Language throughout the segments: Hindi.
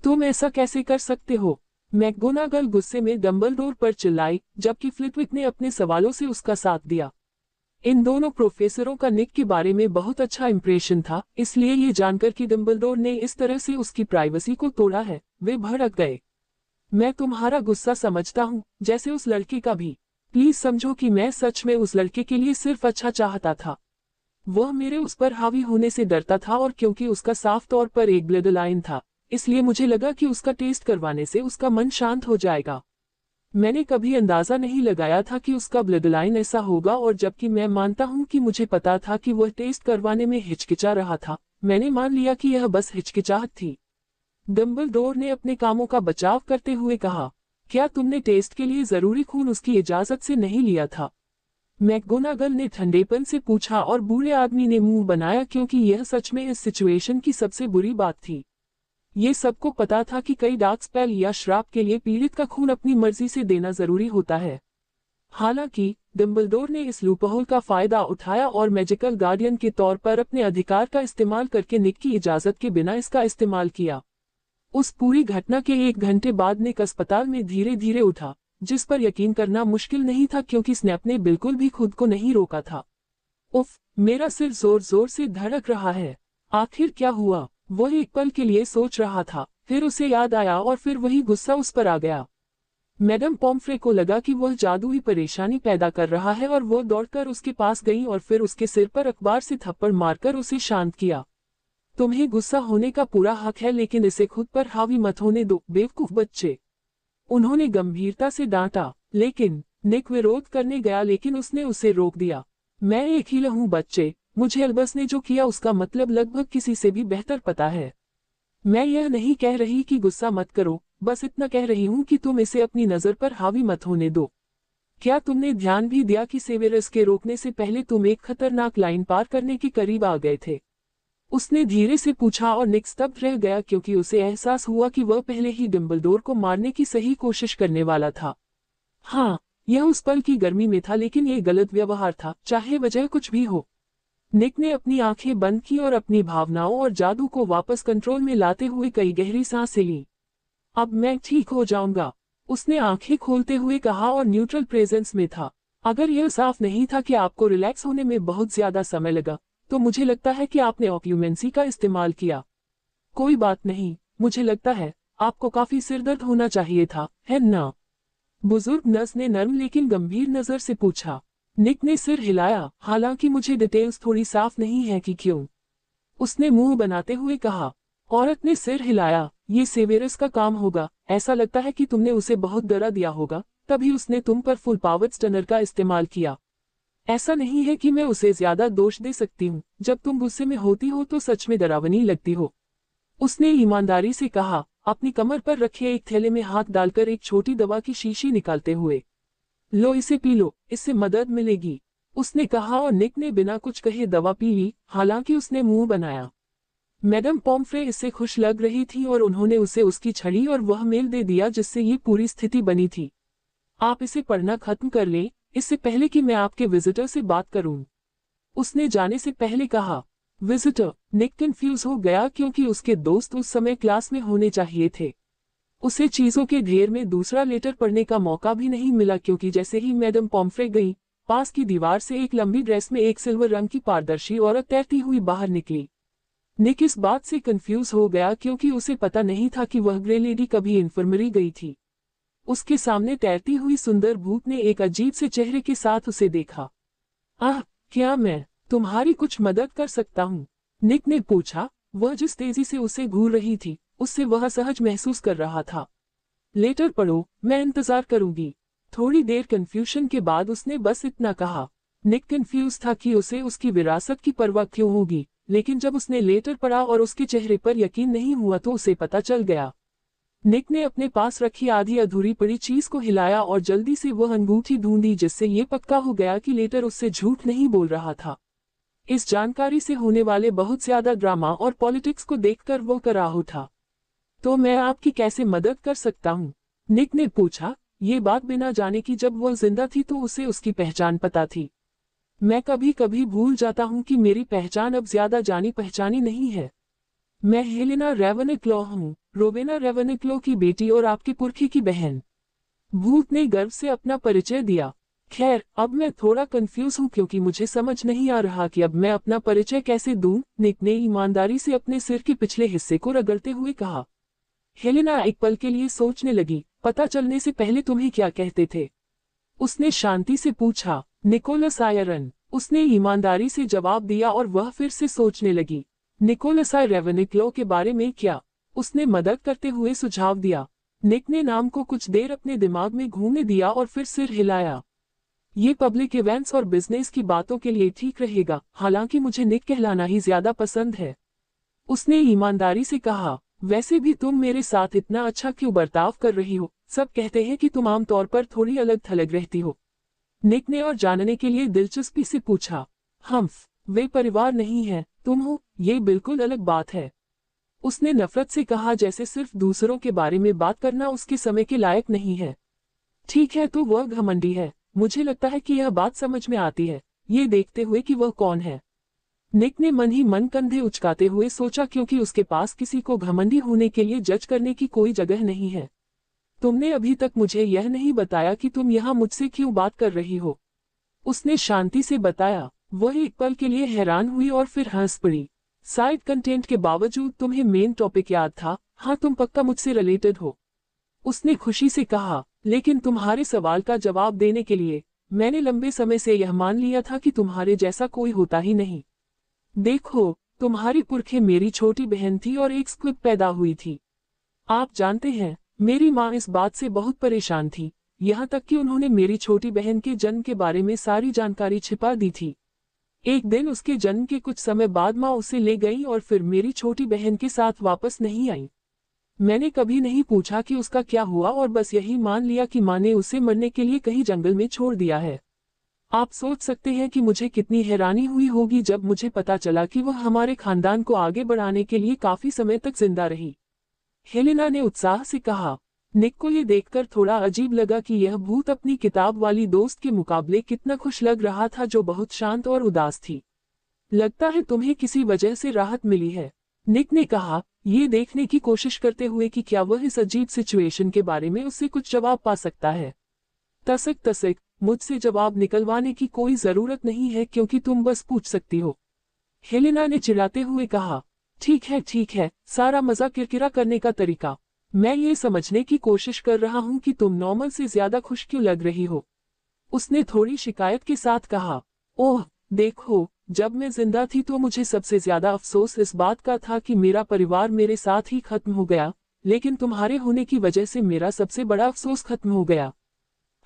तुम ऐसा कैसे कर सकते हो? मैकगोनागल गुस्से में डंबलडोर पर चिल्लाई, जबकि फ्लिटविक ने अपने सवालों से उसका साथ दिया। इन दोनों प्रोफेसरों का निक के बारे में बहुत अच्छा इंप्रेशन था, इसलिए ये जानकर कि डंबलडोर ने इस तरह से उसकी प्राइवेसी को तोड़ा है, वे भड़क गए। मैं तुम्हारा गुस्सा समझता हूँ, जैसे उस लड़के का भी। प्लीज समझो कि मैं सच में उस लड़के के लिए सिर्फ अच्छा चाहता था। वह मेरे उस पर हावी होने से डरता था और क्योंकि उसका साफ तौर पर एक ब्लड लाइन था, इसलिए मुझे लगा कि उसका टेस्ट करवाने से उसका मन शांत हो जाएगा। मैंने कभी अंदाजा नहीं लगाया था कि उसका ब्लड लाइन ऐसा होगा, और जबकि मैं मानता हूं कि मुझे पता था कि वह टेस्ट करवाने में हिचकिचा रहा था, मैंने मान लिया कि यह बस हिचकिचाहट थी। डंबलडोर ने अपने कामों का बचाव करते हुए कहा, क्या तुमने टेस्ट के लिए जरूरी खून उसकी इजाजत से नहीं लिया था? मैकगोनागल ने ठंडेपन से पूछा और बूढ़े आदमी ने मुंह बनाया, क्योंकि यह सच में इस सिचुएशन की सबसे बुरी बात थी। ये सबको पता था कि कई डार्क स्पेल या श्राप के लिए पीड़ित का खून अपनी मर्जी से देना जरूरी होता है। हालांकि डंबलडोर ने इस लूपहोल का फायदा उठाया और मैजिकल गार्डियन के तौर पर अपने अधिकार का इस्तेमाल करके निक की इजाजत के बिना इसका इस्तेमाल किया। उस पूरी घटना के 1 घंटे बाद निक अस्पताल में धीरे धीरे उठा, जिस पर यकीन करना मुश्किल नहीं था क्योंकि स्नैप ने बिल्कुल भी खुद को नहीं रोका था। उफ, मेरा सिर जोर जोर से धड़क रहा है। आखिर क्या हुआ? वह एक पल के लिए सोच रहा था, फिर उसे याद आया और फिर वही गुस्सा उस पर आ गया। मैडम पॉम्फ्रे को लगा कि वह जादुई परेशानी पैदा कर रहा है और वो दौड़कर उसके पास गई और फिर उसके सिर पर अखबार से थप्पड़ मारकर उसे शांत किया। तुम्हें गुस्सा होने का पूरा हक है, लेकिन इसे खुद पर हावी मत होने दो, बेवकूफ बच्चे। उन्होंने गंभीरता से डांटा, लेकिन निक विरोध करने गया लेकिन उसने उसे रोक दिया। मैं एक ही हूँ बच्चे, मुझे अल्बस ने जो किया उसका मतलब लगभग किसी से भी बेहतर पता है। मैं यह नहीं कह रही कि गुस्सा मत करो, बस इतना कह रही हूँ कि तुम इसे अपनी नजर पर हावी मत होने दो। क्या तुमने ध्यान भी दिया कि सेवेरस के रोकने से पहले तुम एक खतरनाक लाइन पार करने के करीब आ गए थे? उसने धीरे से पूछा और निक स्तब्ध रह गया क्योंकि उसे एहसास हुआ कि वह पहले ही डंबलडोर को मारने की सही कोशिश करने वाला था। हाँ, यह उस पल की गर्मी में था, लेकिन यह गलत व्यवहार था, चाहे वजह कुछ भी हो। निक ने अपनी आंखें बंद की और अपनी भावनाओं और जादू को वापस कंट्रोल में लाते हुए कई गहरी सांसें ली। अब मैं ठीक हो जाऊंगा, उसने आंखें खोलते हुए कहा और न्यूट्रल प्रेजेंस में था। अगर यह साफ नहीं था कि आपको रिलैक्स होने में बहुत ज्यादा समय लगा, तो मुझे लगता है कि आपने ऑक्यूमेंसी का इस्तेमाल किया। कोई बात नहीं, मुझे लगता है आपको काफी सिरदर्द होना चाहिए था, है ना? बुजुर्ग नर्स ने नर्म लेकिन गंभीर नजर से पूछा। निक ने सिर हिलाया, हालांकि मुझे डिटेल्स थोड़ी साफ नहीं है कि क्यों। उसने मुंह बनाते हुए कहा। औरत ने सिर हिलाया, ये सेवेरस का काम होगा, ऐसा लगता है कि तुमने उसे बहुत डरा दिया होगा, तभी उसने तुम पर फुल पावर स्टनर का इस्तेमाल किया। ऐसा नहीं है कि मैं उसे ज्यादा दोष दे सकती हूँ, जब तुम गुस्से में होती हो तो सच में डरावनी लगती हो। उसने ईमानदारी से कहा, अपनी कमर पर रखे एक थैले में हाथ डालकर एक छोटी दवा की शीशी निकालते हुए। लो इसे पी लो, इससे मदद मिलेगी, उसने कहा और निक ने बिना कुछ कहे दवा पी ली, हालांकि उसने मुंह बनाया। मैडम पॉम्फ्रे इससे खुश लग रही थी और उन्होंने उसे उसकी छड़ी और वह मेल दे दिया जिससे ये पूरी स्थिति बनी थी। आप इसे पढ़ना खत्म कर लें, इससे पहले कि मैं आपके विजिटर से बात करूं, उसने जाने से पहले कहा। विजिटर? निक कंफ्यूज हो गया क्योंकि उसके दोस्त उस समय क्लास में होने चाहिए थे। उसे चीजों के ढेर में दूसरा लेटर पढ़ने का मौका भी नहीं मिला क्योंकि जैसे ही मैडम पॉम्फ्रे गई, पास की दीवार से एक लंबी ड्रेस में एक सिल्वर रंग की पारदर्शी औरत तैरती हुई बाहर निकली। निक इस बात से कंफ्यूज हो गया क्योंकि उसे पता नहीं था कि वह ग्रे लेडी कभी इन्फर्मरी गई थी। उसके सामने तैरती हुई सुंदर भूत ने एक अजीब से चेहरे के साथ उसे देखा। आह, क्या मैं तुम्हारी कुछ मदद कर सकता हूँ? निक ने पूछा। वह जिस तेजी से उसे घूर रही थी, उससे वह असहज महसूस कर रहा था। लेटर पढ़ो, मैं इंतजार करूंगी। थोड़ी देर कंफ्यूजन के बाद उसने बस इतना कहा। निक कंफ्यूज था कि उसे उसकी विरासत की परवाह क्यों होगी, लेकिन जब उसने लेटर पढ़ा और उसके चेहरे पर यकीन नहीं हुआ तो उसे पता चल गया। निक ने अपने पास रखी आधी अधूरी पड़ी चीज को हिलाया और जल्दी से वह अंगूठी ढूंढी जिससे ये पक्का हो गया कि लेटर उससे झूठ नहीं बोल रहा था। इस जानकारी से होने वाले बहुत ज्यादा ड्रामा और पॉलिटिक्स को देखकर वो कराह उठा। तो मैं आपकी कैसे मदद कर सकता हूँ? निक ने पूछा, ये बात बिना जाने कि जब वह जिंदा थी तो उसे उसकी पहचान पता थी। मैं कभी कभी भूल जाता हूँ कि मेरी पहचान अब ज्यादा जानी पहचानी नहीं है। मैं हेलेना रेवेनक्लो हूँ, रोवेना रेवेनक्लो की बेटी और आपके पुरखे की बहन। भूत ने गर्व से अपना परिचय दिया। खैर, अब मैं थोड़ा कंफ्यूज हूँ क्योंकि मुझे समझ नहीं आ रहा कि अब मैं अपना परिचय कैसे दूं। निक ने ईमानदारी से अपने सिर के पिछले हिस्से को रगड़ते हुए कहा। हेलेना एक पल के लिए सोचने लगी। पता चलने से पहले तुम्हें क्या कहते थे? उसने शांति से पूछा। निकोलस आयरन, उसने ईमानदारी से जवाब दिया और वह फिर से सोचने लगी। निकोलस आई रेवेनक्लो के बारे में क्या? उसने मदद करते हुए सुझाव दिया। निक ने नाम को कुछ देर अपने दिमाग में घूमने दिया और फिर सिर हिलाया। ये पब्लिक इवेंट्स और बिजनेस की बातों के लिए ठीक रहेगा, हालांकि मुझे निक कहलाना ही ज्यादा पसंद है। उसने ईमानदारी से कहा। वैसे भी तुम मेरे साथ इतना अच्छा क्यों बर्ताव कर रही हो? सब कहते हैं कि तुम आमतौर पर थोड़ी अलग थलग रहती हो। निक ने और जानने के लिए दिलचस्पी से पूछा। हम्फ, वे परिवार नहीं है, तुम हो, ये बिल्कुल अलग बात है। उसने नफरत से कहा, जैसे सिर्फ दूसरों के बारे में बात करना उसके समय के लायक नहीं है। ठीक है, तो वह घमंडी है। मुझे लगता है कि यह बात समझ में आती है, ये देखते हुए कि वह कौन है। निक ने मन ही मन कंधे उचकाते हुए सोचा, क्योंकि उसके पास किसी को घमंडी होने के लिए जज करने की कोई जगह नहीं है। तुमने अभी तक मुझे यह नहीं बताया कि तुम यहाँ मुझसे क्यों बात कर रही हो। उसने शांति से बताया। वह एक पल के लिए हैरान हुई और फिर हंस पड़ी। साइड कंटेंट के बावजूद तुम्हें मेन टॉपिक याद था। हाँ, तुम पक्का मुझसे रिलेटेड हो। उसने खुशी से कहा। लेकिन तुम्हारे सवाल का जवाब देने के लिए मैंने लंबे समय से यह मान लिया था कि तुम्हारे जैसा कोई होता ही नहीं। देखो, तुम्हारी पुरखे मेरी छोटी बहन थी और एक स्क्विब पैदा हुई थी। आप जानते हैं, मेरी माँ इस बात से बहुत परेशान थी, यहाँ तक कि उन्होंने मेरी छोटी बहन के जन्म के बारे में सारी जानकारी छिपा दी थी। एक दिन उसके जन्म के कुछ समय बाद माँ उसे ले गई और फिर मेरी छोटी बहन के साथ वापस नहीं आई। मैंने कभी नहीं पूछा कि उसका क्या हुआ और बस यही मान लिया कि माँ ने उसे मरने के लिए कहीं जंगल में छोड़ दिया है। आप सोच सकते हैं कि मुझे कितनी हैरानी हुई होगी जब मुझे पता चला कि वह हमारे खानदान को आगे बढ़ाने के लिए काफी समय तक जिंदा रही। हेलेना ने उत्साह से कहा। निक को ये देखकर थोड़ा अजीब लगा कि यह भूत अपनी किताब वाली दोस्त के मुकाबले कितना खुश लग रहा था, जो बहुत शांत और उदास थी। लगता है तुम्हें किसी वजह से राहत मिली है, निक ने कहा, ये देखने की कोशिश करते हुए कि क्या वह इस अजीब सिचुएशन के बारे में उससे कुछ जवाब पा सकता है। तसक तसक, मुझसे जवाब निकलवाने की कोई जरूरत नहीं है क्योंकि तुम बस पूछ सकती हो, हेलेना ने चिढ़ाते हुए कहा। ठीक है, सारा मजा किरकिरा करने का तरीका। मैं ये समझने की कोशिश कर रहा हूँ कि तुम नॉर्मल से ज्यादा खुश क्यों लग रही हो। उसने थोड़ी शिकायत के साथ कहा। ओह, देखो, जब मैं जिंदा थी तो मुझे सबसे ज्यादा अफसोस इस बात का था कि मेरा परिवार मेरे साथ ही खत्म हो गया, लेकिन तुम्हारे होने की वजह से मेरा सबसे बड़ा अफसोस खत्म हो गया।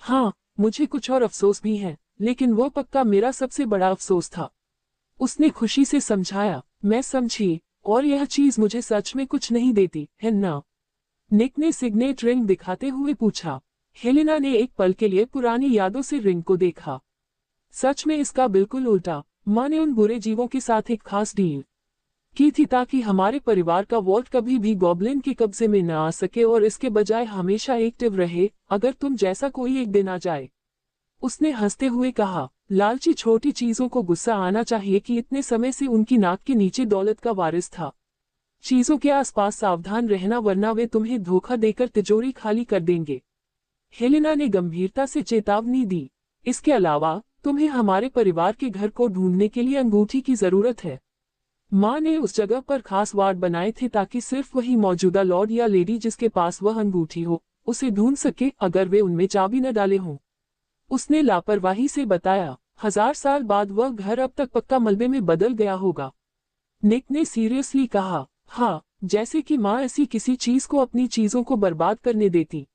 हाँ, मुझे कुछ और अफसोस भी हैं, लेकिन वो पक्का मेरा सबसे बड़ा अफसोस था। उसने खुशी से समझाया। मैं समझी, और यह चीज मुझे सच में कुछ नहीं देती, है ना? निक ने सिग्नेट रिंग दिखाते हुए पूछा। हेलेना ने एक पल के लिए पुरानी यादों से रिंग को देखा। सच में इसका बिल्कुल उल्टा। माँ ने उन बुरे जीवों के साथ एक खास डील की थी ताकि हमारे परिवार का वॉल्ट कभी भी गॉब्लिन के कब्जे में न आ सके और इसके बजाय हमेशा एक्टिव रहे, अगर तुम जैसा कोई एक दिन आ जाए। उसने हंसते हुए कहा। लालची छोटी चीजों को गुस्सा आना चाहिए कि इतने समय से उनकी नाक के नीचे दौलत का वारिस था। चीजों के आसपास सावधान रहना, वरना वे तुम्हें धोखा देकर तिजोरी खाली कर देंगे। हेलेना ने गंभीरता से चेतावनी दी। इसके अलावा तुम्हें हमारे परिवार के घर को ढूंढने के लिए अंगूठी की जरूरत है। माँ ने उस जगह पर खास वार्ड बनाए थे ताकि सिर्फ वही मौजूदा लॉर्ड या लेडी जिसके पास वह अंगूठी हो, उसे ढूंढ सके अगर वे उनमें चाबी न डाले हों। उसने लापरवाही से बताया। 1000 साल बाद वह घर अब तक पक्का मलबे में बदल गया होगा। निक ने सीरियसली कहा। हाँ, जैसे कि माँ ऐसी किसी चीज को अपनी चीजों को बर्बाद करने देती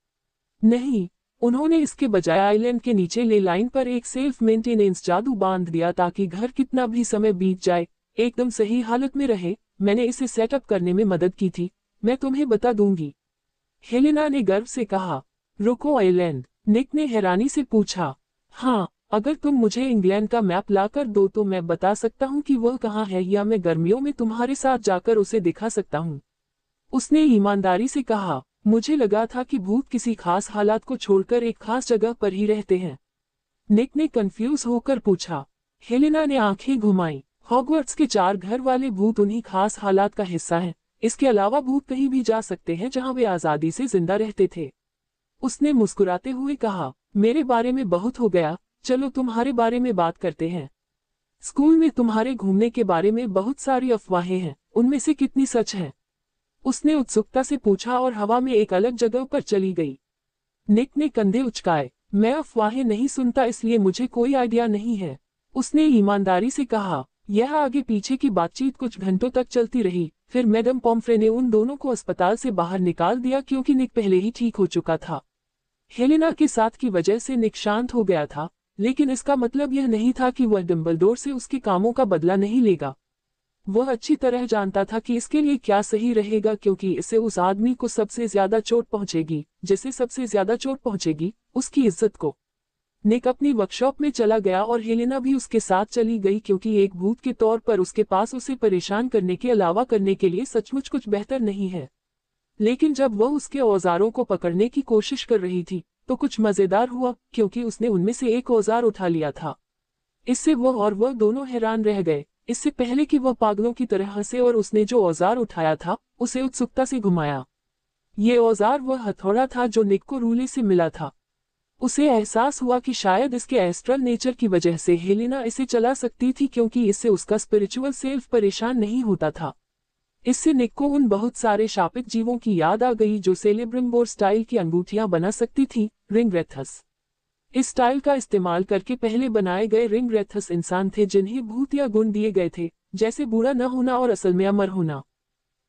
नहीं। उन्होंने इसके बजाय आइलैंड के नीचे ले लाइन पर एक सेल्फ मेंटेनेंस जादू बांध दिया ताकि घर कितना भी समय बीत जाए एकदम सही हालत में रहे। मैंने इसे सेटअप करने में मदद की थी, मैं तुम्हें बता दूंगी। हेलेना ने गर्व से कहा। रुको, आइलैंड? निक ने हैरानी से पूछा। हाँ, अगर तुम मुझे इंग्लैंड का मैप लाकर दो तो मैं बता सकता हूँ कि वह कहाँ है, या मैं गर्मियों में तुम्हारे साथ जाकर उसे दिखा सकता हूँ। उसने ईमानदारी से कहा। मुझे लगा था कि भूत किसी खास हालात को छोड़कर एक खास जगह पर ही रहते हैं। निक ने कंफ्यूज होकर पूछा। हेलेना ने आंखें घुमाई। हॉगवर्ट्स के 4 घर वाले भूत उन्हीं खास हालात का हिस्सा हैं, इसके अलावा भूत कहीं भी जा सकते हैं जहां वे आजादी से जिंदा रहते थे। उसने मुस्कुराते हुए कहा, मेरे बारे में बहुत हो गया, चलो तुम्हारे बारे में बात करते हैं। स्कूल में तुम्हारे घूमने के बारे में बहुत सारी अफवाहें हैं, उनमें से कितनी सच है? उसने उत्सुकता से पूछा और हवा में एक अलग जगह पर चली गई। निक ने कंधे उचकाए, मैं अफवाहें नहीं सुनता इसलिए मुझे कोई आइडिया नहीं है। उसने ईमानदारी से कहा। यह आगे पीछे की बातचीत कुछ घंटों तक चलती रही, फिर मैडम पॉम्फ्रे ने उन दोनों को अस्पताल से बाहर निकाल दिया क्योंकि निक पहले ही ठीक हो चुका था। हेलेना के साथ की वजह से निक शांत हो गया था, लेकिन इसका मतलब यह नहीं था कि वह डंबलडोर से उसके कामों का बदला नहीं लेगा। वह अच्छी तरह जानता था कि इसके लिए क्या सही रहेगा, क्योंकि इससे उस आदमी को सबसे ज्यादा चोट पहुंचेगी, जिसे सबसे ज्यादा चोट पहुंचेगी, उसकी इज्जत को। निक अपनी वर्कशॉप में चला गया और हेलेना भी उसके साथ चली गई, क्योंकि एक भूत के तौर पर उसके पास उसे परेशान करने के अलावा करने के लिए सचमुच कुछ बेहतर नहीं है। लेकिन जब वह उसके औजारों को पकड़ने की कोशिश कर रही थी तो कुछ मजेदार हुआ, क्योंकि उसने उनमें से एक औजार उठा लिया था। इससे वह दोनों हैरान रह गए। इससे पहले कि वह पागलों की तरह हंसे और उसने जो औजार उठाया था उसे उत्सुकता से घुमाया। ये औजार वह हथौड़ा था जो निक को रूले से मिला था। उसे एहसास हुआ कि शायद इसके एस्ट्रल नेचर की वजह से हेलेना इसे चला सकती थी, क्योंकि इससे उसका स्पिरिचुअल सेल्फ परेशान नहीं होता था। इससे निक को उन बहुत सारे शापित जीवों की याद आ गई जो सेलेब्रिम्बोर स्टाइल की अंगूठियां बना सकती थी, रिंग रेथस। इस स्टाइल का इस्तेमाल करके पहले बनाए गए रिंग रेथस इंसान थे जिन्हें भूत या गुण दिए गए थे, जैसे बूढ़ा न होना और असल में अमर होना।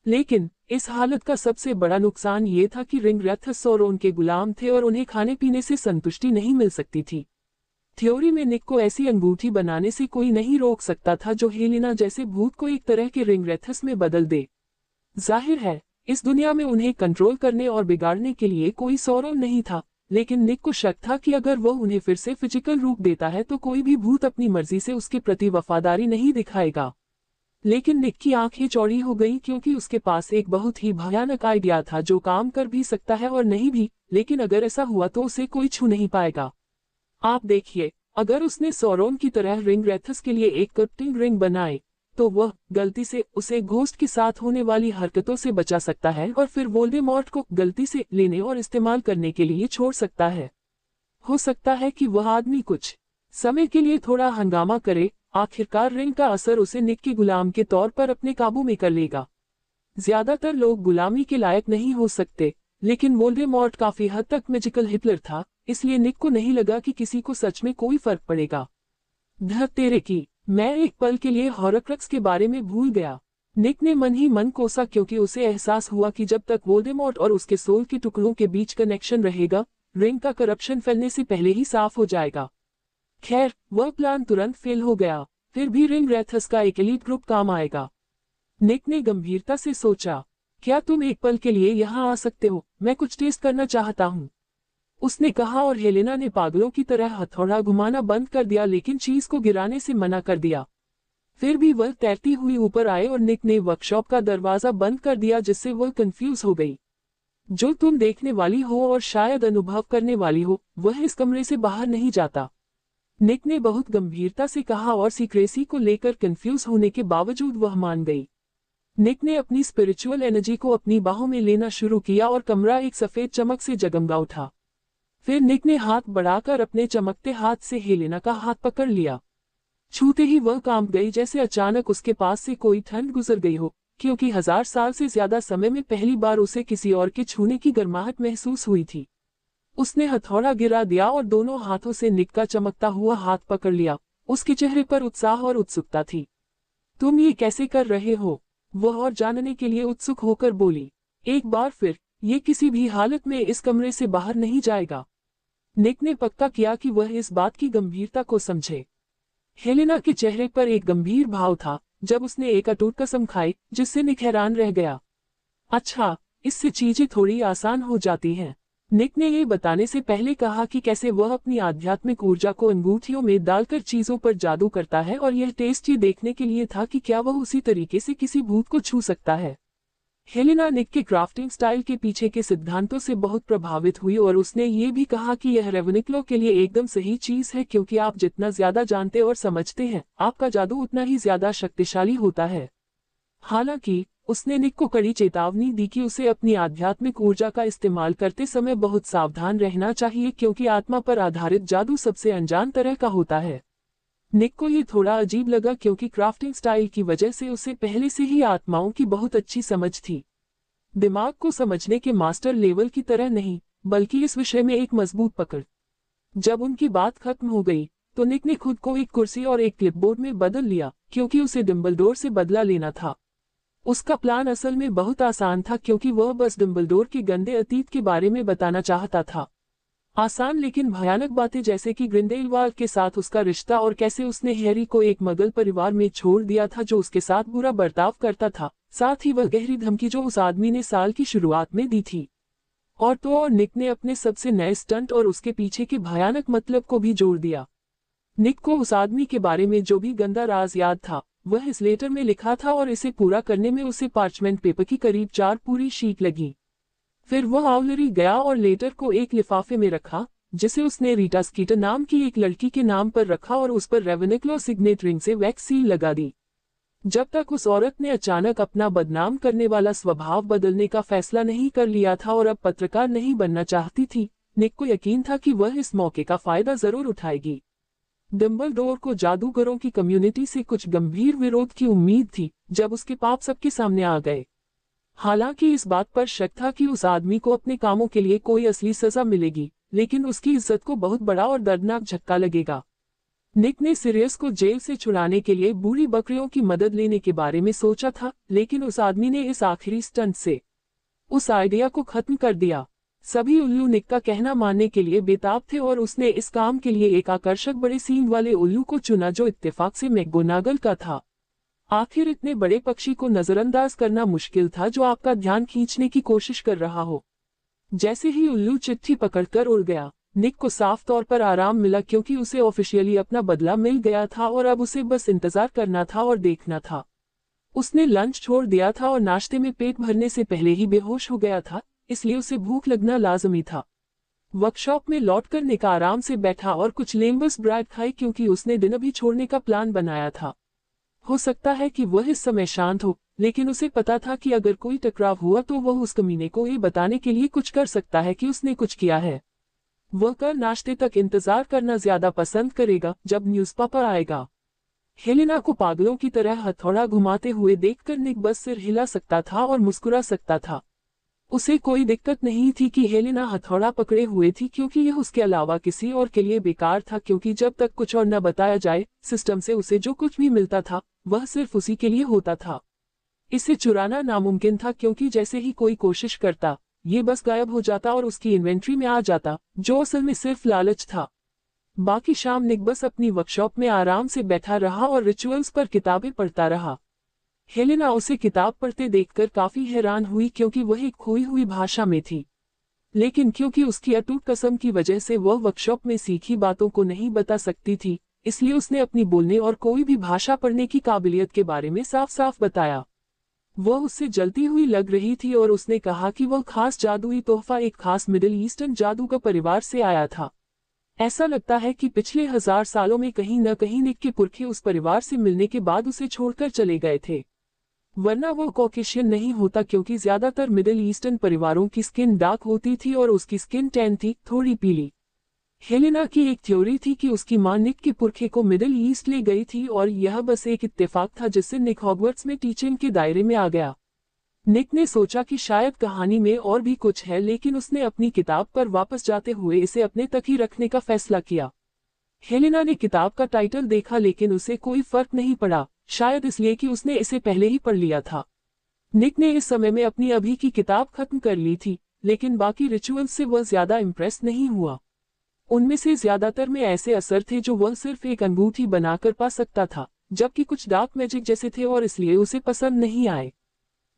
लेकिन इस हालत का सबसे बड़ा नुकसान ये था कि रिंग रेथस सौरोन के गुलाम थे और उन्हें खाने पीने से संतुष्टि नहीं मिल सकती थी। थ्योरी में निक को ऐसी अंगूठी बनाने से कोई नहीं रोक सकता था जो हेलेना जैसे भूत को एक तरह के रिंग रेथस में बदल दे। जाहिर है, इस दुनिया में उन्हें कंट्रोल करने और बिगाड़ने के लिए कोई सौरोन नहीं था, लेकिन निक को शक था कि अगर वह उन्हें फिर से फिजिकल रूप देता है तो कोई भी भूत अपनी मर्जी से उसके प्रति वफादारी नहीं दिखाएगा। लेकिन निक की आंखें चौड़ी हो गईं, क्योंकि उसके पास एक बहुत ही भयानक आइडिया था जो काम कर भी सकता है और नहीं भी, लेकिन अगर ऐसा हुआ तो उसे कोई छू नहीं पाएगा। आप देखिए, अगर उसने सौरोन की तरह रिंग रेथस के लिए एक कप्टिंग रिंग बनाए तो वह गलती से उसे घोस्ट के साथ होने वाली हरकतों से बचा सकता है और फिर वोल्डेमॉर्ट को गलती से लेने और इस्तेमाल करने के लिए छोड़ सकता है। हो सकता है कि वह आदमी कुछ समय के लिए थोड़ा हंगामा करे, आखिरकार रिंग का असर उसे निक के गुलाम के तौर पर अपने काबू में कर लेगा। ज्यादातर लोग गुलामी के लायक नहीं हो सकते, लेकिन वोल्डेमॉर्ट काफी हद तक मैजिकल हिटलर था, इसलिए निक को नहीं लगा कि किसी को सच में कोई फर्क पड़ेगा। धर तेरे की, मैं एक पल के लिए हॉरक्रक्स के बारे में भूल गया। निक ने मन ही मन कोसा, क्योंकि उसे एहसास हुआ कि जब तक वोल्डेमॉर्ट और उसके सोल के टुकड़ों के बीच कनेक्शन रहेगा, रिंग का करप्शन फैलने से पहले ही साफ हो जाएगा। खैर, वह प्लान तुरंत फेल हो गया, फिर भी रिंग रेथस का एक एलीट ग्रुप काम आएगा। निक ने गंभीरता से सोचा, क्या तुम एक पल के लिए यहाँ आ सकते हो? मैं कुछ टेस्ट करना चाहता हूँ, उसने कहा, और हेलेना ने पागलों की तरह हथौड़ा घुमाना बंद कर दिया लेकिन चीज को गिराने से मना कर दिया। फिर भी वह तैरती हुई ऊपर आए और निक ने वर्कशॉप का दरवाजा बंद कर दिया, जिससे वह कंफ्यूज हो गई। जो तुम देखने वाली हो और शायद अनुभव करने वाली हो, वह इस कमरे से बाहर नहीं जाता, निक ने बहुत गंभीरता से कहा, और सीक्रेसी को लेकर कंफ्यूज होने के बावजूद वह मान गई। निक ने अपनी स्पिरिचुअल एनर्जी को अपनी बाहों में लेना शुरू किया और कमरा एक सफेद चमक से जगमगा उठा। फिर निक ने हाथ बढ़ाकर अपने चमकते हाथ से हेलेना का हाथ पकड़ लिया। छूते ही वह कांप गई, जैसे अचानक उसके पास से कोई ठंड गुजर गई हो, क्योंकि 1000 साल से ज्यादा समय में पहली बार उसे किसी और के छूने की गर्माहट महसूस हुई थी। उसने हथौड़ा गिरा दिया और दोनों हाथों से निक का चमकता हुआ हाथ पकड़ लिया। उसके चेहरे पर उत्साह और उत्सुकता थी। तुम ये कैसे कर रहे हो? वह और जानने के लिए उत्सुक होकर बोली। एक बार फिर, ये किसी भी हालत में इस कमरे से बाहर नहीं जाएगा। निक ने पक्का किया कि वह इस बात की गंभीरता को समझे। हेलेना के चेहरे पर एक गंभीर भाव था जब उसने एक अटूट कसम खाई, जिससे निक हैरान रह गया। अच्छा, इससे चीजें थोड़ी आसान हो जाती हैं। निक ने ये बताने से पहले कहा कि कैसे वह अपनी आध्यात्मिक ऊर्जा को अंगूठियों में डालकर चीजों पर जादू करता है, और यह टेस्ट ये देखने के लिए था कि क्या वह उसी तरीके से किसी भूत को छू सकता है। हेलेना निक के क्राफ्टिंग स्टाइल के पीछे के सिद्धांतों से बहुत प्रभावित हुई, और उसने ये भी कहा कि यह रेवेनिक्लो के लिए एकदम सही चीज है, क्योंकि आप जितना ज्यादा जानते और समझते हैं, आपका जादू उतना ही ज्यादा शक्तिशाली होता है। हालांकि उसने निक को कड़ी चेतावनी दी कि उसे अपनी आध्यात्मिक ऊर्जा का इस्तेमाल करते समय बहुत सावधान रहना चाहिए क्योंकि आत्मा पर आधारित जादू सबसे अनजान तरह का होता है। निक को ये थोड़ा अजीब लगा क्योंकि क्राफ्टिंग स्टाइल की वजह से उसे पहले से ही आत्माओं की बहुत अच्छी समझ थी। दिमाग को समझने के मास्टर लेवल की तरह नहीं, बल्कि इस विषय में एक मजबूत पकड़। जब उनकी बात खत्म हो गई तो निक ने खुद को एक कुर्सी और एक क्लिपबोर्ड में बदल लिया क्योंकि उसे डम्बलडोर से बदला लेना था। उसका प्लान असल में बहुत आसान था क्योंकि वह बस डम्बलडोर के गंदे अतीत के बारे में बताना चाहता था। आसान लेकिन भयानक बातें जैसे कि ग्रिंडेलवाल्ड के साथ उसका रिश्ता और कैसे उसने हैरी को एक मगल परिवार में छोड़ दिया था जो उसके साथ बुरा बर्ताव करता था, साथ ही वह गहरी धमकी जो उस आदमी ने साल की शुरुआत में दी थी। और निक ने अपने सबसे नए स्टंट और उसके पीछे के भयानक मतलब को भी जोड़ दिया। निक को उस आदमी के बारे में जो भी गंदा राज याद था वह इस लेटर में लिखा था और इसे पूरा करने में उसे पार्चमेंट पेपर की करीब 4 पूरी शीट लगी। फिर वह आउलरी गया और लेटर को एक लिफाफे में रखा जिसे उसने रीटा स्कीटर नाम की एक लड़की के नाम पर रखा और उस पर रेवेनक्लो सिग्नेट रिंग से वैक्स सील लगा दी। जब तक उस औरत ने अचानक अपना बदनाम करने वाला स्वभाव बदलने का फैसला नहीं कर लिया था और अब पत्रकार नहीं बनना चाहती थी, निक को यकीन था कि वह इस मौके का फायदा जरूर उठाएगी। डम्बलडोर को जादूगरों की कम्युनिटी से कुछ गंभीर विरोध की उम्मीद थी जब उसके पाप सबके सामने आ गए। हालांकि इस बात पर शक था कि उस आदमी को अपने कामों के लिए कोई असली सजा मिलेगी, लेकिन उसकी इज्जत को बहुत बड़ा और दर्दनाक झटका लगेगा। निक ने सिरियस को जेल से छुड़ाने के लिए बूढ़ी बकरियों की मदद लेने के बारे में सोचा था, लेकिन उस आदमी ने इस आखिरी स्टंट से उस आइडिया को खत्म कर दिया। सभी उल्लू निक का कहना मानने के लिए बेताब थे और उसने इस काम के लिए एक आकर्षक बड़े सींग वाले उल्लू को चुना जो इत्तेफाक से मैकगोनागल का था। आखिर इतने बड़े पक्षी को नजरअंदाज करना मुश्किल था जो आपका ध्यान खींचने की कोशिश कर रहा हो। जैसे ही उल्लू चिट्ठी पकड़कर उड़ गया, निक को साफ तौर पर आराम मिला क्योंकि उसे ऑफिशियली अपना बदला मिल गया था और अब उसे बस इंतजार करना था और देखना था। उसने लंच छोड़ दिया था और नाश्ते में पेट भरने से पहले ही बेहोश हो गया था, इसलिए उसे भूख लगना लाजमी था। वर्कशॉप में लौटकर निक आराम से बैठा और कुछ लेम्बस ब्रेड खाई क्योंकि उसने डिनर भी छोड़ने का प्लान बनाया था। हो सकता है कि वह इस समय शांत हो, लेकिन उसे पता था कि अगर कोई टकराव हुआ तो वह उस कमीने को ये बताने के लिए कुछ कर सकता है कि उसने कुछ किया है। वह कल नाश्ते तक इंतजार करना ज्यादा पसंद करेगा जब न्यूज़पेपर आएगा। हेलेना को पागलों की तरह हथौड़ा घुमाते हुए देखकर निक बस सिर हिला सकता था और मुस्कुरा सकता था। उसे कोई दिक्कत नहीं थी कि हेलेना हथौड़ा पकड़े हुए थी क्योंकि यह उसके अलावा किसी और के लिए बेकार था, क्योंकि जब तक कुछ और न बताया जाए सिस्टम से उसे जो कुछ भी मिलता था वह सिर्फ उसी के लिए होता था। इसे चुराना नामुमकिन था क्योंकि जैसे ही कोई कोशिश करता ये बस गायब हो जाता और उसकी इन्वेंट्री में आ जाता, जो असल में सिर्फ लालच था। बाकी शाम निक बस अपनी वर्कशॉप में आराम से बैठा रहा और रिचुअल्स पर किताबें पढ़ता रहा। हेलेना उसे किताब पढ़ते देखकर काफी हैरान हुई क्योंकि वह एक खोई हुई भाषा में थी, लेकिन क्योंकि उसकी अटूट कसम की वजह से वह वर्कशॉप में सीखी बातों को नहीं बता सकती थी, इसलिए उसने अपनी बोलने और कोई भी भाषा पढ़ने की काबिलियत के बारे में साफ साफ बताया। वह उससे जलती हुई लग रही थी और उसने कहा कि वह खास जादुई तोहफा एक खास मिडिल ईस्टर्न जादूगर परिवार से आया था। ऐसा लगता है कि पिछले 1000 सालों में कहीं न कहीं निक के पुरखे उस परिवार से मिलने के बाद उसे छोड़कर चले गए थे, वरना वो कॉकेशियन नहीं होता क्योंकि ज्यादातर मिडिल ईस्टर्न परिवारों की स्किन डार्क होती थी और उसकी स्किन टैन थी, थोड़ी पीली। हेलेना की एक थ्योरी थी कि उसकी मां निक के पुरखे को मिडिल ईस्ट ले गई थी और यह बस एक इत्तेफाक था जिससे निक हॉगवर्ट्स में टीचिंग के दायरे में आ गया। निक ने सोचा कि शायद कहानी में और भी कुछ है, लेकिन उसने अपनी किताब पर वापस जाते हुए इसे अपने तक ही रखने का फैसला किया। हेलेना ने किताब का टाइटल देखा लेकिन उसे कोई फर्क नहीं पड़ा, शायद इसलिए कि उसने इसे पहले ही पढ़ लिया था। निक ने इस समय में अपनी अभी की किताब खत्म कर ली थी, लेकिन बाकी रिचुअल्स से वह ज्यादा इम्प्रेस नहीं हुआ। उनमें से ज्यादातर में ऐसे असर थे जो वह सिर्फ एक अंगूठी बनाकर पा सकता था, जबकि कुछ डार्क मैजिक जैसे थे और इसलिए उसे पसंद नहीं आए।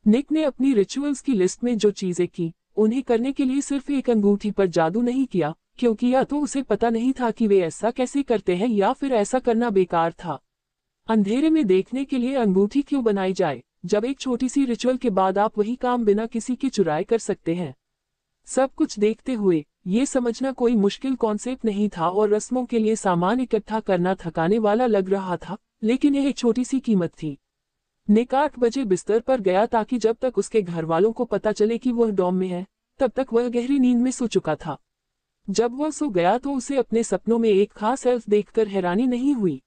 निक ने अपनी रिचुअल्स की लिस्ट में जो चीजें की उन्हें करने के लिए सिर्फ एक अंगूठी पर जादू नहीं किया, क्योंकि या तो उसे पता नहीं था कि वे ऐसा कैसे करते हैं या फिर ऐसा करना बेकार था। अंधेरे में देखने के लिए अंगूठी क्यों बनाई जाए जब एक छोटी सी रिचुअल के बाद आप वही काम बिना किसी के चुराए कर सकते हैं। सब कुछ देखते हुए ये समझना कोई मुश्किल कॉन्सेप्ट नहीं था और रस्मों के लिए सामान इकट्ठा करना थकाने वाला लग रहा था, लेकिन यह एक छोटी सी कीमत थी। निक 8 बजे बिस्तर पर गया ताकि जब तक उसके घर वालों को पता चले कि वह डॉम में है, तब तक वह गहरी नींद में सो चुका था। जब वह सो गया तो उसे अपने सपनों में एक खास एल्फ देखकर हैरानी नहीं हुई।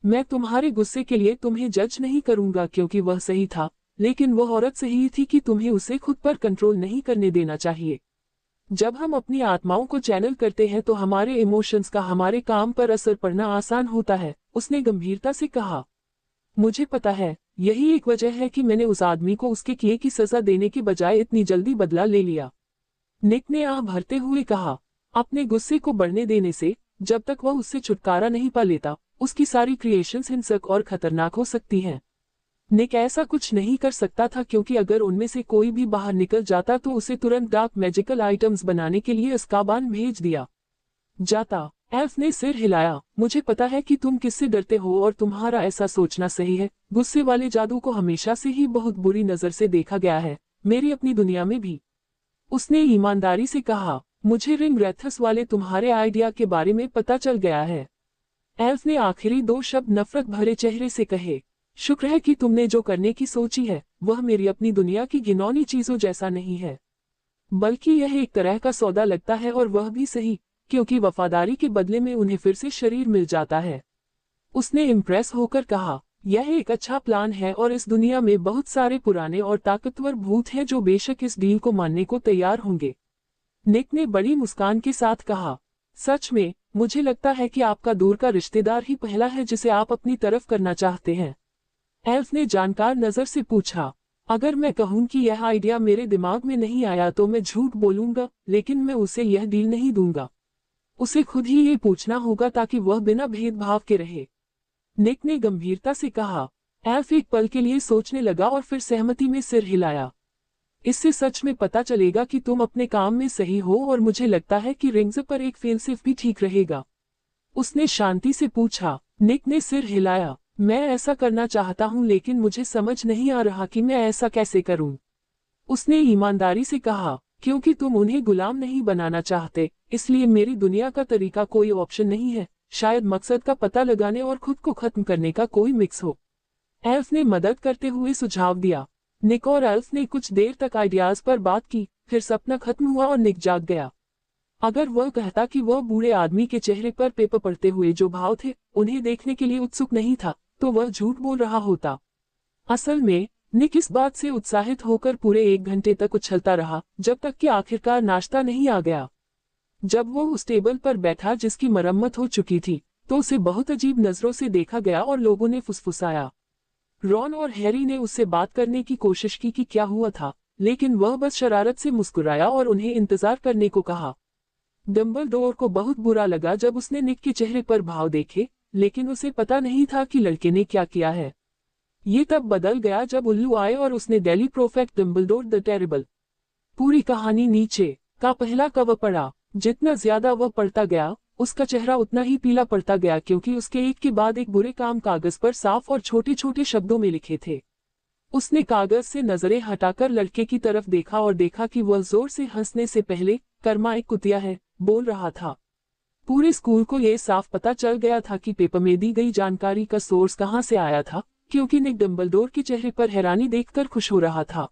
मैं तुम्हारे गुस्से के लिए तुम्हें जज नहीं करूंगा क्योंकि वह सही था, लेकिन वह औरत सही थी कि तुम्हें उसे खुद पर कंट्रोल नहीं करने देना चाहिए। जब हम अपनी आत्माओं को चैनल करते हैं तो हमारे इमोशंस का हमारे काम पर असर पड़ना आसान होता है, उसने गंभीरता से कहा। मुझे पता है, यही एक वजह है कि मैंने उस आदमी को उसके किए की सजा देने के बजाय इतनी जल्दी बदला ले लिया। निक ने आह भरते हुए कहा, अपने गुस्से को बढ़ने देने से, जब तक वह उससे छुटकारा नहीं पा लेता, उसकी सारी क्रिएशंस हिंसक और खतरनाक हो सकती हैं। निक ऐसा कुछ नहीं कर सकता था क्योंकि अगर उनमें से कोई भी बाहर निकल जाता तो उसे तुरंत डार्क मैजिकल आइटम्स बनाने के लिए अस्काबान भेज दिया जाता। एल्फ ने सिर हिलाया। मुझे पता है कि तुम किससे डरते हो और तुम्हारा ऐसा सोचना सही है। गुस्से वाले जादू को हमेशा से ही बहुत बुरी नजर से देखा गया है, मेरी अपनी दुनिया में भी। उसने ईमानदारी से कहा, मुझे रिंग रेथस वाले तुम्हारे आइडिया के बारे में पता चल गया है। एल्फ ने आखिरी 2 शब्द नफरत भरे चेहरे से कहे। शुक्र है कि तुमने जो करने की सोची है, वह मेरी अपनी दुनिया की घिनौनी चीजों जैसा नहीं है, बल्कि यह एक तरह का सौदा लगता है, और वह भी सही, क्योंकि वफादारी के बदले में उन्हें फिर से शरीर मिल जाता है। उसने इम्प्रेस होकर कहा, यह एक अच्छा प्लान है और इस दुनिया में बहुत सारे पुराने और ताकतवर भूत हैं जो बेशक इस डील को मानने को तैयार होंगे। निक ने बड़ी मुस्कान के साथ कहा, सच में, मुझे लगता है कि आपका दूर का रिश्तेदार ही पहला है जिसे आप अपनी तरफ करना चाहते हैं। एल्फ ने जानकार नजर से पूछा, अगर मैं कहूं कि यह आइडिया मेरे दिमाग में नहीं आया तो मैं झूठ बोलूंगा, लेकिन मैं उसे यह डील नहीं दूंगा। उसे खुद ही ये पूछना होगा ताकि वह बिना भेदभाव के रहे। निक ने गंभीरता से कहा। एल्फ एक पल के लिए सोचने लगा और फिर सहमति में सिर हिलाया। इससे सच में पता चलेगा कि तुम अपने काम में सही हो, और मुझे लगता है कि रिंग्स पर एक फेलसिफ भी ठीक रहेगा। उसने शांति से पूछा। निक ने सिर हिलाया। मैं ऐसा करना चाहता हूं लेकिन मुझे समझ नहीं आ रहा कि मैं ऐसा कैसे करूं। उसने ईमानदारी से कहा, क्योंकि तुम उन्हें गुलाम नहीं बनाना चाहते, इसलिए मेरी दुनिया का तरीका कोई ऑप्शन नहीं है, शायद मकसद का पता लगाने और खुद को खत्म करने का कोई मिक्स हो। एल्फ ने मदद करते हुए सुझाव दिया। निक और एल्फ ने कुछ देर तक आइडियाज पर बात की, फिर सपना खत्म हुआ और निक जाग गया। अगर वह कहता कि वह बूढ़े आदमी के चेहरे पर पेपर पढ़ते हुए जो भाव थे, उन्हें देखने के लिए उत्सुक नहीं था, तो वह झूठ बोल रहा होता। असल में, निक इस बात से उत्साहित होकर पूरे 1 घंटे तक उछलता रहा, जब तक कि आखिरकार नाश्ता नहीं आ गया। जब वो उस टेबल पर बैठा जिसकी मरम्मत हो चुकी थी, तो उसे बहुत अजीब नजरों से देखा गया और लोगों ने फुसफुसाया। रॉन और हैरी ने उससे बात करने की कोशिश की कि क्या हुआ था, लेकिन वह बस शरारत से मुस्कुराया और उन्हें इंतजार करने को कहा। डंबलडोर को बहुत बुरा लगा जब उसने निक के चेहरे पर भाव देखे, लेकिन उसे पता नहीं था कि लड़के ने क्या किया है। ये तब बदल गया जब उल्लू आए और उसने daily perfect Dumbledore the terrible पूरी कहानी नीचे का पहला कवर पढ़ा। जितना ज्यादा वह पढ़ता गया, उसका चेहरा उतना ही पीला पड़ता गया, क्योंकि उसके एक के बाद एक बुरे काम कागज पर साफ और छोटे छोटे शब्दों में लिखे थे। उसने कागज से नजरें हटाकर लड़के की तरफ देखा और देखा कि वह जोर से हंसने से पहले कर्मा एक कुतिया है बोल रहा था। पूरे स्कूल को यह साफ पता चल गया था कि पेपर में दी गई जानकारी का सोर्स कहां से आया था, क्योंकि निक डंबलडोर के चेहरे पर हैरानी देखकर खुश हो रहा था।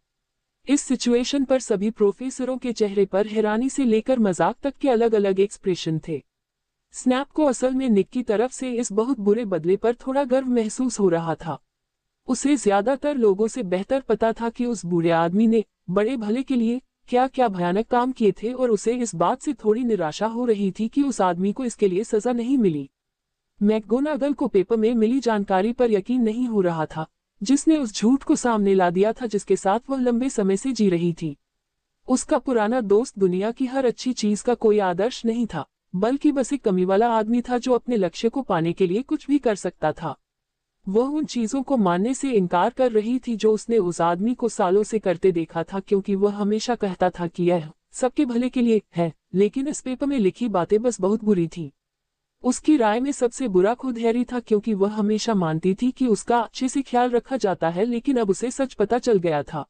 इस सिचुएशन पर सभी प्रोफेसरों के चेहरे पर हैरानी से लेकर मजाक तक के अलग अलग एक्सप्रेशन थे। स्नैप को असल में निक की तरफ से इस बहुत बुरे बदले पर थोड़ा गर्व महसूस हो रहा था। उसे ज्यादातर लोगों से बेहतर पता था कि उस बूढ़े आदमी ने बड़े भले के लिए क्या क्या भयानक काम किए थे, और उसे इस बात से थोड़ी निराशा हो रही थी कि उस आदमी को इसके लिए सजा नहीं मिली। मैकगोनागल को पेपर में मिली जानकारी पर यकीन नहीं हो रहा था, जिसने उस झूठ को सामने ला दिया था जिसके साथ वह लंबे समय से जी रही थी। उसका पुराना दोस्त दुनिया की हर अच्छी चीज का कोई आदर्श नहीं था, बल्कि बस एक कमी वाला आदमी था जो अपने लक्ष्य को पाने के लिए कुछ भी कर सकता था। वह उन चीजों को मानने से इनकार कर रही थी जो उसने उस आदमी को सालों से करते देखा था, क्योंकि वह हमेशा कहता था कि यह सबके भले के लिए है, लेकिन इस पेपर में लिखी बातें बस बहुत बुरी थी। उसकी राय में सबसे बुरा खुद हैरी था, क्योंकि वह हमेशा मानती थी कि उसका अच्छे से ख्याल रखा जाता है, लेकिन अब उसे सच पता चल गया था।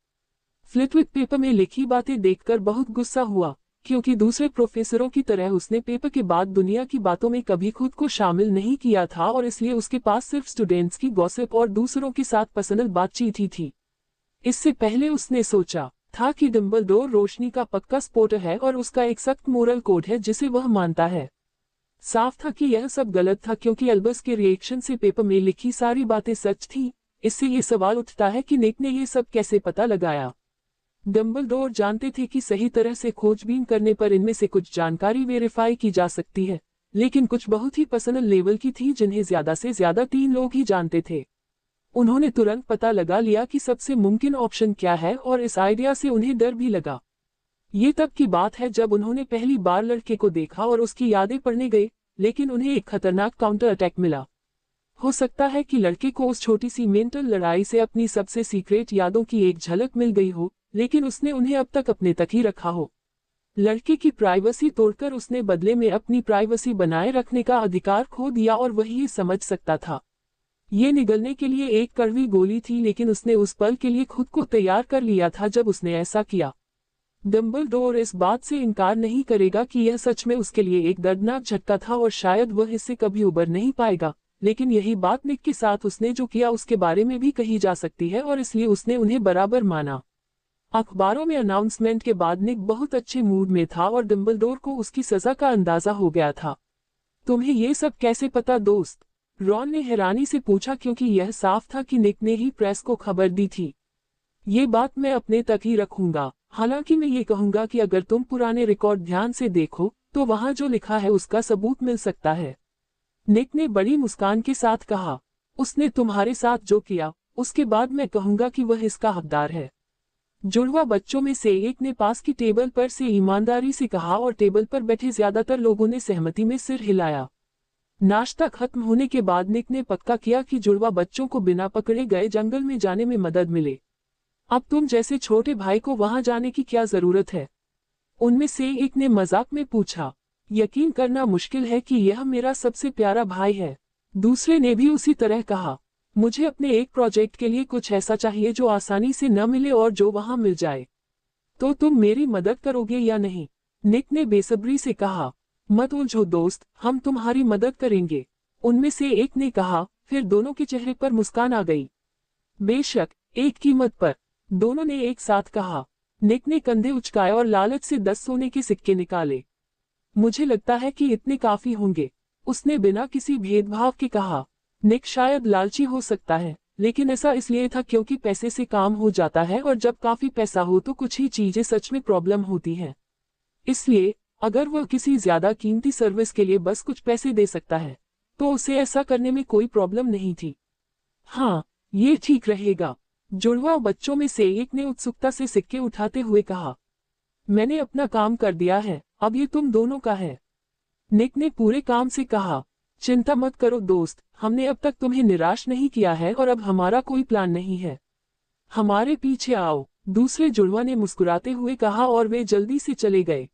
फ्लिटविक पेपर में लिखी बातें देखकर बहुत गुस्सा हुआ, क्योंकि दूसरे प्रोफेसरों की तरह उसने पेपर के बाद दुनिया की बातों में कभी खुद को शामिल नहीं किया था और इसलिए उसके पास सिर्फ स्टूडेंट्स की गॉसिप और दूसरों के साथ पर्सनल बातचीत ही थी। इससे पहले उसने सोचा था कि डंबलडोर रोशनी का पक्का सपोर्टर है और उसका एक सख्त मोरल कोड है जिसे वह मानता है। साफ था कि यह सब गलत था क्योंकि अल्बस के रिएक्शन से पेपर में लिखी सारी बातें सच थी। इससे ये सवाल उठता है कि निक ने ये सब कैसे पता लगाया। डंबलडोर जानते थे कि सही तरह से खोजबीन करने पर इनमें से कुछ जानकारी वेरीफाई की जा सकती है, लेकिन कुछ बहुत ही पर्सनल लेवल की थी जिन्हें ज्यादा से ज्यादा 3 लोग ही जानते थे। उन्होंने तुरंत पता लगा लिया कि सबसे मुमकिन ऑप्शन क्या है और इस आइडिया से उन्हें डर भी लगा। ये तब की बात है जब उन्होंने पहली बार लड़के को देखा और उसकी यादें पढ़ने गए, लेकिन उन्हें एक खतरनाक काउंटर अटैक मिला। हो सकता है कि लड़के को उस छोटी सी मेंटल लड़ाई से अपनी सबसे सीक्रेट यादों की एक झलक मिल गई हो, लेकिन उसने उन्हें अब तक अपने तक ही रखा हो। लड़के की प्राइवेसी तोड़कर उसने बदले में अपनी प्राइवेसी बनाए रखने का अधिकार खो दिया और वही ये समझ सकता था। ये निगलने के लिए एक कड़वी गोली थी, लेकिन उसने उस पल के लिए खुद को तैयार कर लिया था जब उसने ऐसा किया। डंबलडोर इस बात से इनकार नहीं करेगा कि यह सच में उसके लिए एक दर्दनाक झटका था और शायद वह इससे कभी उबर नहीं पाएगा, लेकिन यही बात निक के साथ उसने जो किया उसके बारे में भी कही जा सकती है और इसलिए उसने उन्हें बराबर माना। अखबारों में अनाउंसमेंट के बाद निक बहुत अच्छे मूड में था और डंबलडोर को उसकी सजा का अंदाजा हो गया था। तुम्हें ये सब कैसे पता दोस्त? रॉन ने हैरानी से पूछा क्योंकि यह साफ था कि निक ने ही प्रेस को खबर दी थी। ये बात मैं अपने तक ही रखूंगा, हालांकि मैं ये कहूंगा कि अगर तुम पुराने रिकॉर्ड ध्यान से देखो तो वहां जो लिखा है उसका सबूत मिल सकता है। निक ने बड़ी मुस्कान के साथ कहा, उसने तुम्हारे साथ जो किया उसके बाद मैं कहूंगा कि वह इसका हकदार है। जुड़वा बच्चों में से एक ने पास की टेबल पर से ईमानदारी से कहा और टेबल पर बैठे ज्यादातर लोगों ने सहमति में सिर हिलाया। नाश्ता खत्म होने के बाद निक ने पक्का किया कि जुड़वा बच्चों को बिना पकड़े गए जंगल में जाने में मदद मिले। अब तुम जैसे छोटे भाई को वहां जाने की क्या जरूरत है? उनमें से एक ने मजाक में पूछा। यकीन करना मुश्किल है कि यह मेरा सबसे प्यारा भाई है। दूसरे ने भी उसी तरह कहा, मुझे अपने एक प्रोजेक्ट के लिए कुछ ऐसा चाहिए जो आसानी से न मिले और जो वहां मिल जाए। तो तुम मेरी मदद करोगे या नहीं? निक ने बेसब्री से कहा। मत उलझो दोस्त, हम तुम्हारी मदद करेंगे, उनमें से एक ने कहा। फिर दोनों के चेहरे पर मुस्कान आ गई। बेशक, एक कीमत पर, दोनों ने एक साथ कहा। निक ने कंधे उचकाए और लालच से 10 सोने के सिक्के निकाले। मुझे लगता है कि इतने काफी होंगे, उसने बिना किसी भेदभाव के कहा। निक शायद लालची हो सकता है, लेकिन ऐसा इसलिए था क्योंकि पैसे से काम हो जाता है और जब काफी पैसा हो तो कुछ ही चीजें सच में प्रॉब्लम होती हैं। इसलिए अगर वह किसी ज्यादा कीमती सर्विस के लिए बस कुछ पैसे दे सकता है तो उसे ऐसा करने में कोई प्रॉब्लम नहीं थी। हाँ, ये ठीक रहेगा, जुड़वा बच्चों में से एक ने उत्सुकता से सिक्के उठाते हुए कहा। मैंने अपना काम कर दिया है, अब ये तुम दोनों का है, निक ने पूरे काम से कहा। चिंता मत करो दोस्त, हमने अब तक तुम्हें निराश नहीं किया है और अब हमारा कोई प्लान नहीं है। हमारे पीछे आओ, दूसरे जुड़वा ने मुस्कुराते हुए कहा और वे जल्दी से चले गए।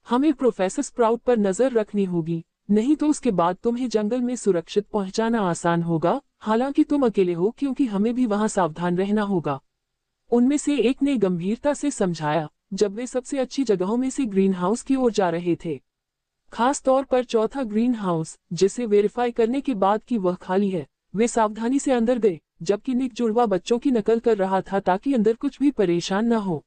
हमें प्रोफेसर स्प्राउट पर नजर रखनी होगी, नहीं तो उसके बाद तुम्हें जंगल में सुरक्षित पहुंचाना आसान होगा, हालांकि तुम अकेले हो क्योंकि हमें भी वहां सावधान रहना होगा। उनमें से एक ने गंभीरता से समझाया जब वे सबसे अच्छी जगहों में से ग्रीन हाउस की ओर जा रहे थे। खास तौर पर चौथा ग्रीन हाउस, जिसे वेरीफाई करने के बाद कि वह खाली है। वे सावधानी से अंदर गए, जबकि निक जुड़वा बच्चों की नकल कर रहा था ताकि अंदर कुछ भी परेशान न हो।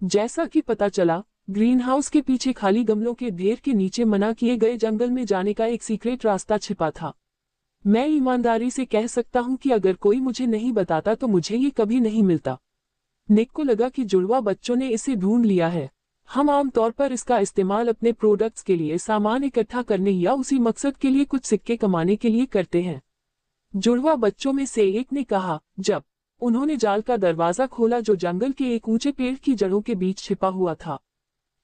जैसा कि पता चला, ग्रीन हाउस के पीछे खाली गमलों के ढेर के नीचे मना किए गए जंगल में जाने का एक सीक्रेट रास्ता छिपा था। मैं ईमानदारी से कह सकता हूं कि अगर कोई मुझे नहीं बताता तो मुझे ये कभी नहीं मिलता। निक को लगा कि जुड़वा बच्चों ने इसे ढूंढ लिया है। हम आमतौर पर इसका इस्तेमाल अपने प्रोडक्ट्स के लिए सामान इकट्ठा करने या उसी मकसद के लिए कुछ सिक्के कमाने के लिए करते हैं, जुड़वा बच्चों में से एक ने कहा जब उन्होंने जाल का दरवाजा खोला जो जंगल के एक ऊंचे पेड़ की जड़ों के बीच छिपा हुआ था।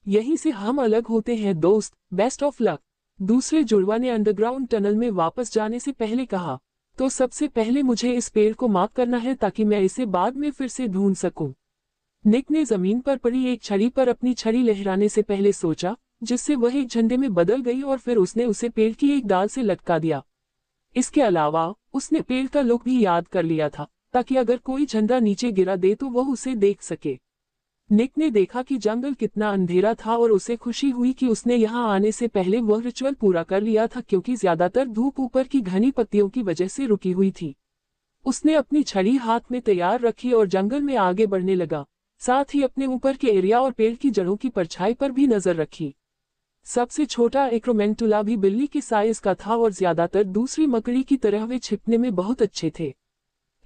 यहीं से हम अलग होते हैं दोस्त, बेस्ट ऑफ लक, दूसरे जुड़वा ने अंडरग्राउंड टनल में वापस जाने से पहले कहा। तो सबसे पहले मुझे इस पेड़ को मार्क करना है ताकि मैं इसे बाद में फिर से ढूंढ सकूं। निक ने जमीन पर पड़ी एक छड़ी पर अपनी छड़ी लहराने से पहले सोचा, जिससे वह एक झंडे में बदल गई और फिर उसने उसे पेड़ की एक डाल से लटका दिया। इसके अलावा उसने पेड़ का लुक भी याद कर लिया था ताकि अगर कोई झंडा नीचे गिरा दे तो वह उसे देख सके। निक ने देखा कि जंगल कितना अंधेरा था और उसे खुशी हुई कि उसने यहाँ आने से पहले वह रिचुअल पूरा कर लिया था क्योंकि ज्यादातर धूप ऊपर की घनी पत्तियों की वजह से रुकी हुई थी। उसने अपनी छड़ी हाथ में तैयार रखी और जंगल में आगे बढ़ने लगा, साथ ही अपने ऊपर के एरिया और पेड़ की जड़ों की परछाई पर भी नजर रखी। सबसे छोटा एक्रोमेंटुला भी बिल्ली की साइज का था और ज्यादातर दूसरी मकड़ी की तरह वे छिपने में बहुत अच्छे थे,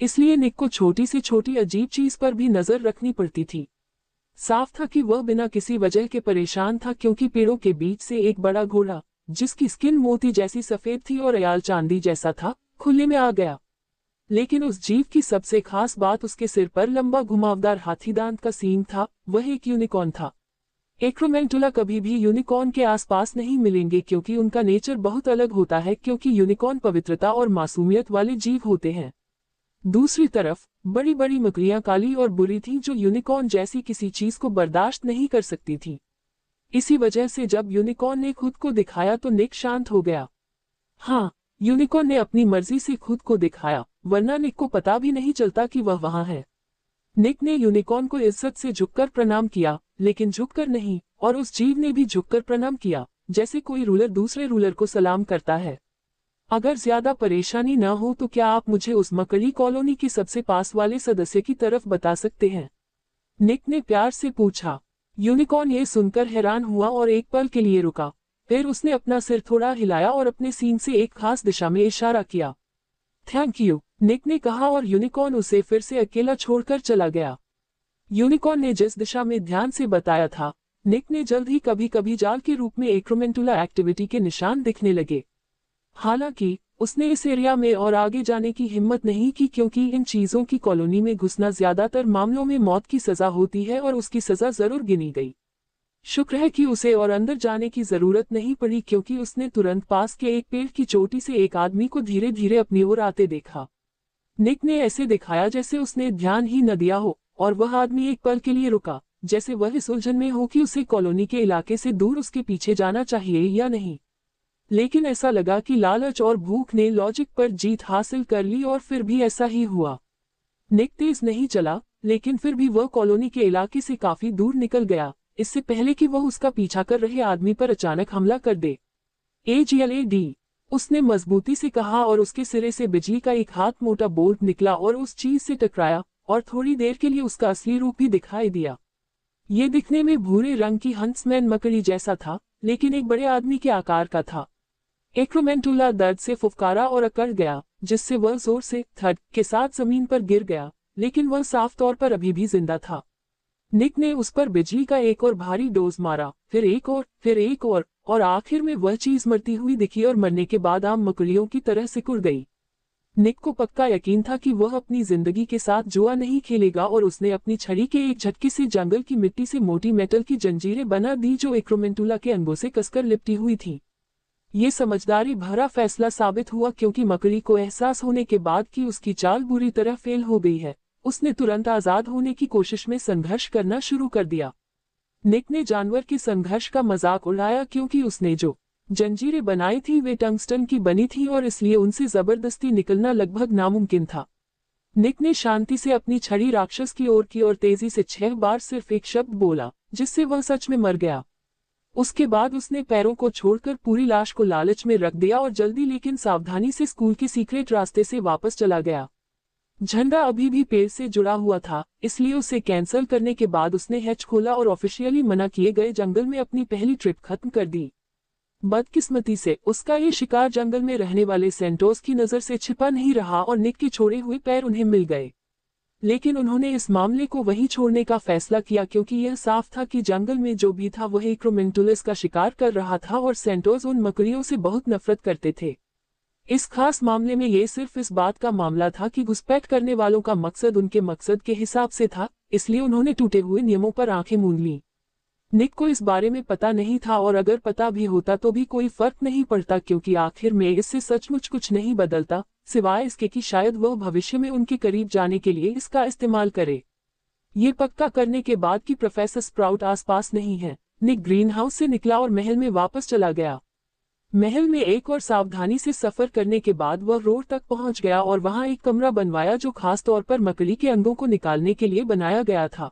इसलिए निक को छोटी से छोटी अजीब चीज पर भी नजर रखनी पड़ती थी। साफ था कि वह बिना किसी वजह के परेशान था क्योंकि पेड़ों के बीच से एक बड़ा घोड़ा, जिसकी स्किन मोती जैसी सफेद थी और याल चांदी जैसा था, खुले में आ गया। लेकिन उस जीव की सबसे खास बात उसके सिर पर लंबा घुमावदार हाथीदांत का सींग था। वह एक यूनिकॉर्न था। एक्रोमेंटुला कभी भी यूनिकॉर्न के आसपास नहीं मिलेंगे क्योंकि उनका नेचर बहुत अलग होता है, क्योंकि यूनिकॉर्न पवित्रता और मासूमियत वाले जीव होते हैं। दूसरी तरफ बड़ी बड़ी मकड़ियां काली और बुरी थीं जो यूनिकॉर्न जैसी किसी चीज को बर्दाश्त नहीं कर सकती थी। इसी वजह से जब यूनिकॉर्न ने खुद को दिखाया तो निक शांत हो गया। हाँ, यूनिकॉर्न ने अपनी मर्जी से खुद को दिखाया, वरना निक को पता भी नहीं चलता कि वह वहां है। निक ने यूनिकॉर्न को इज्जत से झुककर प्रणाम किया, लेकिन झुककर नहीं, और उस जीव ने भी झुककर प्रणाम किया, जैसे कोई रूलर दूसरे रूलर को सलाम करता है। अगर ज्यादा परेशानी न हो तो क्या आप मुझे उस मकड़ी कॉलोनी के सबसे पास वाले सदस्य की तरफ बता सकते हैं? निक ने प्यार से पूछा। यूनिकॉर्न ये सुनकर हैरान हुआ और एक पल के लिए रुका, फिर उसने अपना सिर थोड़ा हिलाया और अपने सींग से एक खास दिशा में इशारा किया। थैंक यू, निक ने कहा और यूनिकॉर्न उसे फिर से अकेला छोड़कर चला गया। यूनिकॉर्न ने जिस दिशा में ध्यान से बताया था, निक ने जल्द ही कभी कभी जाल के रूप में एक्रोमेंटुला एक्टिविटी के निशान दिखने लगे। हालांकि उसने इस एरिया में और आगे जाने की हिम्मत नहीं की क्योंकि इन चीजों की कॉलोनी में घुसना ज्यादातर मामलों में मौत की सजा होती है और उसकी सजा जरूर गिनी गई। शुक्र है कि उसे और अंदर जाने की जरूरत नहीं पड़ी क्योंकि उसने तुरंत पास के एक पेड़ की चोटी से एक आदमी को धीरे धीरे अपनी ओर आते देखा। निक ने ऐसे दिखाया जैसे उसने ध्यान ही न दिया हो, और वह आदमी एक पल के लिए रुका, जैसे वह इस उलझन में हो कि उसे कॉलोनी के इलाके से दूर उसके पीछे जाना चाहिए या नहीं। लेकिन ऐसा लगा कि लालच और भूख ने लॉजिक पर जीत हासिल कर ली और फिर भी ऐसा ही हुआ। निक तेज नहीं चला, लेकिन फिर भी वह कॉलोनी के इलाके से काफी दूर निकल गया, इससे पहले कि वह उसका पीछा कर रहे आदमी पर अचानक हमला कर दे। AGLAD, उसने मजबूती से कहा और उसके सिरे से बिजली का एक हाथ मोटा बोल्ट निकला और उस चीज से टकराया, और थोड़ी देर के लिए उसका असली रूप भी दिखाई दिया। ये दिखने में भूरे रंग की हंसमैन मकड़ी जैसा था, लेकिन एक बड़े आदमी के आकार का था। एक्रोमेंटुला दर्द से फुफकारा और अकड़ गया, जिससे वह जोर से थड के साथ जमीन पर गिर गया, लेकिन वह साफ तौर पर अभी भी जिंदा था। निक ने उस पर बिजली का एक और भारी डोज मारा, फिर एक और, फिर एक और आखिर में वह चीज मरती हुई दिखी और मरने के बाद आम मकड़ियों की तरह सिकुड़ गई। निक को पक्का यकीन था कि वह अपनी जिंदगी के साथ जुआ नहीं खेलेगा और उसने अपनी छड़ी के एक झटके से जंगल की मिट्टी से मोटी मेटल की जंजीरें बना दी जो एक्रोमेंटुला के अंगों से कसकर लिपटी हुई थी। ये समझदारी भरा फैसला साबित हुआ क्योंकि मकड़ी को एहसास होने के बाद कि उसकी चाल बुरी तरह फेल हो गई है, उसने तुरंत आजाद होने की कोशिश में संघर्ष करना शुरू कर दिया। निक ने जानवर के संघर्ष का मजाक उड़ाया क्योंकि उसने जो जंजीरें बनाई थी वे टंगस्टन की बनी थी और इसलिए उनसे जबरदस्ती निकलना लगभग नामुमकिन था। निक ने शांति से अपनी छड़ी राक्षस की ओर की और तेजी से 6 बार सिर्फ एक शब्द बोला, जिससे वह सच में मर गया। उसके बाद उसने पैरों को छोड़कर पूरी लाश को लालच में रख दिया और जल्दी लेकिन सावधानी से स्कूल के सीक्रेट रास्ते से वापस चला गया। झंडा अभी भी पेड़ से जुड़ा हुआ था, इसलिए उसे कैंसिल करने के बाद उसने हैच खोला और ऑफिशियली मना किए गए जंगल में अपनी पहली ट्रिप खत्म कर दी। बदकिस्मती से उसका ये शिकार जंगल में रहने वाले सेंटोस की नजर से छिपा नहीं रहा और निक के छोड़े हुए पैर उन्हें मिल गए। लेकिन उन्होंने इस मामले को वहीं छोड़ने का फैसला किया क्योंकि यह साफ था कि जंगल में जो भी था वह एक्रोमेंटुलस का शिकार कर रहा था और सेंटोस उन मकड़ियों से बहुत नफरत करते थे। इस खास मामले में ये सिर्फ इस बात का मामला था कि घुसपैठ करने वालों का मकसद उनके मकसद के हिसाब से था, इसलिए उन्होंने टूटे हुए नियमों पर आंखें मूंद लीं। निक को इस बारे में पता नहीं था और अगर पता भी होता तो भी कोई फर्क नहीं पड़ता क्योंकि आखिर में इससे सचमुच कुछ नहीं बदलता, सिवाय इसके कि शायद वह भविष्य में उनके करीब जाने के लिए इसका इस्तेमाल करे। ये पक्का करने के बाद कि प्रोफेसर स्प्राउट आसपास नहीं है, निक ग्रीन हाउस से निकला और महल में वापस चला गया। महल में एक और सावधानी से सफर करने के बाद वह रोड तक पहुंच गया और वहां एक कमरा बनवाया जो खास तौर पर मकड़ी के अंगों को निकालने के लिए बनाया गया था।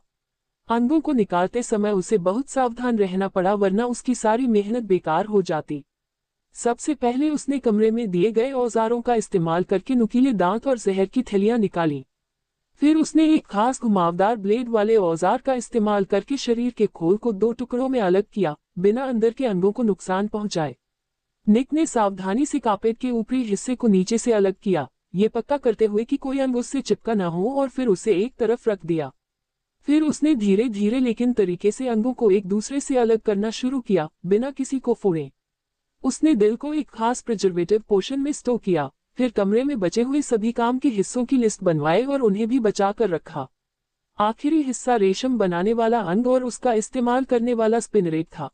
अंगों को निकालते समय उसे बहुत सावधान रहना पड़ा, वरना उसकी सारी मेहनत बेकार हो जाती। सबसे पहले उसने कमरे में दिए गए औजारों का इस्तेमाल करके नुकीले दांत और जहर की थैलियां निकाली। फिर उसने एक खास घुमावदार ब्लेड वाले औजार का इस्तेमाल करके शरीर के खोल को 2 टुकड़ों में अलग किया, बिना अंदर के अंगों को नुकसान पहुंचाए। निक ने सावधानी से कार्पेट के ऊपरी हिस्से को नीचे से अलग किया, ये पक्का करते हुए कि कोई अंग उससे चिपका न हो, और फिर उसे एक तरफ रख दिया। फिर उसने धीरे धीरे लेकिन तरीके से अंगों को एक दूसरे से अलग करना शुरू किया, बिना किसी को फोड़े। उसने दिल को एक खास प्रिजर्वेटिव पोशन में स्टोर किया, फिर कमरे में बचे हुए सभी काम के हिस्सों की लिस्ट बनवाई और उन्हें भी बचा कर रखा। आखिरी हिस्सा रेशम बनाने वाला अंग और उसका इस्तेमाल करने वाला स्पिनरेट था।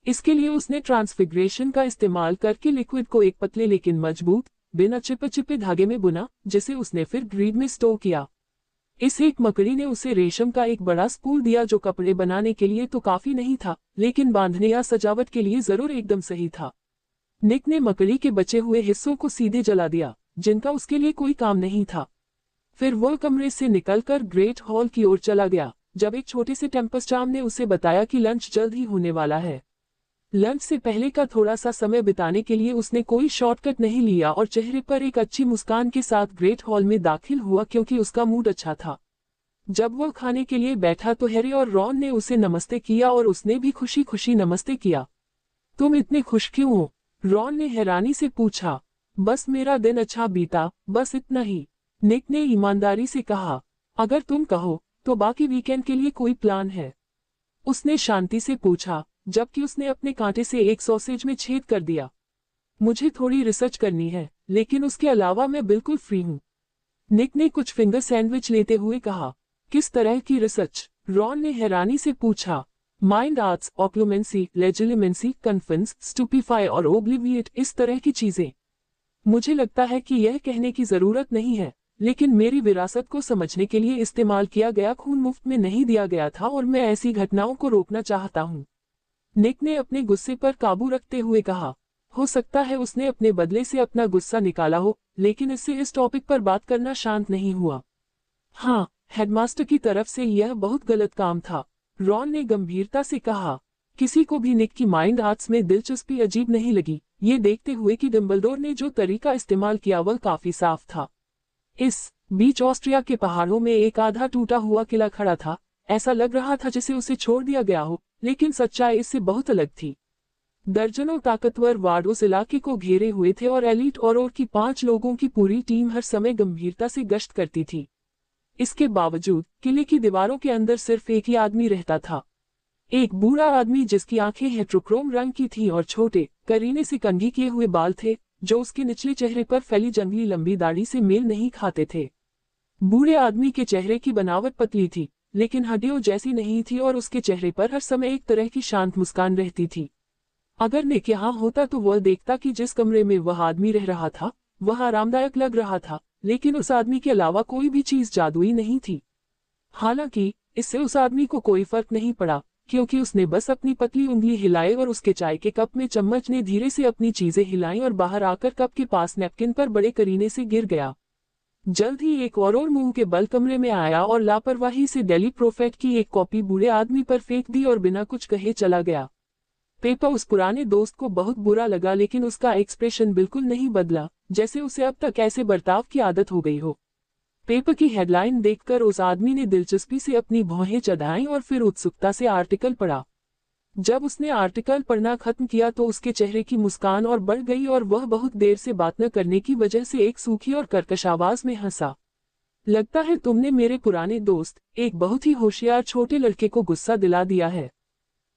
इसके लिए उसने ट्रांसफिग्रेशन का इस्तेमाल करके लिक्विड को एक पतले लेकिन मजबूत, बिना चिपचिपे धागे में बुना, जिसे उसने फिर ग्रीड में स्टोर किया। इस एक मकड़ी ने उसे रेशम का एक बड़ा स्पूल दिया, जो कपड़े बनाने के लिए तो काफी नहीं था, लेकिन बांधने या सजावट के लिए जरूर एकदम सही था। निक ने मकड़ी के बचे हुए हिस्सों को सीधे जला दिया, जिनका उसके लिए कोई काम नहीं था। फिर वह कमरे से निकलकर ग्रेट हॉल की ओर चला गया, जब एक छोटे से टेम्पस्टाम ने उसे बताया कि लंच जल्द ही होने वाला है। लंच से पहले का थोड़ा सा समय बिताने के लिए उसने कोई शॉर्टकट नहीं लिया और चेहरे पर एक अच्छी मुस्कान के साथ ग्रेट हॉल में दाखिल हुआ, क्योंकि उसका मूड अच्छा था। जब वह खाने के लिए बैठा तो हैरी और रॉन ने उसे नमस्ते किया और उसने भी खुशी खुशी नमस्ते किया। तुम इतने खुश क्यों हो? रॉन ने हैरानी से पूछा। बस मेरा दिन अच्छा बीता, बस इतना ही, निक ने ईमानदारी से कहा। अगर तुम कहो तो बाकी वीकेंड के लिए कोई प्लान है? उसने शांति से पूछा, जबकि उसने अपने कांटे से एक सॉसेज में छेद कर दिया। मुझे थोड़ी रिसर्च करनी है, लेकिन उसके अलावा मैं बिल्कुल फ्री हूँ, निक ने कुछ फिंगर सैंडविच लेते हुए कहा। किस तरह की रिसर्च? रॉन ने हैरानी से पूछा। माइंड आर्ट्स, ऑक्लूमेंसी, लेजिलिमेंसी, कन्फिन्स, स्टूपिफाई और ओब्लिविएट, इस तरह की चीजें। मुझे लगता है कि यह कहने की जरूरत नहीं है, लेकिन मेरी विरासत को समझने के लिए इस्तेमाल किया गया खून मुफ्त में नहीं दिया गया था, और मैं ऐसी घटनाओं को रोकना चाहता हूँ, निक ने अपने गुस्से पर काबू रखते हुए कहा। हो सकता है उसने अपने बदले से अपना गुस्सा निकाला हो, लेकिन इससे इस टॉपिक पर बात करना शांत नहीं हुआ। हाँ, हेडमास्टर की तरफ से यह बहुत गलत काम था, रॉन ने गंभीरता से कहा। किसी को भी निक की माइंड आर्ट्स में दिलचस्पी अजीब नहीं लगी, ये देखते हुए कि डंबलडोर ने जो तरीका इस्तेमाल किया वह काफी साफ था। इस बीच ऑस्ट्रिया के पहाड़ों में एक आधा टूटा हुआ किला खड़ा था। ऐसा लग रहा था जैसे उसे छोड़ दिया गया हो, लेकिन सच्चाई इससे बहुत अलग थी। दर्जनों ताकतवर वार्ड उस इलाके को घेरे हुए थे और एलीट और की 5 लोगों की पूरी टीम हर समय गंभीरता से गश्त करती थी। इसके बावजूद किले की दीवारों के अंदर सिर्फ एक ही आदमी रहता था, एक बूढ़ा आदमी जिसकी आंखें हेट्रोक्रोम रंग की थीं और छोटे, करीने से कंघी किए हुए बाल थे, जो उसके निचले चेहरे पर फैली जंगली लंबी दाढ़ी से मेल नहीं खाते थे। बूढ़े आदमी के चेहरे की बनावट पतली थी, लेकिन हड्डियों जैसी नहीं थी, और उसके चेहरे पर हर समय एक तरह की शांत मुस्कान रहती थी। अगर निक यहाँ होता तो वह देखता कि जिस कमरे में वह आदमी रह रहा था वह आरामदायक लग रहा था, लेकिन उस आदमी के अलावा कोई भी चीज जादुई नहीं थी। हालांकि इससे उस आदमी को कोई फर्क नहीं पड़ा, क्योंकि उसने बस अपनी पतली उंगली हिलाई और उसके चाय के कप में चम्मच ने धीरे से अपनी चीजें हिलाई और बाहर आकर कप के पास नैपकिन पर बड़े करीने से गिर गया। जल्द ही एक और मुंह के बल कमरे में आया और लापरवाही से डेली प्रोफेट की एक कॉपी बूढ़े आदमी पर फेंक दी और बिना कुछ कहे चला गया। पेपर उस पुराने दोस्त को बहुत बुरा लगा, लेकिन उसका एक्सप्रेशन बिल्कुल नहीं बदला, जैसे उसे अब तक ऐसे बर्ताव की आदत हो गई हो। पेपर की हेडलाइन देखकर उस आदमी ने दिलचस्पी से अपनी भौहें चढ़ाईं और फिर उत्सुकता से आर्टिकल पढ़ा। जब उसने आर्टिकल पढ़ना खत्म किया तो उसके चेहरे की मुस्कान और बढ़ गई और वह बहुत देर से बात न करने की वजह से एक सूखी और कर्कश आवाज में हंसा। लगता है तुमने मेरे पुराने दोस्त, एक बहुत ही होशियार छोटे लड़के को गुस्सा दिला दिया है।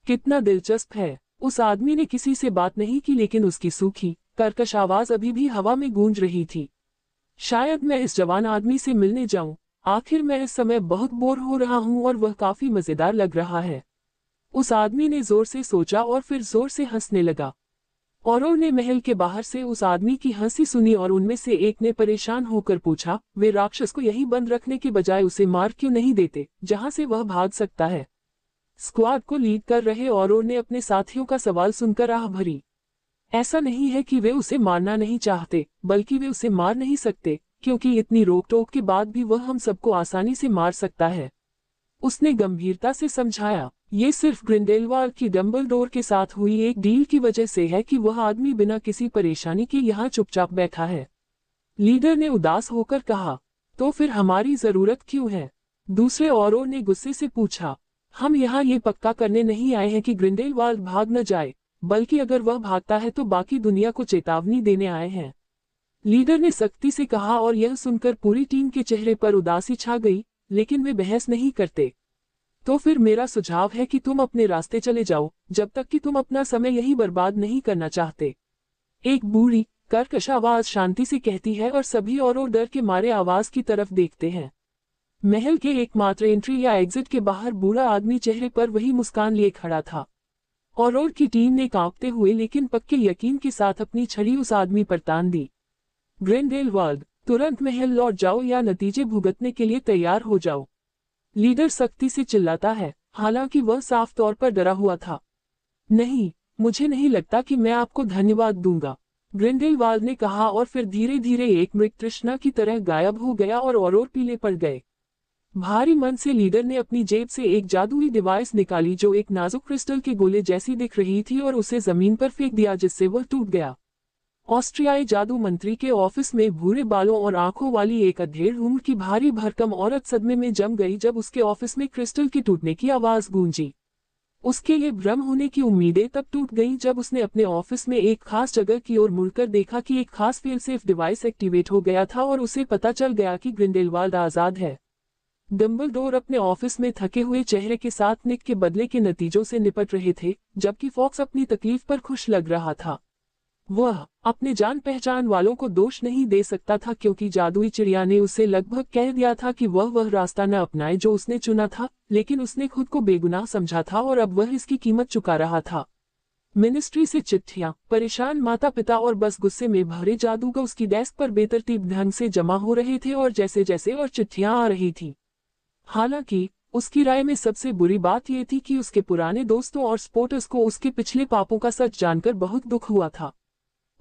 कितना दिलचस्प है। उस आदमी ने किसी से बात नहीं की, लेकिन उसकी सूखी, कर्कश आवाज अभी भी हवा में गूंज रही थी। शायद मैं इस जवान आदमी से मिलने जाऊं। आखिर मैं इस समय बहुत बोर हो रहा हूं और वह काफी मजेदार लग रहा है। उस आदमी ने जोर से सोचा और फिर जोर से हंसने लगा। औरों ने महल के बाहर से उस आदमी की हंसी सुनी और उनमें से एक ने परेशान होकर पूछा, वे राक्षस को यहीं बंद रखने के बजाय उसे मार क्यों नहीं देते, जहां से वह भाग सकता है? स्क्वाड को लीड कर रहे औरों ने अपने साथियों का सवाल सुनकर आह भरी। ऐसा नहीं है कि वे उसे मारना नहीं चाहते, बल्कि वे उसे मार नहीं सकते, क्योंकि इतनी रोक टोक के बाद भी वह हम सबको आसानी से मार सकता है। उसने गंभीरता से समझाया, ये सिर्फ ग्रिंडेलवाल्ड की डंबलडोर के साथ हुई एक डील की वजह से है कि वह आदमी बिना किसी परेशानी के यहाँ चुपचाप बैठा है। लीडर ने उदास होकर कहा, तो फिर हमारी जरूरत क्यों है? दूसरे औरों ने गुस्से से पूछा। हम यहाँ ये पक्का करने नहीं आए हैं कि ग्रिंडेलवाल्ड भाग न जाए, बल्कि अगर वह भागता है तो बाकी दुनिया को चेतावनी देने आए हैं। लीडर ने सख्ती से कहा और यह सुनकर पूरी टीम के चेहरे पर उदासी छा गई, लेकिन वे बहस नहीं करते। तो फिर मेरा सुझाव है कि तुम अपने रास्ते चले जाओ, जब तक कि तुम अपना समय यही बर्बाद नहीं करना चाहते। एक बूढ़ी कर्कश आवाज शांति से कहती है और सभी और डर के मारे आवाज की तरफ देखते हैं। महल के एकमात्र एंट्री या एग्जिट के बाहर बूढ़ा आदमी चेहरे पर वही मुस्कान लिए खड़ा था। और की टीम ने कांपते हुए लेकिन पक्के यकीन के साथ अपनी छड़ी उस आदमी पर तान दी। ग्रिंडेलवाल्ड, तुरंत महल लौट जाओ या नतीजे भुगतने के लिए तैयार हो जाओ। लीडर सख्ती से चिल्लाता है, हालांकि वह साफ तौर पर डरा हुआ था। नहीं, मुझे नहीं लगता कि मैं आपको धन्यवाद दूंगा, ग्रिंडेलवाल्ड ने कहा और फिर धीरे धीरे एक मृग तृष्णा की तरह गायब हो गया और पीले पड़ गए। भारी मन से लीडर ने अपनी जेब से एक जादुई डिवाइस निकाली जो एक नाजुक क्रिस्टल के गोले जैसी दिख रही थी और उसे जमीन पर फेंक दिया जिससे वह टूट गया। ऑस्ट्रियाई जादू मंत्री के ऑफिस में भूरे बालों और आंखों वाली एक अधेड़ उम्र की भारी भरकम औरत सदमे में जम गई जब उसके ऑफिस में क्रिस्टल की टूटने की आवाज गूंजी। उसके ये भ्रम होने की उम्मीदें तब टूट गईं जब उसने अपने ऑफिस में एक खास जगह की ओर मुड़कर देखा कि एक खास फेल सेफ डिवाइस एक्टिवेट हो गया था और उसे पता चल गया कि ग्रिंडेलवाल्ड आजाद है। डंबलडोर अपने ऑफिस में थके हुए चेहरे के साथ निक के बदले के नतीजों से निपट रहे थे, जबकि फॉक्स अपनी तकलीफ पर खुश लग रहा था। वह अपने जान पहचान वालों को दोष नहीं दे सकता था क्योंकि जादुई चिड़िया ने उसे लगभग कह दिया था कि वह रास्ता न अपनाए जो उसने चुना था, लेकिन उसने खुद को बेगुनाह समझा था और अब वह इसकी कीमत चुका रहा था। मिनिस्ट्री से चिट्ठियां, परेशान माता पिता और बस गुस्से में भरे जादूगर उसकी डेस्क पर बेतरतीब ढंग से जमा हो रहे थे और जैसे जैसे और चिट्ठियां आ रही थी। हालांकि उसकी राय में सबसे बुरी बात यह थी कि उसके पुराने दोस्तों और सपोर्टर्स को उसके पिछले पापों का सच जानकर बहुत दुख हुआ था।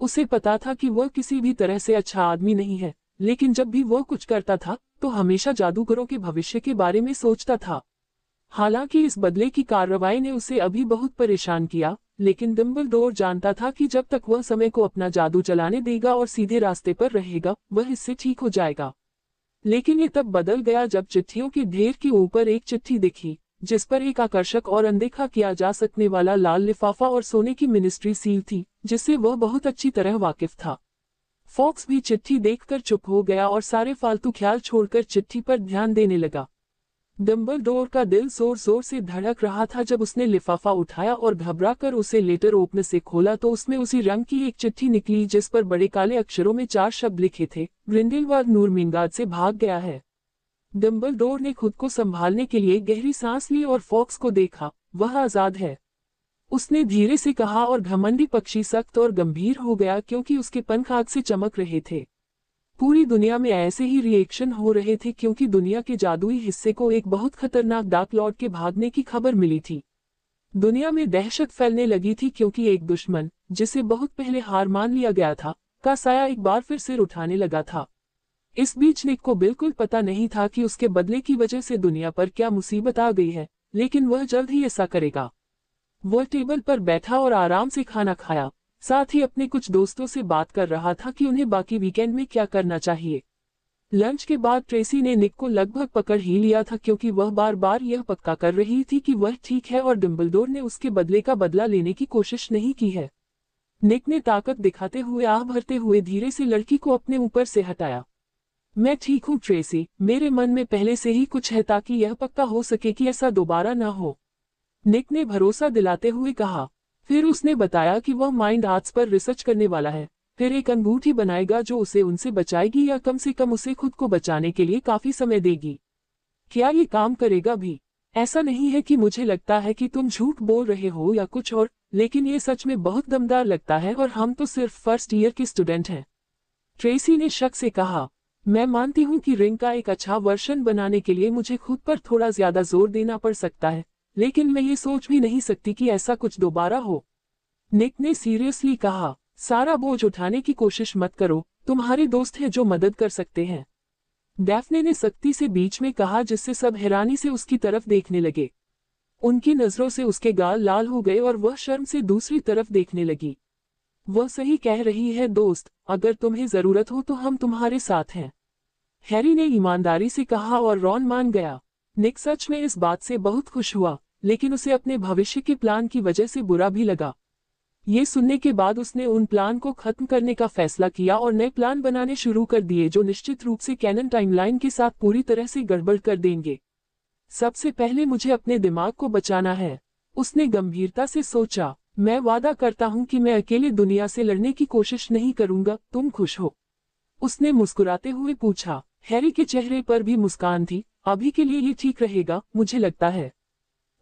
उसे पता था कि वह किसी भी तरह से अच्छा आदमी नहीं है, लेकिन जब भी वह कुछ करता था तो हमेशा जादूगरों के भविष्य के बारे में सोचता था। हालांकि इस बदले की कार्रवाई ने उसे अभी बहुत परेशान किया, लेकिन डंबलडोर जानता था कि जब तक वह समय को अपना जादू चलाने देगा और सीधे रास्ते पर रहेगा, वह इससे ठीक हो जाएगा। लेकिन ये तब बदल गया जब चिट्ठियों के ढेर के ऊपर एक चिट्ठी दिखी, जिस पर एक आकर्षक और अनदेखा किया जा सकने वाला लाल लिफाफा और सोने की मिनिस्ट्री सील थी, जिससे वह बहुत अच्छी तरह वाकिफ था। फॉक्स भी चिट्ठी देखकर चुप हो गया और सारे फालतू ख्याल छोड़कर चिट्ठी पर ध्यान देने लगा। डंबलडोर का दिल जोर जोर से धड़क रहा था जब उसने लिफाफा उठाया और घबराकर उसे लेटर ओपनर से खोला तो उसमें उसी रंग की एक चिट्ठी निकली जिस पर बड़े काले अक्षरों में 4 शब्द लिखे थे, ग्रिंडेलवाल्ड नूरमीनगाद से भाग गया है। डंबलडोर ने खुद को संभालने के लिए गहरी सांस ली और फॉक्स को देखा, वह आजाद है, उसने धीरे से कहा और घमंडी पक्षी सख्त और गंभीर हो गया क्योंकि उसके पंख आग से चमक रहे थे। पूरी दुनिया में ऐसे ही रिएक्शन हो रहे थे क्योंकि दुनिया के जादुई हिस्से को एक बहुत खतरनाक डाक लॉर्ड के भागने की खबर मिली थी। दुनिया में दहशत फैलने लगी थी क्योंकि एक दुश्मन, जिसे बहुत पहले हार मान लिया गया था, का साया एक बार फिर सिर उठाने लगा था। इस बीच निक को बिल्कुल पता नहीं था कि उसके बदले की वजह से दुनिया पर क्या मुसीबत आ गई है, लेकिन वह जल्द ही ऐसा करेगा। वह टेबल पर बैठा और आराम से खाना खाया, साथ ही अपने कुछ दोस्तों से बात कर रहा था कि उन्हें बाकी वीकेंड में क्या करना चाहिए। लंच के बाद ट्रेसी ने निक को लगभग पकड़ ही लिया था क्योंकि वह बार बार यह पक्का कर रही थी कि वह ठीक है और डंबलडोर ने उसके बदले का बदला लेने की कोशिश नहीं की है। निक ने ताकत दिखाते हुए आह भरते हुए धीरे से लड़की को अपने ऊपर से हटाया। मैं ठीक हूँ ट्रेसी, मेरे मन में पहले से ही कुछ है ताकि यह पक्का हो सके कि ऐसा दोबारा न हो, निक ने भरोसा दिलाते हुए कहा। फिर उसने बताया कि वह माइंड आर्ट्स पर रिसर्च करने वाला है, फिर एक अंगूठी बनाएगा जो उसे उनसे बचाएगी या कम से कम उसे खुद को बचाने के लिए काफी समय देगी। क्या ये काम करेगा भी? ऐसा नहीं है कि मुझे लगता है कि तुम झूठ बोल रहे हो या कुछ और, लेकिन ये सच में बहुत दमदार लगता है और हम तो सिर्फ फर्स्ट ईयर के स्टूडेंट हैं, ट्रेसी ने शक से कहा। मैं मानती हूँ कि रिंग का एक अच्छा वर्जन बनाने के लिए मुझे खुद पर थोड़ा ज्यादा जोर देना पड़ सकता है, लेकिन मैं ये सोच भी नहीं सकती कि ऐसा कुछ दोबारा हो, निक ने सीरियसली कहा। सारा बोझ उठाने की कोशिश मत करो, तुम्हारे दोस्त हैं जो मदद कर सकते हैं। डैफ्ने ने सख्ती से बीच में कहा, जिससे सब हैरानी से उसकी तरफ देखने लगे। उनकी नजरों से उसके गाल लाल हो गए और वह शर्म से दूसरी तरफ देखने लगी। वह सही कह रही है दोस्त, अगर तुम्हें जरूरत हो तो हम तुम्हारे साथ हैं, हैरी ने ईमानदारी से कहा और रॉन मान गया। निक सच में इस बात से बहुत खुश हुआ, लेकिन उसे अपने भविष्य के प्लान की वजह से बुरा भी लगा। ये सुनने के बाद उसने उन प्लान को खत्म करने का फैसला किया और नए प्लान बनाने शुरू कर दिए जो निश्चित रूप से कैनन टाइमलाइन के साथ पूरी तरह से गड़बड़ कर देंगे। सबसे पहले मुझे अपने दिमाग को बचाना है, उसने गंभीरता से सोचा। मैं वादा करता हूं कि मैं अकेले दुनिया से लड़ने की कोशिश नहीं करूंगा। तुम खुश हो? उसने मुस्कुराते हुए पूछा। हैरी के चेहरे पर भी मुस्कान थी। अभी के लिए ये ठीक रहेगा, मुझे लगता है,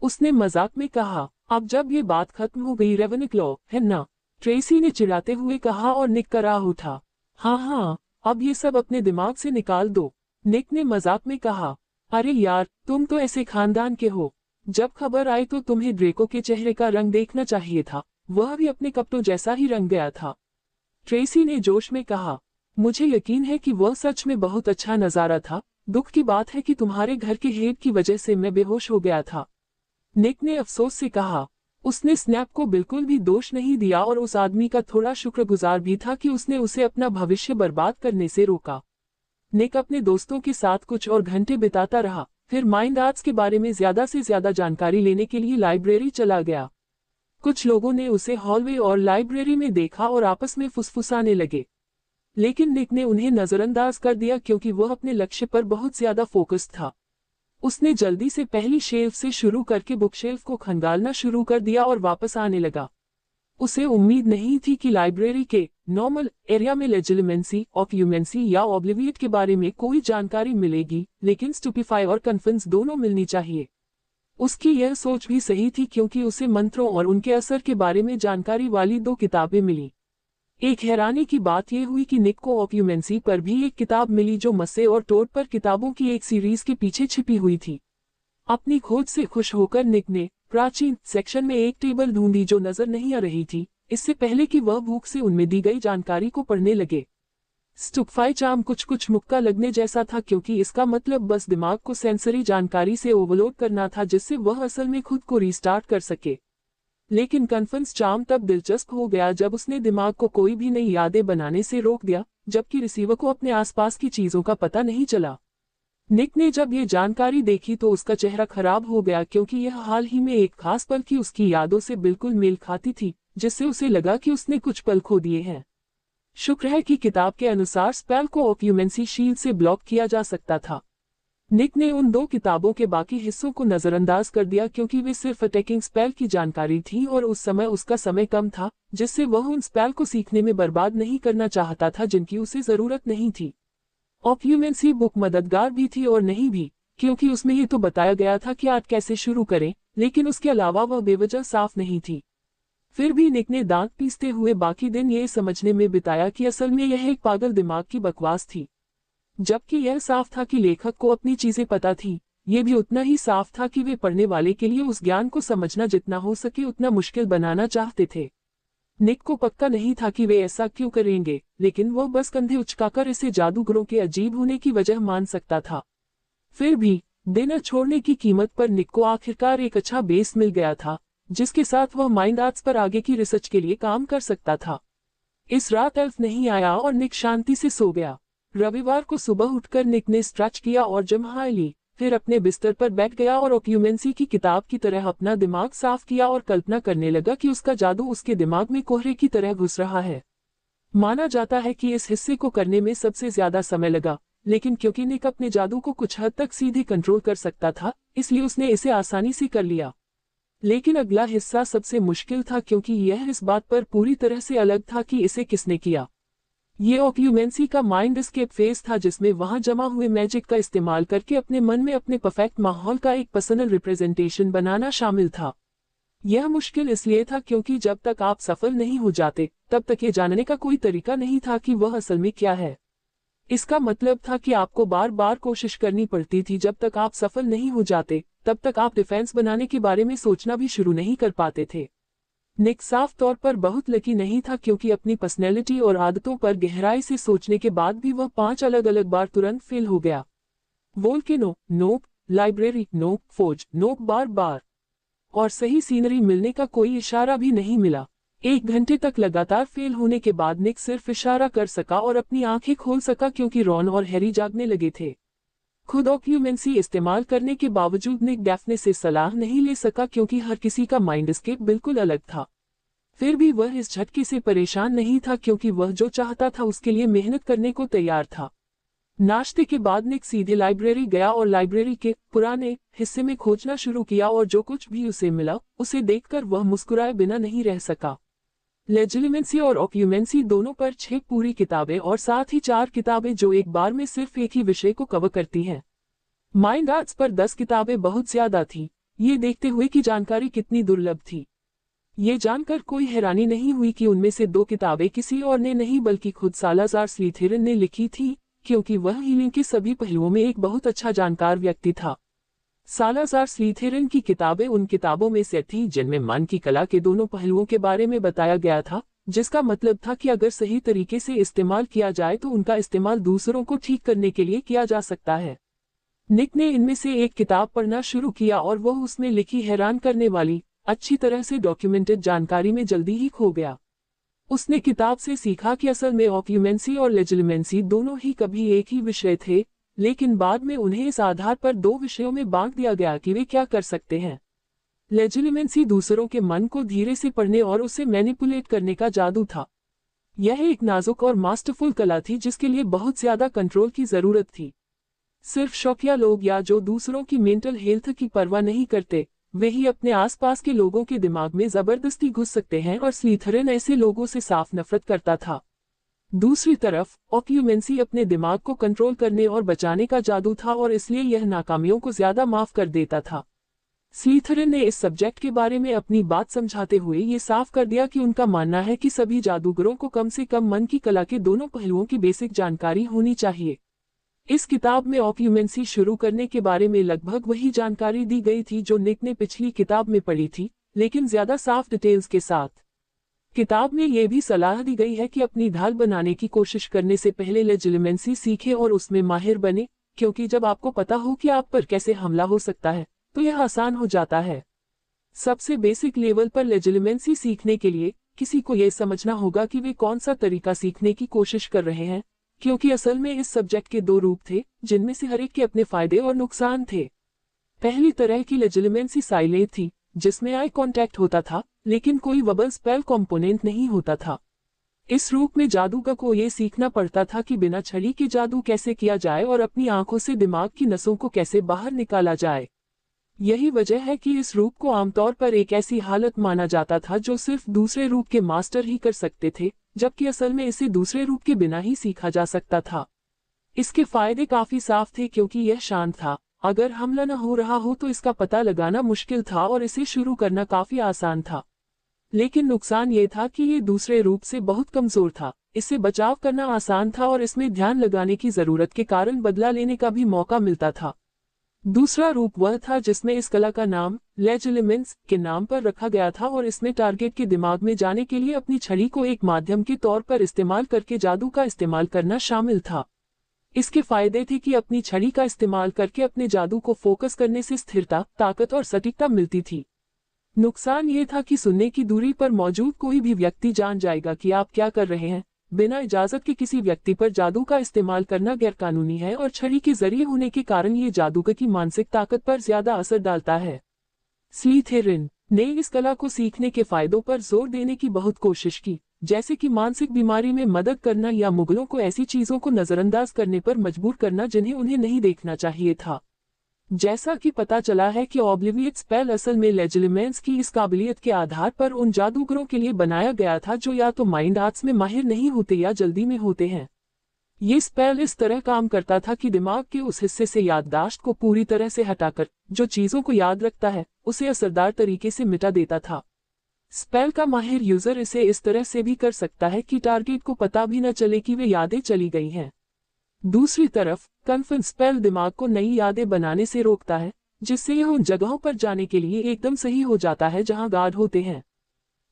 उसने मजाक में कहा। अब जब ये बात खत्म हो गई रेवेनक्लॉ, है ना? ट्रेसी ने चिढ़ाते हुए कहा और निक का राह उठा। हाँ हाँ, अब ये सब अपने दिमाग से निकाल दो, निक ने मजाक में कहा। अरे यार, तुम तो ऐसे खानदान के हो। जब खबर आई तो तुम्हें ड्रेको के चेहरे का रंग देखना चाहिए था, वह भी अपने कपड़ों जैसा ही रंग गया था, ट्रेसी ने जोश में कहा। मुझे यकीन है कि वह सच में बहुत अच्छा नजारा था। दुख की बात है कि तुम्हारे घर के हेड की वजह से मैं बेहोश हो गया था, निक ने अफसोस से कहा। उसने स्नैप को बिल्कुल भी दोष नहीं दिया और उस आदमी का थोड़ा शुक्रगुजार भी था कि उसने उसे अपना भविष्य बर्बाद करने से रोका। निक अपने दोस्तों के साथ कुछ और घंटे बिताता रहा, फिर माइंड आर्ट्स के बारे में ज्यादा से ज्यादा जानकारी लेने के लिए लाइब्रेरी चला गया। कुछ लोगों ने उसे हॉलवे और लाइब्रेरी में देखा और आपस में फुसफुसाने लगे, लेकिन निक ने उन्हें नजरअंदाज कर दिया क्योंकि वह अपने लक्ष्य पर बहुत ज्यादा फोकस था। उसने जल्दी से पहली शेल्फ से शुरू करके बुकशेल्फ को खंगालना शुरू कर दिया और वापस आने लगा। उसे उम्मीद नहीं थी कि लाइब्रेरी के नॉर्मल एरिया में लेजिटिमेसी, ऑक्यूमेंसी या ऑब्लिविएट के बारे में कोई जानकारी मिलेगी, लेकिन स्टूपिफाई और कन्फिडेंस दोनों मिलनी चाहिए। उसकी यह सोच भी सही थी क्योंकि उसे मंत्रों और उनके असर के बारे में जानकारी वाली 2 किताबें मिली। एक हैरानी की बात यह हुई कि निक को ऑक्यूमेंसी पर भी एक किताब मिली जो मस्से और टोड पर किताबों की एक सीरीज के पीछे छिपी हुई थी। अपनी खोज से खुश होकर निक ने प्राचीन सेक्शन में एक टेबल ढूंढी जो नजर नहीं आ रही थी, इससे पहले कि वह भूख से उनमें दी गई जानकारी को पढ़ने लगे। स्टुपफाई चार्म कुछ मुक्का लगने जैसा था क्योंकि इसका मतलब बस दिमाग को सेंसरी जानकारी से ओवरलोड करना था जिससे वह असल में खुद को रीस्टार्ट कर सके। लेकिन कन्फर्स चार्म तब दिलचस्प हो गया जब उसने दिमाग को कोई भी नई यादें बनाने से रोक दिया, जबकि रिसीवर को अपने आसपास की चीजों का पता नहीं चला। निक ने जब ये जानकारी देखी तो उसका चेहरा खराब हो गया क्योंकि यह हाल ही में एक खास पल की उसकी यादों से बिल्कुल मेल खाती थी, जिससे उसे लगा कि उसने कुछ पल खो दिए हैं। शुक्र है कि किताब के अनुसार स्पेल को ऑक्यूमेंसी शील्ड से ब्लॉक किया जा सकता था। निक ने उन 2 किताबों के बाकी हिस्सों को नजरअंदाज कर दिया क्योंकि वे सिर्फ अटैकिंग स्पेल की जानकारी थी और उस समय उसका समय कम था, जिससे वह उन स्पेल को सीखने में बर्बाद नहीं करना चाहता था जिनकी उसे जरूरत नहीं थी। ऑक्यूमेंसी बुक मददगार भी थी और नहीं भी, क्योंकि उसमें ये तो बताया गया था कि आर्ट कैसे शुरू करें, लेकिन उसके अलावा वह बेवजह साफ नहीं थी। फिर भी निक ने दांत पीसते हुए बाकी दिन ये समझने में बिताया कि असल में यह एक पागल दिमाग की बकवास थी। जबकि यह साफ था कि लेखक को अपनी चीजें पता थी, ये भी उतना ही साफ था कि वे पढ़ने वाले के लिए उस ज्ञान को समझना जितना हो सके उतना मुश्किल बनाना चाहते थे। निक को पक्का नहीं था कि वे ऐसा क्यों करेंगे, लेकिन वह बस कंधे उचकाकर इसे जादूगरों के अजीब होने की वजह मान सकता था। फिर भी डिनर छोड़ने की कीमत पर निक को आखिरकार एक अच्छा बेस मिल गया था, जिसके साथ वह माइंड आर्ट्स पर आगे की रिसर्च के लिए काम कर सकता था। इस रात एल्फ नहीं आया और निक शांति से सो गया। रविवार को सुबह उठकर निक ने स्ट्रेच किया और जम्हाई ली, फिर अपने बिस्तर पर बैठ गया और ऑक्यूमेंसी की किताब की तरह अपना दिमाग साफ किया और कल्पना करने लगा कि उसका जादू उसके दिमाग में कोहरे की तरह घुस रहा है। माना जाता है कि इस हिस्से को करने में सबसे ज्यादा समय लगा, लेकिन क्योंकि निक अपने जादू को कुछ हद तक सीधे कंट्रोल कर सकता था, इसलिए उसने इसे आसानी से कर लिया। लेकिन अगला हिस्सा सबसे मुश्किल था क्योंकि यह इस बात पर पूरी तरह से अलग था कि इसे किसने किया। ये ऑक्यूमेंसी का माइंड एस्केप फेज था जिसमें वहां जमा हुए मैजिक का इस्तेमाल करके अपने मन में अपने परफेक्ट माहौल का एक पर्सनल रिप्रेजेंटेशन बनाना शामिल था। यह मुश्किल इसलिए था क्योंकि जब तक आप सफल नहीं हो जाते तब तक ये जानने का कोई तरीका नहीं था कि वह असल में क्या है। इसका मतलब था कि आपको बार बार कोशिश करनी पड़ती थी। जब तक आप सफल नहीं हो जाते तब तक आप डिफेंस बनाने के बारे में सोचना भी शुरू नहीं कर पाते थे। निक साफ तौर पर बहुत लकी नहीं था क्योंकि अपनी पर्सनैलिटी और आदतों पर गहराई से सोचने के बाद भी वह 5 अलग अलग बार तुरंत फेल हो गया। वोल्केनो नोप, लाइब्रेरी नोप, फौज नोप, बार बार, और सही सीनरी मिलने का कोई इशारा भी नहीं मिला। 1 घंटे तक लगातार फेल होने के बाद निक सिर्फ इशारा कर सका और अपनी आंखें खोल सका क्योंकि रॉन और हैरी जागने लगे थे। खुद ऑक्यूमेंसी इस्तेमाल करने के बावजूद निक डैफ्ने से सलाह नहीं ले सका क्योंकि हर किसी का माइंडस्केप बिल्कुल अलग था। फिर भी वह इस झटके से परेशान नहीं था क्योंकि वह जो चाहता था उसके लिए मेहनत करने को तैयार था। नाश्ते के बाद निक सीधे लाइब्रेरी गया और लाइब्रेरी के पुराने हिस्से में खोजना शुरू किया और जो कुछ भी उसे मिला उसे देखकर वह मुस्कुराए बिना नहीं रह सका। लेजिलिमेंसी और ऑक्यूमेंसी दोनों पर 6 पूरी किताबें और साथ ही 4 किताबें जो एक बार में सिर्फ एक ही विषय को कवर करती हैं। माइंड आर्ट्स पर 10 किताबें बहुत ज्यादा थी, ये देखते हुए कि जानकारी कितनी दुर्लभ थी। ये जानकर कोई हैरानी नहीं हुई कि उनमें से 2 किताबें किसी और ने नहीं बल्कि खुद सालाज़ार स्लिथेरिन ने लिखी थी, क्योंकि वह हीलिंग के सभी पहलुओं में एक बहुत अच्छा जानकार व्यक्ति था। सालाज़ार स्लिथेरिन की किताबें उन किताबों में से थी जिनमें मन की कला के दोनों पहलुओं के बारे में बताया गया था, जिसका मतलब था कि अगर सही तरीके से इस्तेमाल किया जाए तो उनका इस्तेमाल दूसरों को ठीक करने के लिए किया जा सकता है। निक ने इनमें से एक किताब पढ़ना शुरू किया और वह उसमें लिखी हैरान करने वाली, अच्छी तरह से डॉक्यूमेंटेड जानकारी में जल्दी ही खो गया। उसने किताब से सीखा कि असल में ऑक्यूमेंसी और लेजिलिमेंसी दोनों ही कभी एक ही विषय थे, लेकिन बाद में उन्हें इस आधार पर 2 विषयों में बांट दिया गया कि वे क्या कर सकते हैं। लेजिलिमेंसी दूसरों के मन को धीरे से पढ़ने और उसे मैनिपुलेट करने का जादू था। यह एक नाजुक और मास्टरफुल कला थी जिसके लिए बहुत ज्यादा कंट्रोल की जरूरत थी। सिर्फ शौकिया लोग या जो दूसरों की मेंटल हेल्थ की परवाह नहीं करते, वे ही अपने आसपास के लोगों के दिमाग में जबरदस्ती घुस सकते हैं और स्लिथरिन ऐसे लोगों से साफ नफरत करता था। दूसरी तरफ ऑक्यूमेंसी अपने दिमाग को कंट्रोल करने और बचाने का जादू था और इसलिए यह नाकामियों को ज्यादा माफ कर देता था। स्लिथरिन ने इस सब्जेक्ट के बारे में अपनी बात समझाते हुए ये साफ कर दिया कि उनका मानना है कि सभी जादूगरों को कम से कम मन की कला के दोनों पहलुओं की बेसिक जानकारी होनी चाहिए। इस किताब में ऑक्यूमेंसी शुरू करने के बारे में लगभग वही जानकारी दी गई थी जो निक ने पिछली किताब में पढ़ी थी, लेकिन ज्यादा साफ डिटेल्स के साथ। किताब में यह भी सलाह दी गई है कि अपनी ढाल बनाने की कोशिश करने से पहले लेजिलिमेंसी सीखें और उसमें माहिर बने, क्योंकि जब आपको पता हो कि आप पर कैसे हमला हो सकता है तो यह आसान हो जाता है। सबसे बेसिक लेवल पर लेजिलिमेंसी सीखने के लिए किसी को यह समझना होगा कि वे कौन सा तरीका सीखने की कोशिश कर रहे हैं, क्योंकि असल में इस सब्जेक्ट के 2 रूप थे जिनमें से हर एक के अपने फायदे और नुकसान थे। पहली तरह की लेजिलिमेंसी साइलेंट थी, जिसमें आई कांटेक्ट होता था लेकिन कोई वर्बल स्पेल कंपोनेंट नहीं होता था। इस रूप में जादूगर को ये सीखना पड़ता था कि बिना छड़ी के जादू कैसे किया जाए और अपनी आंखों से दिमाग की नसों को कैसे बाहर निकाला जाए। यही वजह है कि इस रूप को आमतौर पर एक ऐसी हालत माना जाता था जो सिर्फ दूसरे रूप के मास्टर ही कर सकते थे, जबकि असल में इसे दूसरे रूप के बिना ही सीखा जा सकता था। इसके फायदे काफी साफ थे क्योंकि यह शांत था, अगर हमला न हो रहा हो तो इसका पता लगाना मुश्किल था और इसे शुरू करना काफी आसान था। लेकिन नुकसान ये था कि ये दूसरे रूप से बहुत कमजोर था, इससे बचाव करना आसान था और इसमें ध्यान लगाने की जरूरत के कारण बदला लेने का भी मौका मिलता था। दूसरा रूप वह था जिसमें इस कला का नाम लेजिलिमेंस के नाम पर रखा गया था और इसमें टारगेट के दिमाग में जाने के लिए अपनी छड़ी को एक माध्यम के तौर पर इस्तेमाल करके जादू का इस्तेमाल करना शामिल था। इसके फायदे थे कि अपनी छड़ी का इस्तेमाल करके अपने जादू को फोकस करने से स्थिरता, ताकत और सटीकता मिलती थी। नुकसान ये था कि सुनने की दूरी पर मौजूद कोई भी व्यक्ति जान जाएगा कि आप क्या कर रहे हैं। बिना इजाजत के किसी व्यक्ति पर जादू का इस्तेमाल करना गैरकानूनी है और छड़ी के जरिए होने के कारण ये जादूगर की मानसिक ताकत पर ज्यादा असर डालता है। स्लिथेरिन ने इस कला को सीखने के फायदों पर जोर देने की बहुत कोशिश की, जैसे कि मानसिक बीमारी में मदद करना या मुगलों को ऐसी चीजों को नजरअंदाज करने पर मजबूर करना जिन्हें उन्हें नहीं देखना चाहिए था। जैसा कि पता चला है कि ऑब्लिवियट स्पेल असल में लेजिलिमेंस की इस काबिलियत के आधार पर उन जादूगरों के लिए बनाया गया था जो या तो माइंड आर्ट्स में माहिर नहीं होते या जल्दी में होते हैं। ये स्पेल इस तरह काम करता था कि दिमाग के उस हिस्से से याददाश्त को पूरी तरह से हटाकर जो चीजों को याद रखता है उसे असरदार तरीके से मिटा देता था। स्पेल का माहिर यूजर इसे इस तरह से भी कर सकता है कि टारगेट को पता भी न चले कि वे यादें चली गई हैं। दूसरी तरफ कन्फर्म स्पेल दिमाग को नई यादें बनाने से रोकता है, जिससे यह उन जगहों पर जाने के लिए एकदम सही हो जाता है जहां गार्ड होते हैं।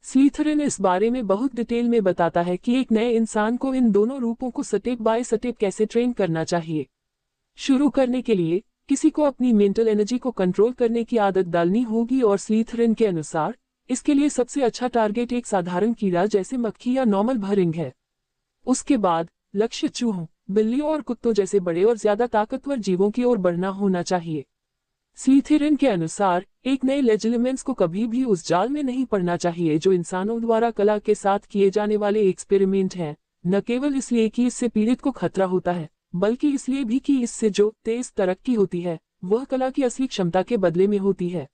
स्लीथरिन इस बारे में बहुत डिटेल में बताता है कि एक नए इंसान को इन दोनों रूपों को स्टेप बाय स्टेप कैसे ट्रेन करना चाहिए। शुरू करने के लिए किसी को अपनी मेंटल एनर्जी को कंट्रोल करने की आदत डालनी होगी और स्लीथरिन के अनुसार इसके लिए सबसे अच्छा टारगेट एक साधारण कीड़ा जैसे मक्खी या नॉर्मल भरिंग है। उसके बाद लक्ष्य चूहों, बिल्लियों और कुत्तों जैसे बड़े और ज्यादा ताकतवर जीवों की ओर बढ़ना होना चाहिए। स्लीथरिन के अनुसार एक नए लेजिलिमेंट्स को कभी भी उस जाल में नहीं पड़ना चाहिए जो इंसानों द्वारा कला के साथ किए जाने वाले एक्सपेरिमेंट हैं, न केवल इसलिए कि इससे पीड़ित को खतरा होता है, बल्कि इसलिए भी कि इससे जो तेज तरक्की होती है वह कला की असली क्षमता के बदले में होती है।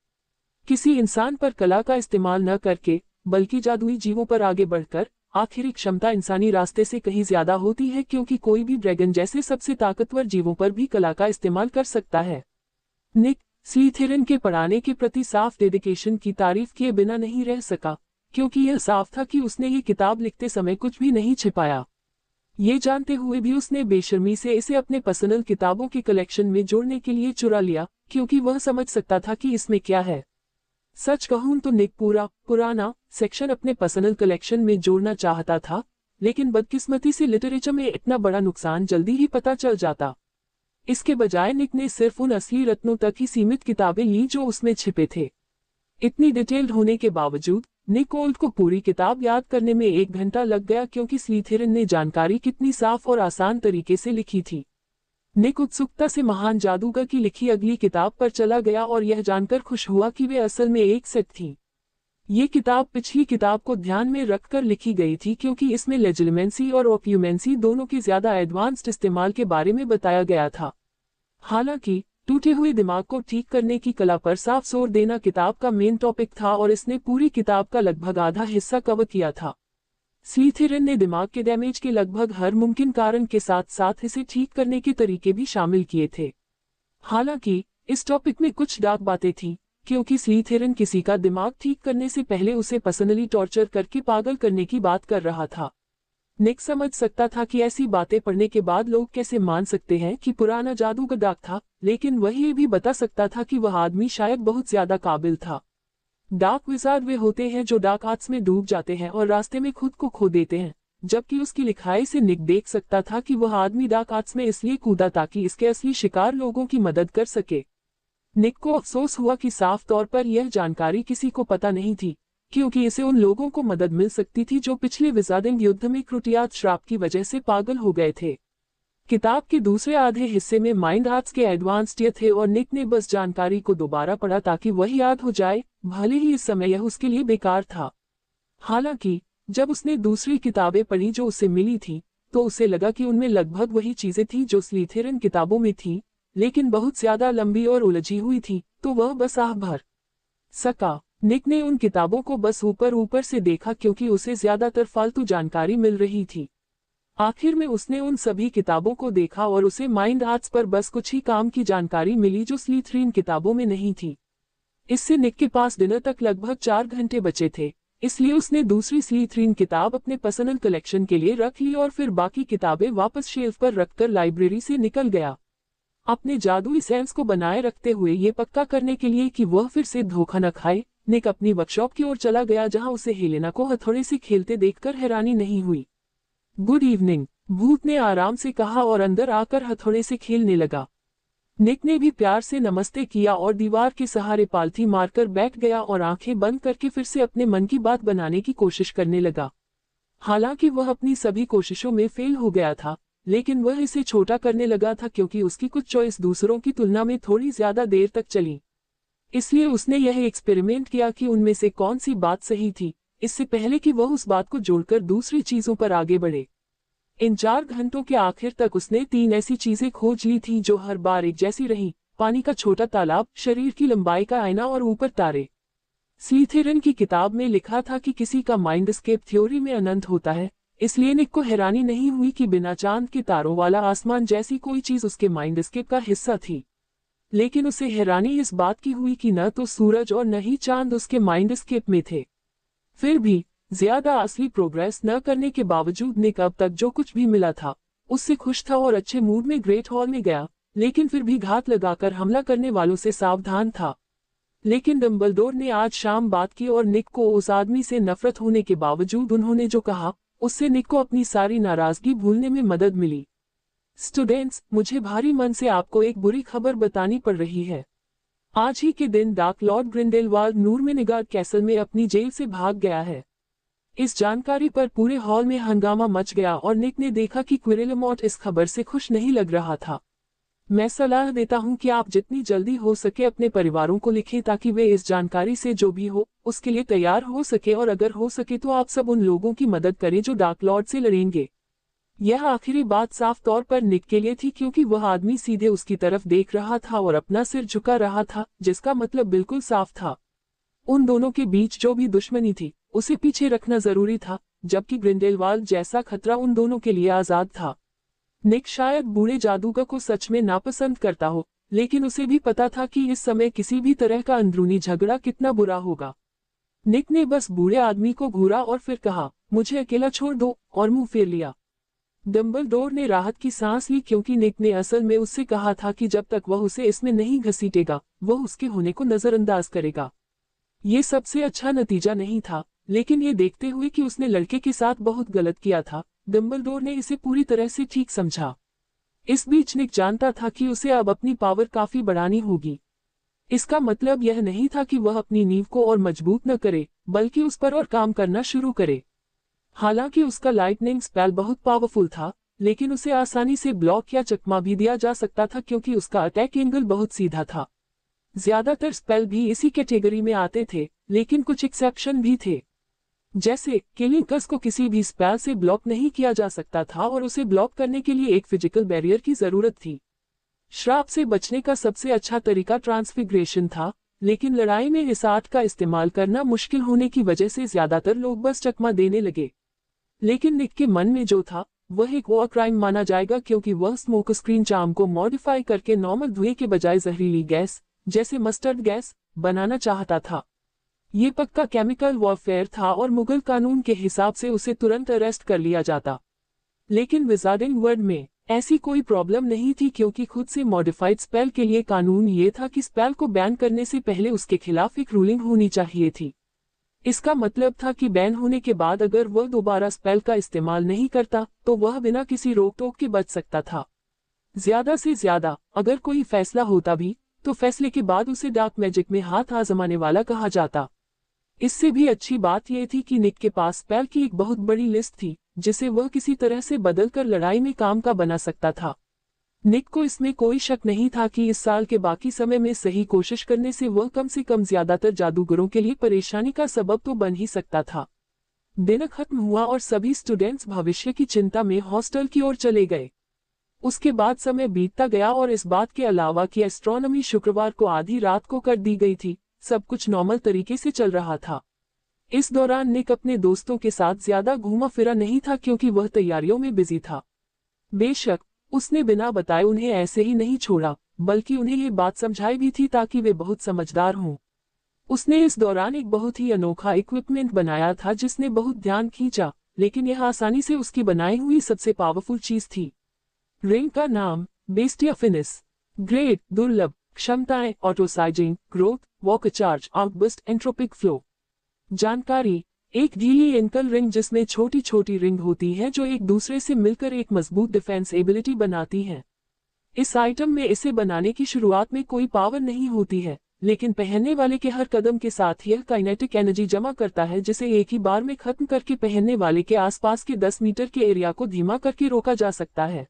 किसी इंसान पर कला का इस्तेमाल न करके बल्कि जादुई जीवों पर आगे बढ़कर आखिरी क्षमता इंसानी रास्ते से कहीं ज्यादा होती है, क्योंकि कोई भी ड्रैगन जैसे सबसे ताकतवर जीवों पर भी कला का इस्तेमाल कर सकता है। निक स्लीथरिन के पढ़ाने के प्रति साफ डेडिकेशन की तारीफ किए बिना नहीं रह सका, क्योंकि यह साफ था कि उसने ये किताब लिखते समय कुछ भी नहीं छिपाया। ये जानते हुए भी उसने बेशर्मी से इसे अपने पर्सनल किताबों की कलेक्शन में जोड़ने के लिए चुरा लिया, क्योंकि वह समझ सकता था कि इसमें क्या है। सच कहूं तो निक पुराना सेक्शन अपने पर्सनल कलेक्शन में जोड़ना चाहता था, लेकिन बदकिस्मती से लिटरेचर में इतना बड़ा नुकसान जल्दी ही पता चल जाता। इसके बजाय निक ने सिर्फ उन असली रत्नों तक ही सीमित किताबें ली जो उसमें छिपे थे। इतनी डिटेल्ड होने के बावजूद निक ओल्ड को पूरी किताब याद करने में 1 घंटा लग गया, क्योंकि स्लीथरिन ने जानकारी कितनी साफ और आसान तरीके से लिखी थी। निक उत्सुकता से महान जादूगर की लिखी अगली किताब पर चला गया और यह जानकर खुश हुआ कि वे असल में एक सेट थी। ये किताब पिछली किताब को ध्यान में रखकर लिखी गई थी, क्योंकि इसमें लेजिलिमेंसी और ओक्यूमेंसी दोनों के ज्यादा एडवांस्ड इस्तेमाल के बारे में बताया गया था। हालांकि टूटे हुए दिमाग को ठीक करने की कला पर साफ जोर देना किताब का मेन टॉपिक था और इसने पूरी किताब का लगभग आधा हिस्सा कवर किया था। स्लीथरिन ने दिमाग के डैमेज के लगभग हर मुमकिन कारण के साथ साथ इसे ठीक करने के तरीके भी शामिल किए थे। हालांकि इस टॉपिक में कुछ डार्क बातें थीं, क्योंकि स्लीथरिन किसी का दिमाग ठीक करने से पहले उसे पर्सनली टॉर्चर करके पागल करने की बात कर रहा था। निक समझ सकता था कि ऐसी बातें पढ़ने के बाद लोग कैसे मान सकते हैं कि पुराना जादूगर डार्क था, लेकिन वह ये भी बता सकता था कि वह आदमी शायद बहुत ज्यादा काबिल था। डार्क विजार्ड वे होते हैं जो डार्क आर्ट्स में डूब जाते हैं और रास्ते में खुद को खो देते हैं, जबकि उसकी लिखाई से निक देख सकता था कि वह आदमी डार्क आर्ट्स में इसलिए कूदा ताकि इसके असली शिकार लोगों की मदद कर सके। निक को अफसोस हुआ कि साफ तौर पर यह जानकारी किसी को पता नहीं थी, क्योंकि इसे उन लोगों को मदद मिल सकती थी जो पिछले विजार्डिंग युद्ध में क्रुटियात श्राप की वजह से पागल हो गए थे। किताब के दूसरे आधे हिस्से में माइंड आर्ट्स के एडवांस्ड थे और निक ने बस जानकारी को दोबारा पढ़ा ताकि वह याद हो जाए, भले ही इस समय यह उसके लिए बेकार था। हालांकि जब उसने दूसरी किताबें पढ़ी जो उसे मिली थी, तो उसे लगा कि उनमें लगभग वही चीजें थी जो स्लीथरिन किताबों में थी, लेकिन बहुत ज्यादा लंबी और उलझी हुई थी, तो वह बस आह भर सका। निक ने उन किताबों को बस ऊपर से देखा, क्योंकि उसे ज्यादातर फालतू जानकारी मिल रही थी। आखिर में उसने उन सभी किताबों को देखा और उसे माइंड आर्ट्स पर बस कुछ ही काम की जानकारी मिली जो स्लीथरिन किताबों में नहीं थी। इससे निक के पास डिनर तक लगभग 4 घंटे बचे थे, इसलिए उसने दूसरी स्लीथरिन किताब अपने पर्सनल कलेक्शन के लिए रख ली और फिर बाकी किताबें वापस शेल्फ पर रखकर लाइब्रेरी से निकल गया, अपने जादुई सेंस को बनाए रखते हुए ये पक्का करने के लिए कि वह फिर से धोखा न खाए। निक अपनी वर्कशॉप की ओर चला गया, जहां उसे हेलेना को हथौड़े से खेलते देखकर हैरानी नहीं हुई। गुड इवनिंग, भूत ने आराम से कहा और अंदर आकर हथौड़े से खेलने लगा। निक ने भी प्यार से नमस्ते किया और दीवार के सहारे पालथी मारकर बैठ गया और आंखें बंद करके फिर से अपने मन की बात बनाने की कोशिश करने लगा। हालांकि वह अपनी सभी कोशिशों में फेल हो गया था, लेकिन वह इसे छोटा करने लगा था क्योंकि उसकी कुछ चॉइस दूसरों की तुलना में थोड़ी ज्यादा देर तक चली। इसलिए उसने यह एक्सपेरिमेंट किया कि उनमें से कौन सी बात सही थी, इससे पहले कि वह उस बात को जोड़कर दूसरी चीजों पर आगे बढ़े। इन 4 घंटों के आखिर तक उसने 3 ऐसी चीजें खोज ली थीं जो हर बार एक जैसी रही: पानी का छोटा तालाब, शरीर की लंबाई का आईना और ऊपर तारे। स्लीथरिन की किताब में लिखा था कि किसी का माइंड एस्केप थ्योरी में अनंत होता है, इसलिए निक को हैरानी नहीं हुई कि बिना चांद के तारों वाला आसमान जैसी कोई चीज उसके माइंड एस्केप का हिस्सा थी। लेकिन उसे हैरानी इस बात की हुई कि न तो सूरज और न ही चांद उसके माइंड एस्केप में थे। फिर भी ज्यादा असली प्रोग्रेस न करने के बावजूद निक अब तक जो कुछ भी मिला था उससे खुश था और अच्छे मूड में ग्रेट हॉल में गया, लेकिन फिर भी घात लगाकर हमला करने वालों से सावधान था। लेकिन डंबलडोर ने आज शाम बात की और निक को उस आदमी से नफरत होने के बावजूद उन्होंने जो कहा, उससे निक को अपनी सारी नाराजगी भूलने में मदद मिली। स्टूडेंट्स, मुझे भारी मन से आपको एक बुरी खबर बतानी पड़ रही है। आज ही के दिन डार्क लॉर्ड ग्रिंडेलवाल्ड नूरमेनिगार्ड कैसल में अपनी जेल से भाग गया है। इस जानकारी पर पूरे हॉल में हंगामा मच गया और निक ने देखा कि क्विरेलमॉट इस खबर से खुश नहीं लग रहा था। मैं सलाह देता हूं कि आप जितनी जल्दी हो सके अपने परिवारों को लिखें ताकि वे इस जानकारी से जो भी हो उसके लिए तैयार हो सके, और अगर हो सके तो आप सब उन लोगों की मदद करें जो डार्क लॉर्ड से लड़ेंगे। यह आखिरी बात साफ तौर पर निक के लिए थी क्योंकि वह आदमी सीधे उसकी तरफ देख रहा था और अपना सिर झुका रहा था, जिसका मतलब बिल्कुल साफ था। उन दोनों के बीच जो भी दुश्मनी थी उसे पीछे रखना जरूरी था, जबकि ग्रिंडेलवाल्ड जैसा खतरा उन दोनों के लिए आजाद था। निक शायद बूढ़े जादूगर को सच में नापसंद करता हो, लेकिन उसे भी पता था कि इस समय किसी भी तरह का अंदरूनी झगड़ा कितना बुरा होगा। निक ने बस बूढ़े आदमी को घूरा और फिर कहा, मुझे अकेला छोड़ दो, और मुंह फेर लिया। डंबलडोर ने राहत की सांस ली क्योंकि निक ने असल में उससे कहा था कि जब तक वह उसे इसमें नहीं घसीटेगा वह उसके होने को नजरअंदाज करेगा। ये सबसे अच्छा नतीजा नहीं था, लेकिन ये देखते हुए कि उसने लड़के के साथ बहुत गलत किया था, डंबलडोर ने इसे पूरी तरह से ठीक समझा। इस बीच निक जानता था कि उसे अब अपनी पावर काफी बढ़ानी होगी। इसका मतलब यह नहीं था कि वह अपनी नींव को और मजबूत न करे, बल्कि उस पर और काम करना शुरू करे। हालांकि उसका लाइटनिंग स्पेल बहुत पावरफुल था, लेकिन उसे आसानी से ब्लॉक या चकमा भी दिया जा सकता था क्योंकि उसका अटैक एंगल बहुत सीधा था। ज्यादातर स्पेल भी इसी कैटेगरी में आते थे, लेकिन कुछ एक्सेप्शन भी थे। जैसे किलिंकस को किसी भी स्पेल से ब्लॉक नहीं किया जा सकता था और उसे ब्लॉक करने के लिए एक फिजिकल बैरियर की जरूरत थी। श्राप से बचने का सबसे अच्छा तरीका ट्रांसफिग्रेशन था, लेकिन लड़ाई में इस आर्ट का इस्तेमाल करना मुश्किल होने की वजह से ज्यादातर लोग बस चकमा देने लगे। लेकिन निक के मन में जो था वह एक वॉर क्राइम माना जाएगा क्योंकि वह स्मोक स्क्रीन चार्म को मॉडिफाई करके नॉर्मल धुएं के बजाय जहरीली गैस जैसे मस्टर्ड गैस बनाना चाहता था। ये पक्का केमिकल वॉरफेयर था और मुगल कानून के हिसाब से उसे तुरंत अरेस्ट कर लिया जाता। लेकिन विजार्डिंग वर्ल्ड में ऐसी कोई प्रॉब्लम नहीं थी क्योंकि खुद से मॉडिफाइड स्पेल के लिए कानून ये था कि स्पेल को बैन करने से पहले उसके खिलाफ एक रूलिंग होनी चाहिए थी। इसका मतलब था कि बैन होने के बाद अगर वह दोबारा स्पेल का इस्तेमाल नहीं करता तो वह बिना किसी रोक टोक के बच सकता था। ज्यादा से ज्यादा अगर कोई फैसला होता भी तो फैसले के बाद उसे डार्क मैजिक में हाथ आजमाने वाला कहा जाता। इससे भी अच्छी बात यह थी कि निक के पास स्पेल की एक बहुत बड़ी लिस्ट थी जिसे वह किसी तरह से बदलकर लड़ाई में काम का बना सकता था। निक को इसमें कोई शक नहीं था कि इस साल के बाकी समय में सही कोशिश करने से कम ज्यादातर जादूगरों के लिए परेशानी का सबब तो बन ही सकता था। दिन खत्म हुआ और सभी स्टूडेंट्स भविष्य की चिंता में हॉस्टल की ओर चले गए। उसके बाद समय बीतता गया और इस बात के अलावा कि एस्ट्रोनॉमी शुक्रवार को आधी रात को कर दी गई थी, सब कुछ नॉर्मल तरीके से चल रहा था। इस दौरान निक अपने दोस्तों के साथ ज्यादा घूमा फिरा नहीं था क्योंकि वह तैयारियों में बिजी था। बेशक उसने बिना बताए उन्हें ऐसे ही नहीं छोड़ा, बल्कि उन्हें ये बात समझाई भी थी ताकि वे बहुत समझदार हों। उसने इस दौरान एक बहुत ही अनोखा इक्विपमेंट बनाया था जिसने बहुत ध्यान खींचा, लेकिन यह आसानी से उसकी बनाई हुई सबसे पावरफुल चीज थी। रिंग का नाम बेस्टिया फिनिस। ग्रेड दुर्लभ, क्षमताएं autosizing, growth, walk charge, outburst, entropic flow. जानकारी, एक ढीली एंकल रिंग जिसमें छोटी छोटी रिंग होती है जो एक दूसरे से मिलकर एक मजबूत डिफेंस एबिलिटी बनाती है। इस आइटम में इसे बनाने की शुरुआत में कोई पावर नहीं होती है, लेकिन पहनने वाले के हर कदम के साथ यह काइनेटिक एनर्जी जमा करता है जिसे एक ही बार में खत्म करके पहनने वाले के आसपास के 10 मीटर के एरिया को धीमा करके रोका जा सकता है।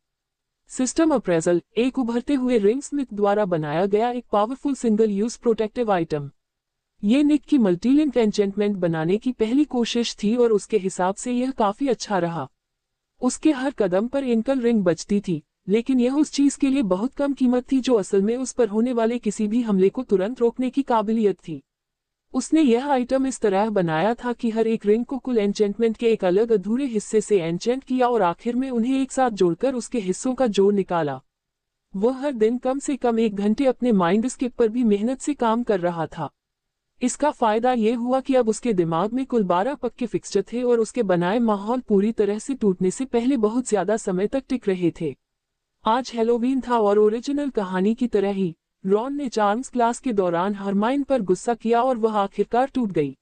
सिस्टम अप्रेजल, एक उभरते हुए रिंग स्मिथ द्वारा बनाया गया एक powerful single use protective item. ये निक की मल्टीलिंक एन्चेंटमेंट बनाने की पहली कोशिश थी और उसके हिसाब से यह काफी अच्छा रहा। उसके हर कदम पर एंकल रिंग बचती थी, लेकिन यह उस चीज के लिए बहुत कम कीमत थी जो असल में उस पर होने वाले किसी भी हमले को तुरंत रोकने की काबिलियत थी। उसने यह आइटम इस तरह बनाया था कि हर एक रिंग को कुल एन्चेंटमेंट के एक अलग अधूरे हिस्से से एन्चेंट किया और आखिर में उन्हें एक साथ जोड़कर उसके हिस्सों का जोड़ निकाला। वह हर दिन कम से कम 1 घंटे अपने माइंड स्केप पर भी मेहनत से काम कर रहा था। इसका फायदा यह हुआ कि अब उसके दिमाग में कुल 12 पक्के फिक्सचर थे और उसके बनाए माहौल पूरी तरह से टूटने से पहले बहुत ज्यादा समय तक टिक रहे थे। आज हैलोवीन था और ओरिजिनल कहानी की तरह ही रॉन ने चार्म्स क्लास के दौरान हरमाइन पर गुस्सा किया और वह आखिरकार टूट गई।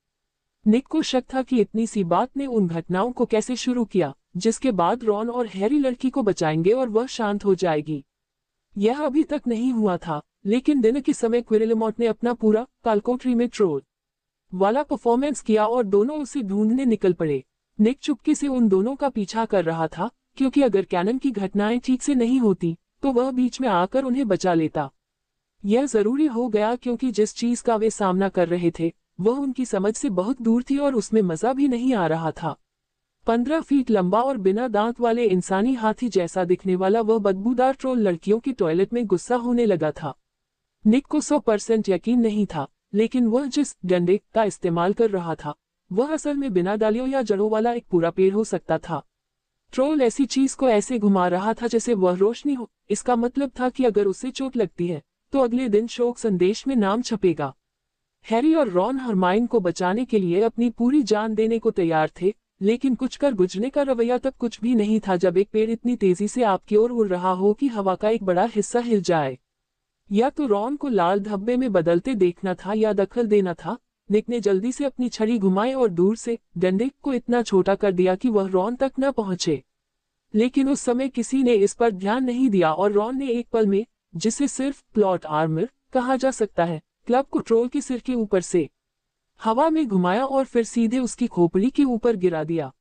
निक को शक था कि इतनी सी बात ने उन घटनाओं को कैसे शुरू किया, जिसके बाद रॉन और हैरी लड़की को बचाएंगे और वह शांत हो जाएगी। यह अभी तक नहीं हुआ था, लेकिन दिन के समय क्विरेलमॉट ने अपना पूरा कालकोठरी में ट्रोल वाला परफॉर्मेंस किया और दोनों उसे ढूंढने निकल पड़े। निक चुपके से उन दोनों का पीछा कर रहा था, क्योंकि अगर कैनन की घटनाएं ठीक से नहीं होती तो वह बीच में आकर उन्हें बचा लेता। यह जरूरी हो गया क्योंकि जिस चीज का वे सामना कर रहे थे वह उनकी समझ से बहुत दूर थी और उसमें मजा भी नहीं आ रहा था। 15 फीट लंबा और बिना दांत वाले इंसानी हाथी जैसा दिखने वाला वह बदबूदार ट्रोल लड़कियों की टॉयलेट में गुस्सा होने लगा था। निक को 100% यकीन नहीं था, लेकिन वह जिस डंडे का इस्तेमाल कर रहा था वह असल में बिना डालियों या जड़ों वाला एक पूरा पेड़ हो सकता था। ट्रोल ऐसी चीज को ऐसे घुमा रहा था जैसे वह रोशनी हो। इसका मतलब था कि अगर उसे चोट लगती है तो अगले दिन शोक संदेश में नाम छपेगा। हैरी और रॉन हरमाइन को बचाने के लिए अपनी पूरी जान देने को तैयार थे, लेकिन कुछ कर गुजरने का रवैया तक कुछ भी नहीं था जब एक पेड़ इतनी तेजी से आपकी ओर उड़ रहा हो कि हवा का एक बड़ा हिस्सा हिल जाए। या तो रॉन को लाल धब्बे में बदलते देखना था या दखल देना था। निक ने जल्दी से अपनी छड़ी घुमाई और दूर से डंडे को इतना छोटा कर दिया कि वह रॉन तक न पहुंचे। लेकिन उस समय किसी ने इस पर ध्यान नहीं दिया और रॉन ने एक पल में, जिसे सिर्फ प्लॉट आर्मर कहा जा सकता है, क्लब को ट्रोल के सिर के ऊपर से हवा में घुमाया और फिर सीधे उसकी खोपड़ी के ऊपर गिरा दिया।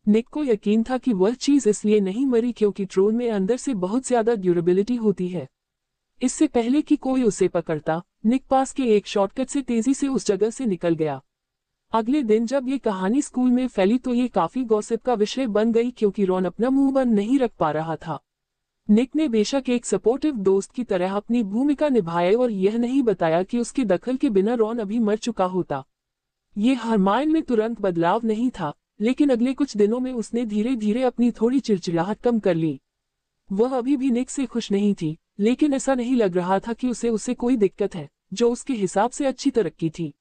निक को यकीन था कि वह चीज इसलिए नहीं मरी क्योंकि ट्रोल में अंदर से बहुत ज्यादा ड्यूरेबिलिटी होती है। इससे पहले कि कोई उसे पकड़ता, निक पास के एक शॉर्टकट से तेजी से उस जगह से निकल गया। अगले दिन जब ये कहानी स्कूल में फैली तो ये काफी गॉसिप का विषय बन गई क्योंकि रॉन अपना मुंह बंद नहीं रख पा रहा था। निक ने बेशक एक सपोर्टिव दोस्त की तरह अपनी भूमिका निभाई और यह नहीं बताया कि उसके दखल के बिना रॉन अभी मर चुका होता। ये हरमाइन में तुरंत बदलाव नहीं था, लेकिन अगले कुछ दिनों में उसने धीरे धीरे अपनी थोड़ी चिड़चिड़ाहट कम कर ली। वह अभी भी निक से खुश नहीं थी, लेकिन ऐसा नहीं लग रहा था कि उसे कोई दिक्कत है, जो उसके हिसाब से अच्छी तरक्की थी।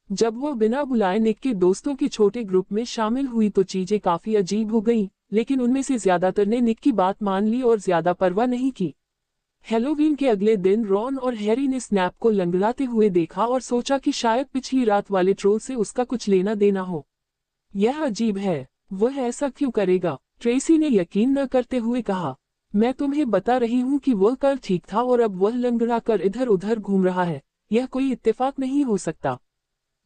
जब वह बिना बुलाए निक के दोस्तों के छोटे ग्रुप में शामिल हुई तो चीजें काफी अजीब हो गईं, लेकिन उनमें से ज्यादातर ने निक की बात मान ली और ज्यादा परवाह नहीं की। हैलोवीन के अगले दिन रॉन और हैरी ने स्नैप को लंगड़ाते हुए देखा और सोचा कि शायद पिछली रात वाले ट्रोल से उसका कुछ लेना देना हो। यह अजीब है, वह ऐसा क्यों करेगा? ट्रेसी ने यकीन न करते हुए कहा। मैं तुम्हें बता रही हूँ कि वह कल ठीक था और अब वह लंगड़ा कर इधर उधर घूम रहा है। यह कोई इत्तेफाक नहीं हो सकता।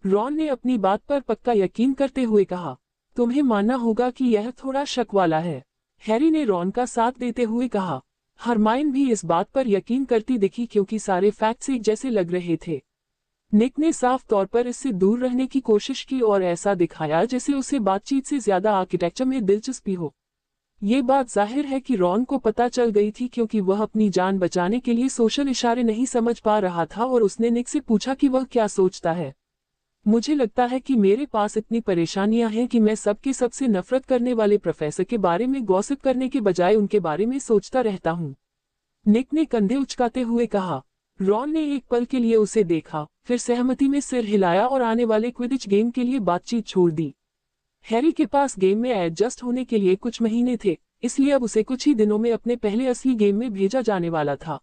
रॉन ने अपनी बात पर पक्का यकीन करते हुए कहा। तुम्हें मानना होगा कि यह थोड़ा शक वाला है, हैरी ने रॉन का साथ देते हुए कहा। हरमाइन भी इस बात पर यकीन करती दिखी क्योंकि सारे फैक्ट्स एक जैसे लग रहे थे। निक ने साफ तौर पर इससे दूर रहने की कोशिश की और ऐसा दिखाया जैसे उसे बातचीत से ज्यादा आर्किटेक्चर में दिलचस्पी हो। ये बात जाहिर है कि रॉन को पता चल गई थी क्योंकि वह अपनी जान बचाने के लिए सोशल इशारे नहीं समझ पा रहा था और उसने निक से पूछा कि वह क्या सोचता है। मुझे लगता है कि मेरे पास इतनी परेशानियां हैं कि मैं सबसे नफरत करने वाले प्रोफेसर के बारे में गॉसिप करने के बजाय उनके बारे में सोचता रहता हूँ, निक ने कंधे उचकाते हुए कहा। रॉन ने एक पल के लिए उसे देखा, फिर सहमति में सिर हिलाया और आने वाले क्विडिच गेम के लिए बातचीत छोड़ दी। हैरी के पास गेम में एडजस्ट होने के लिए कुछ महीने थे, इसलिए अब उसे कुछ ही दिनों में अपने पहले असली गेम में भेजा जाने वाला था।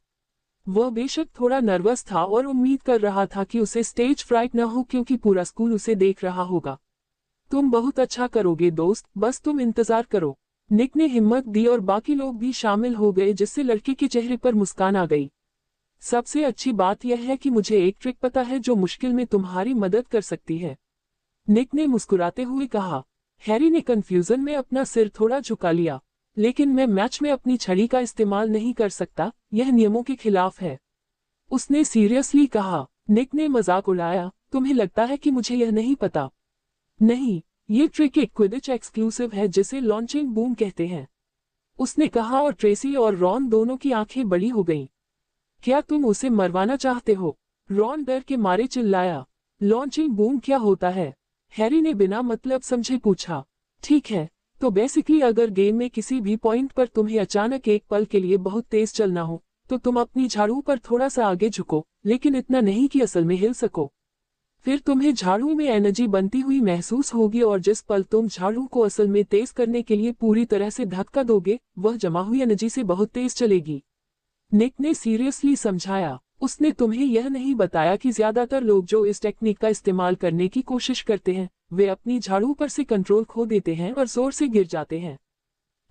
वह बेशक थोड़ा नर्वस था और उम्मीद कर रहा था कि उसे स्टेज फ्राइट न हो क्योंकि पूरा स्कूल उसे देख रहा होगा। तुम बहुत अच्छा करोगे दोस्त, बस तुम इंतजार करो, निक ने हिम्मत दी और बाकी लोग भी शामिल हो गए जिससे लड़के के चेहरे पर मुस्कान आ गई। सबसे अच्छी बात यह है कि मुझे एक ट्रिक पता है जो मुश्किल में तुम्हारी मदद कर सकती है, निक ने मुस्कुराते हुए कहा। हैरी ने कंफ्यूजन में अपना सिर थोड़ा झुका लिया। लेकिन मैं मैच में अपनी छड़ी का इस्तेमाल नहीं कर सकता, यह नियमों के खिलाफ है, उसने सीरियसली कहा। निक ने मजाक उड़ाया। तुम्हें लगता है कि मुझे यह नहीं पता? नहीं, ये ट्रिक एक क्विडिच एक्सक्लूसिव है जिसे लॉन्चिंग बूम कहते हैं, उसने कहा और ट्रेसी और रॉन दोनों की आंखें बड़ी हो गईं। क्या तुम उसे मरवाना चाहते हो? रॉन डर के मारे चिल्लाया। लॉन्चिंग बूम क्या होता है? हैरी ने बिना मतलब समझे पूछा। ठीक है, तो बेसिकली अगर गेम में किसी भी पॉइंट पर तुम्हें अचानक एक पल के लिए बहुत तेज चलना हो तो तुम अपनी झाड़ू पर थोड़ा सा आगे झुको, लेकिन इतना नहीं कि असल में हिल सको। फिर तुम्हें झाड़ू में एनर्जी बनती हुई महसूस होगी और जिस पल तुम झाड़ू को असल में तेज करने के लिए पूरी तरह से धक्का दोगे, वह जमा हुई एनर्जी से बहुत तेज चलेगी, निक ने सीरियसली समझाया। उसने तुम्हें यह नहीं बताया कि ज्यादातर लोग जो इस टेक्निक का इस्तेमाल करने की कोशिश करते हैं वे अपनी झाड़ू पर से कंट्रोल खो देते हैं और जोर से गिर जाते हैं।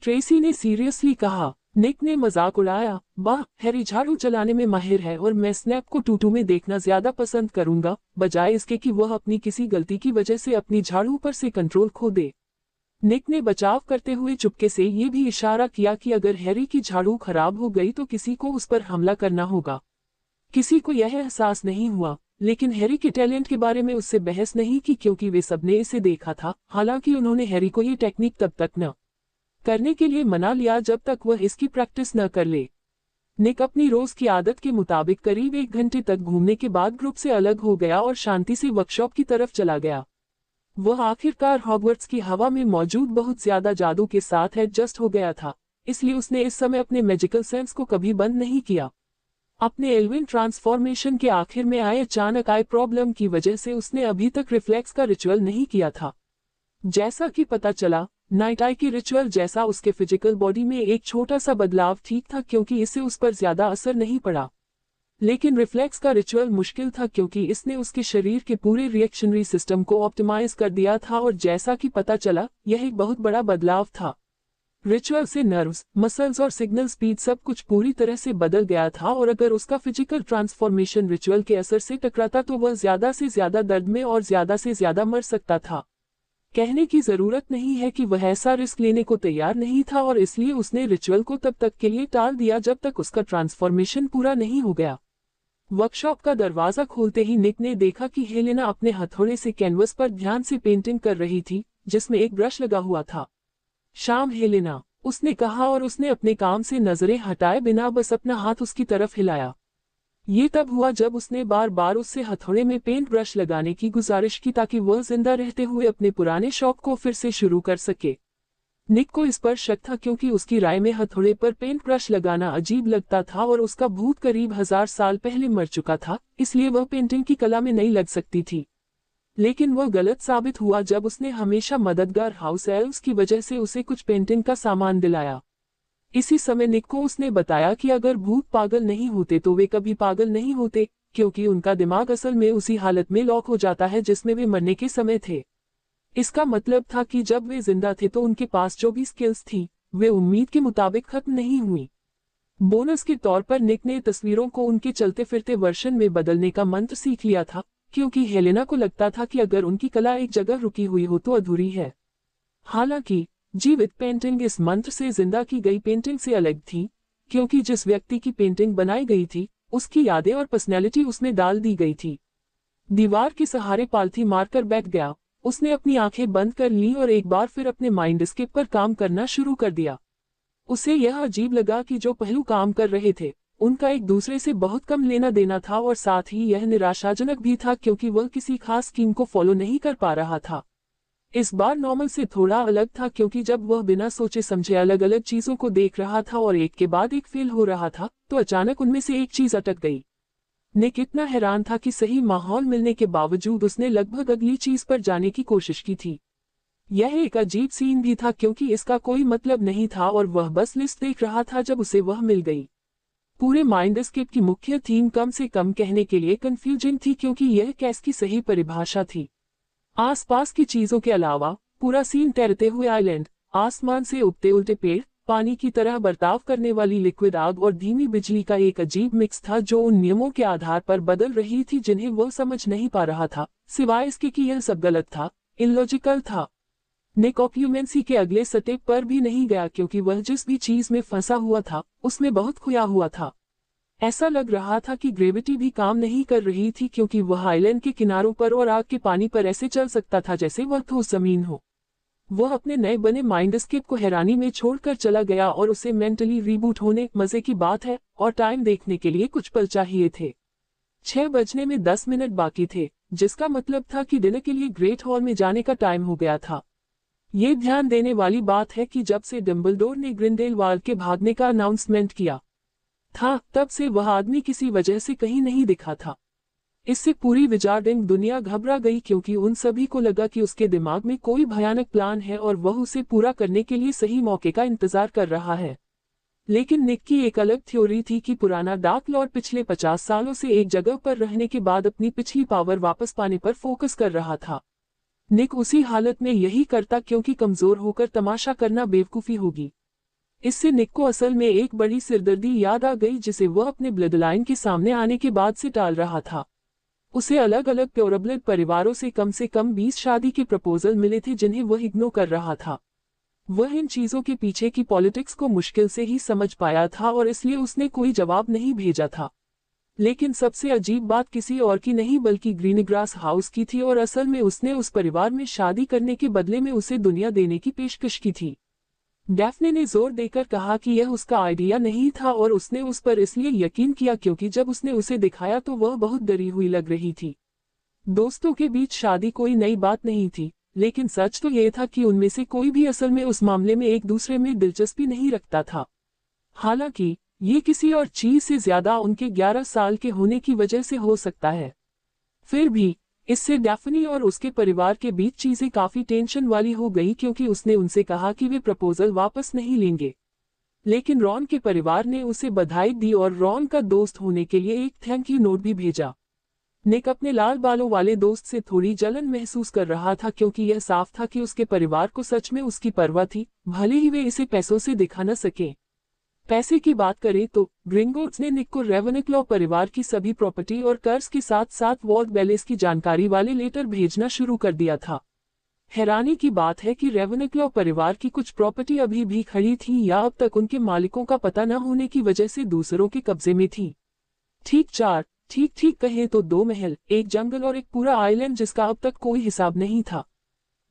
ट्रेसी ने सीरियसली कहा। निक ने मजाक उड़ाया, वाह, हैरी झाड़ू चलाने में माहिर है और मैं स्नैप को टूटू में देखना ज्यादा पसंद करूंगा बजाय इसके कि वह अपनी किसी गलती की वजह से अपनी झाड़ू पर से कंट्रोल खो दे। निक ने बचाव करते हुए चुपके से ये भी इशारा किया कि अगर हैरी की झाड़ू खराब हो गई तो किसी को उस पर हमला करना होगा। किसी को यह एहसास नहीं हुआ, लेकिन हैरी के टैलेंट के बारे में उससे बहस नहीं की क्योंकि वे सबने इसे देखा था। हालांकि उन्होंने हैरी को ये टेक्निक तब तक न करने के लिए मना लिया जब तक वह इसकी प्रैक्टिस न कर ले। निक अपनी रोज की आदत के मुताबिक करीब 1 घंटे तक घूमने के बाद ग्रुप से अलग हो गया और शांति से वर्कशॉप की तरफ चला गया। वह आखिरकार हॉगवर्ट्स की हवा में मौजूद बहुत ज्यादा जादू के साथ एडजस्ट हो गया था, इसलिए उसने इस समय अपने मैजिकल सेंस को कभी बंद नहीं किया। अपने एल्विन ट्रांसफॉर्मेशन के आखिर में आए अचानक आई प्रॉब्लम की वजह से उसने अभी तक रिफ्लेक्स का रिचुअल नहीं किया था। जैसा कि पता चला, नाइट आई की रिचुअल जैसा उसके फिजिकल बॉडी में एक छोटा सा बदलाव ठीक था क्योंकि इससे उस पर ज्यादा असर नहीं पड़ा, लेकिन रिफ्लेक्स का रिचुअल मुश्किल था क्योंकि इसने उसके शरीर के पूरे रिएक्शनरी सिस्टम को ऑप्टिमाइज कर दिया था और जैसा कि पता चला, यह एक बहुत बड़ा बदलाव था। रिचुअल से नर्व्स, मसल्स और सिग्नल स्पीड सब कुछ पूरी तरह से बदल गया था और अगर उसका फिजिकल ट्रांसफॉर्मेशन रिचुअल के असर से टकराता तो वह ज्यादा से ज्यादा दर्द में और ज्यादा से ज्यादा मर सकता था। कहने की जरूरत नहीं है कि वह ऐसा रिस्क लेने को तैयार नहीं था और इसलिए उसने रिचुअल को तब तक के लिए टाल दिया जब तक उसका ट्रांसफॉर्मेशन पूरा नहीं हो गया। वर्कशॉप का दरवाजा खोलते ही निक ने देखा कि हेलेना अपने हथौड़े से कैनवस पर ध्यान से पेंटिंग कर रही थी, जिसमें एक ब्रश लगा हुआ था। शाम हेलेना, उसने कहा और उसने अपने काम से नजरें हटाए बिना बस अपना हाथ उसकी तरफ हिलाया। ये तब हुआ जब उसने बार बार उससे हथौड़े में पेंट ब्रश लगाने की गुजारिश की ताकि वह जिंदा रहते हुए अपने पुराने शौक को फिर से शुरू कर सके। निक को इस पर शक था क्योंकि उसकी राय में हथौड़े पर पेंट ब्रश लगाना अजीब लगता था और उसका भूत करीब 1000 साल पहले मर चुका था, इसलिए वह पेंटिंग की कला में नहीं लग सकती थी। लेकिन वह गलत साबित हुआ जब उसने हमेशा मददगार हाउस एल्व्स की वजह से उसे कुछ पेंटिंग का सामान दिलाया। इसी समय निक को उसने बताया कि अगर भूत पागल नहीं होते तो वे कभी पागल नहीं होते, क्योंकि उनका दिमाग असल में उसी हालत में लॉक हो जाता है जिसमें वे मरने के समय थे। इसका मतलब था कि जब वे जिंदा थे तो उनके पास जो भी स्किल्स थी वे उम्मीद के मुताबिक खत्म नहीं हुई। बोनस के तौर पर निक ने तस्वीरों को उनके चलते फिरते वर्षन में बदलने का मंत्र सीख लिया था, क्योंकि हेलेना को लगता था कि अगर उनकी कला एक जगह रुकी हुई हो तो अधूरी है। हालांकि जीवित पेंटिंग इस मंत्र से जिंदा की गई पेंटिंग से अलग थी, क्योंकि जिस व्यक्ति की पेंटिंग बनाई गई थी उसकी यादें और पर्सनैलिटी उसमें डाल दी गई थी। दीवार के सहारे पालथी मारकर बैठ गया। उसने अपनी आंखें बंद कर ली और एक बार फिर अपने माइंड स्केप पर काम करना शुरू कर दिया। उसे यह अजीब लगा कि जो पहलू काम कर रहे थे उनका एक दूसरे से बहुत कम लेना देना था और साथ ही यह निराशाजनक भी था क्योंकि वह किसी खास स्कीम को फॉलो नहीं कर पा रहा था। इस बार नॉर्मल से थोड़ा अलग था क्योंकि जब वह बिना सोचे समझे अलग अलग चीजों को देख रहा था और एक के बाद एक फेल हो रहा था तो अचानक उनमें से एक चीज अटक गई। निक इतना हैरान था कि सही माहौल मिलने के बावजूद उसने लगभग अगली चीज पर जाने की कोशिश की थी। यह एक अजीब सीन भी था क्योंकि इसका कोई मतलब नहीं था और वह बस लिस्ट देख रहा था जब उसे वह मिल गई। पूरे माइंडस्केप की मुख्य थीम कम से कम कहने के लिए कंफ्यूजिंग थी क्योंकि यह कैस की सही परिभाषा थी। आसपास की चीजों के अलावा पूरा सीन तैरते हुए आइलैंड, आसमान से उगते उल्टे पेड़, पानी की तरह बर्ताव करने वाली लिक्विड आग और धीमी बिजली का एक अजीब मिक्स था जो उन नियमों के आधार पर बदल रही थी जिन्हें वह समझ नहीं पा रहा था, सिवाय इसके कि यह सब गलत था, इलॉजिकल था। निक ऑक्यूमेंसी के अगले स्टेप पर भी नहीं गया क्योंकि वह जिस भी चीज में फंसा हुआ था उसमें बहुत खोया हुआ था। ऐसा लग रहा था कि ग्रेविटी भी काम नहीं कर रही थी क्योंकि वह आइलैंड के किनारों पर और आग के पानी पर ऐसे चल सकता था जैसे वह ठोस जमीन हो। वह अपने नए बने माइंडस्केप को हैरानी में छोड़कर चला गया और उसे मेंटली रीबूट होने मजे की बात है और टाइम देखने के लिए कुछ पल चाहिए थे। 6 बजने में 10 मिनट बाकी थे, जिसका मतलब था कि डिनर के लिए ग्रेट हॉल में जाने का टाइम हो गया था। ये ध्यान देने वाली बात है कि जब से डम्बलडोर ने ग्रिंडेलवाल्ड के भागने का अनाउंसमेंट किया था तब से वह आदमी किसी वजह से कहीं नहीं दिखा था। इससे पूरी विजार्डिंग दुनिया घबरा गई क्योंकि उन सभी को लगा कि उसके दिमाग में कोई भयानक प्लान है और वह उसे पूरा करने के लिए सही मौके का इंतजार कर रहा है। लेकिन निक की एक अलग थ्योरी थी कि पुराना डार्क लॉर्ड पिछले 50 सालों से एक जगह पर रहने के बाद अपनी पिछली पावर वापस पाने पर फोकस कर रहा था। निक उसी हालत में यही करता क्योंकि कमजोर होकर तमाशा करना बेवकूफी होगी। इससे निक को असल में एक बड़ी सिरदर्दी याद आ गई जिसे वह अपने ब्लडलाइन के सामने आने के बाद से टाल रहा था। उसे अलग अलग प्योरब्लड परिवारों से कम 20 शादी के प्रपोजल मिले थे जिन्हें वह इग्नोर कर रहा था। वह इन चीजों के पीछे की पॉलिटिक्स को मुश्किल से ही समझ पाया था और इसलिए उसने कोई जवाब नहीं भेजा था। लेकिन सबसे अजीब बात किसी और की नहीं बल्कि ग्रीनग्रास हाउस की थी और असल में उसने उस परिवार में शादी करने के बदले में उसे दुनिया देने की पेशकश की थी। डैफ्ने ने जोर देकर कहा कि यह उसका आइडिया नहीं था और उसने उस पर इसलिए यकीन किया क्योंकि जब उसने उसे दिखाया तो वह बहुत डरी हुई लग रही थी। दोस्तों के बीच शादी कोई नई बात नहीं थी, लेकिन सच तो यह था कि उनमें से कोई भी असल में उस मामले में एक दूसरे में दिलचस्पी नहीं रखता था। हालांकि ये किसी और चीज से ज्यादा उनके 11 साल के होने की वजह से हो सकता है। फिर भी इससे डैफ्नी और उसके परिवार के बीच चीजें काफी टेंशन वाली हो गई क्योंकि उसने उनसे कहा कि वे प्रपोजल वापस नहीं लेंगे। लेकिन रॉन के परिवार ने उसे बधाई दी और रॉन का दोस्त होने के लिए एक थैंक यू नोट भी भेजा। निक अपने लाल बालों वाले दोस्त से थोड़ी जलन महसूस कर रहा था क्योंकि यह साफ था कि उसके परिवार को सच में उसकी परवाह थी, भले ही वे इसे पैसों से दिखा न सके। पैसे की बात करें तो ग्रिंगोट्स ने निक को रेवेनक्लॉ परिवार की सभी प्रॉपर्टी और कर्ज के साथ साथ वॉल्ट बेलेस की जानकारी वाले लेटर भेजना शुरू कर दिया था। हैरानी की बात है कि रेवेनक्लॉ परिवार की कुछ प्रॉपर्टी अभी भी खड़ी थी या अब तक उनके मालिकों का पता न होने की वजह से दूसरों के कब्जे में थी। ठीक कहें तो 2 महल, एक जंगल और एक पूरा आइलैंड जिसका अब तक कोई हिसाब नहीं था।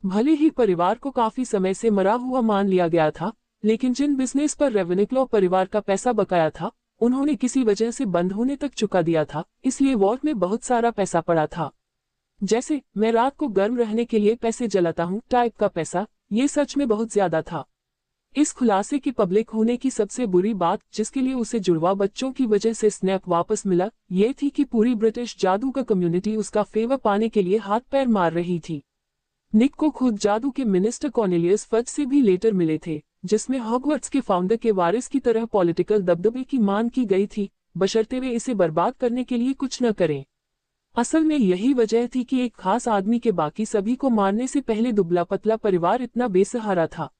भले ही परिवार को काफी समय से मरा हुआ मान लिया गया था, लेकिन जिन बिजनेस पर रेवेनक्लॉ परिवार का पैसा बकाया था उन्होंने किसी वजह से बंद होने तक चुका दिया था, इसलिए वॉल्ट में बहुत सारा पैसा पड़ा था। जैसे मैं रात को गर्म रहने के लिए पैसे जलाता हूँ टाइप का पैसा, ये सच में बहुत ज्यादा था। इस खुलासे के पब्लिक होने की सबसे बुरी बात, जिसके लिए उसे जुड़वा बच्चों की वजह से स्नैप वापस मिला, ये थी कि पूरी ब्रिटिश जादू का कम्युनिटी उसका फेवर पाने के लिए हाथ पैर मार रही थी। निक को खुद जादू के मिनिस्टर कॉर्नेलियस फज से भी लेटर मिले थे, जिसमें हॉगवर्ट्स के फाउंडर के वारिस की तरह पॉलिटिकल दबदबे की मांग की गई थी, बशर्ते वे इसे बर्बाद करने के लिए कुछ न करें। असल में यही वजह थी कि एक खास आदमी के बाकी सभी को मारने से पहले दुबला पतला परिवार इतना बेसहारा था।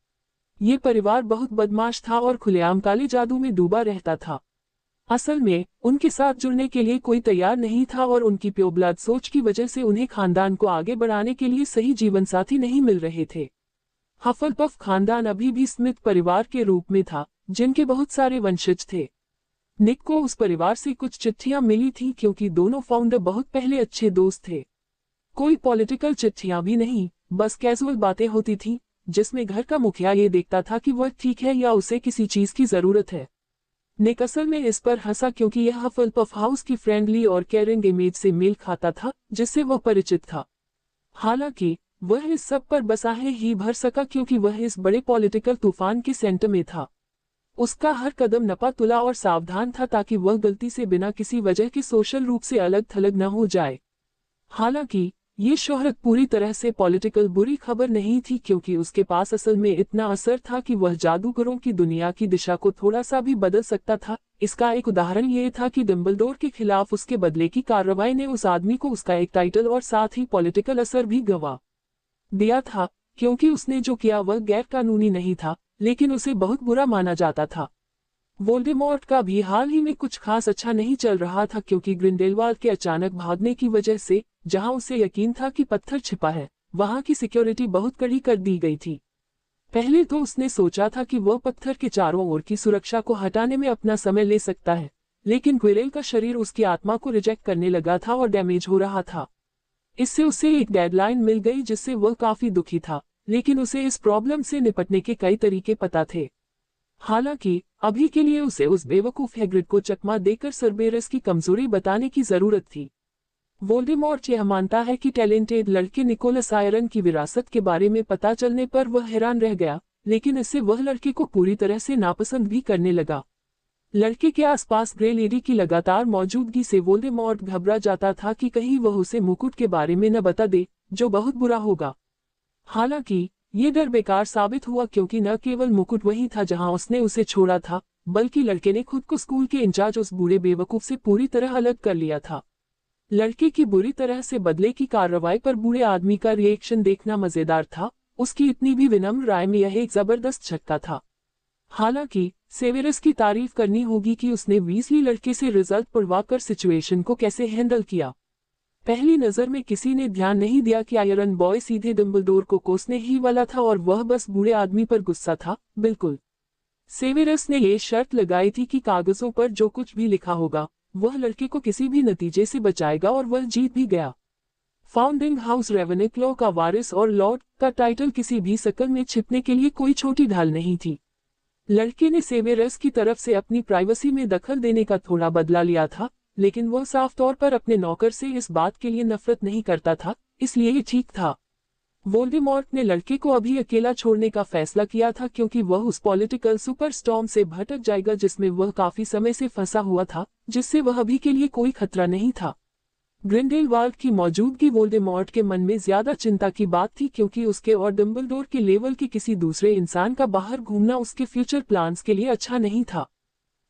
ये परिवार बहुत बदमाश था और खुलेआम काले जादू में डूबा रहता था। असल में उनके साथ जुड़ने के लिए कोई तैयार नहीं था और उनकी प्योरब्लड सोच की वजह से उन्हें खानदान को आगे बढ़ाने के लिए सही जीवन साथी नहीं मिल रहे थे। हफलपफ खानदान अभी भी स्मिथ परिवार के रूप में था, जिनके बहुत सारे वंशज थे। निक को उस परिवार से कुछ चिट्ठियां मिली थी क्योंकि दोनों फाउंडर बहुत पहले अच्छे दोस्त थे। कोई पॉलिटिकल चिट्ठियां भी नहीं, बस कैजुअल बातें होती थी, जिसमें घर का मुखिया ये देखता था कि वह ठीक है या उसे किसी चीज की जरूरत है। निक असल में इस पर हंसा क्योंकि यह हफलपफ हाउस की फ्रेंडली और केयरिंग इमेज से मेल खाता था जिससे वह परिचित था। हालांकि वह इस सब पर बसाहे ही भर सका क्योंकि वह इस बड़े पॉलिटिकल तूफान के सेंटर में था। उसका हर कदम नपा तुला और सावधान था ताकि वह गलती से बिना किसी वजह के सोशल रूप से अलग थलग न हो जाए। हालांकि ये शोहरत पूरी तरह से पॉलिटिकल बुरी खबर नहीं थी क्योंकि उसके पास असल में इतना असर था कि वह जादूगरों की दुनिया की दिशा को थोड़ा सा भी बदल सकता था। इसका एक उदाहरण ये था कि डंबलडोर के खिलाफ उसके बदले की कार्रवाई ने उस आदमी को उसका एक टाइटल और साथ ही पॉलिटिकल असर भी गंवा दिया था, क्योंकि उसने जो किया वह गैर कानूनी नहीं था, लेकिन उसे बहुत बुरा माना जाता था। वोल्डेमॉर्ट का भी हाल ही में कुछ खास अच्छा नहीं चल रहा था क्योंकि ग्रिंडेलवाल्ड के अचानक भागने की वजह से, जहां उसे यकीन था कि पत्थर छिपा है, वहां की सिक्योरिटी बहुत कड़ी कर दी गई थी। पहले तो उसने सोचा था कि वह पत्थर के चारों ओर की सुरक्षा को हटाने में अपना समय ले सकता है, लेकिन क्विरेल का शरीर उसकी आत्मा को रिजेक्ट करने लगा था और डैमेज हो रहा था। इससे उसे एक डेडलाइन मिल गई जिससे वह काफी दुखी था, लेकिन उसे इस प्रॉब्लम से निपटने के कई तरीके पता थे। हालांकि अभी के लिए उसे उस बेवकूफ हैग्रिड को चकमा देकर सर्बेरस की कमजोरी बताने की जरूरत थी। वोल्डेमॉर्ट यह मानता है कि टैलेंटेड लड़के निकोलस आयरन की विरासत के बारे में पता चलने पर वह हैरान रह गया, लेकिन इससे वह लड़के को पूरी तरह से नापसंद भी करने लगा। लड़के के आसपास ग्रे लेडी की लगातार मौजूदगी से वोल्डेमॉर्ट घबरा जाता था कि कहीं वह उसे मुकुट के बारे में न बता दे, जो बहुत बुरा होगा। हालांकि ये डर बेकार साबित हुआ क्योंकि न केवल मुकुट वही था जहां उसने उसे छोड़ा था, बल्कि लड़के ने खुद को स्कूल के इंचार्ज उस बूढ़े बेवकूफ से पूरी तरह अलग कर लिया था। लड़के की बुरी तरह से बदले की कार्रवाई पर बूढ़े आदमी का रिएक्शन देखना मजेदार था। उसकी इतनी भी विनम्र राय में यह एक जबरदस्त झटका था। हालांकि सेवेरस की तारीफ करनी होगी कि उसने वीजली लड़के से रिजल्ट पढ़वाकर सिचुएशन को कैसे हैंडल किया। पहली नजर में किसी ने ध्यान नहीं दिया कि आयरन बॉय सीधे डंबलडोर को कोसने ही वाला था और वह बस बूढ़े आदमी पर गुस्सा था। बिल्कुल, सेवेरस ने ये शर्त लगाई थी कि कागजों पर जो कुछ भी लिखा होगा वह लड़के को किसी भी नतीजे से बचाएगा, और वह जीत भी गया। फाउंडिंग हाउस रेवेनिक्लो का वारिस और लॉर्ड का टाइटल किसी भी शक्ल में छिपने के लिए कोई छोटी ढाल नहीं थी। लड़के ने सेवेरस की तरफ से अपनी प्राइवेसी में दखल देने का थोड़ा बदला लिया था, लेकिन वह साफ तौर पर अपने नौकर से इस बात के लिए नफरत नहीं करता था, इसलिए ये ठीक था। वोल्डेमॉर्ट ने लड़के को अभी अकेला छोड़ने का फैसला किया था क्योंकि वह उस पॉलिटिकल सुपरस्टॉर्म से भटक जाएगा जिसमें वह काफी समय से फंसा हुआ था, जिससे वह अभी के लिए कोई खतरा नहीं था। ग्रिंडेलवाल्ड की मौजूदगी वोल्डेमॉर्ट के मन में ज्यादा चिंता की बात थी क्योंकि उसके और डंबलडोर के लेवल के किसी दूसरे इंसान का बाहर घूमना उसके फ्यूचर प्लान्स के लिए अच्छा नहीं था।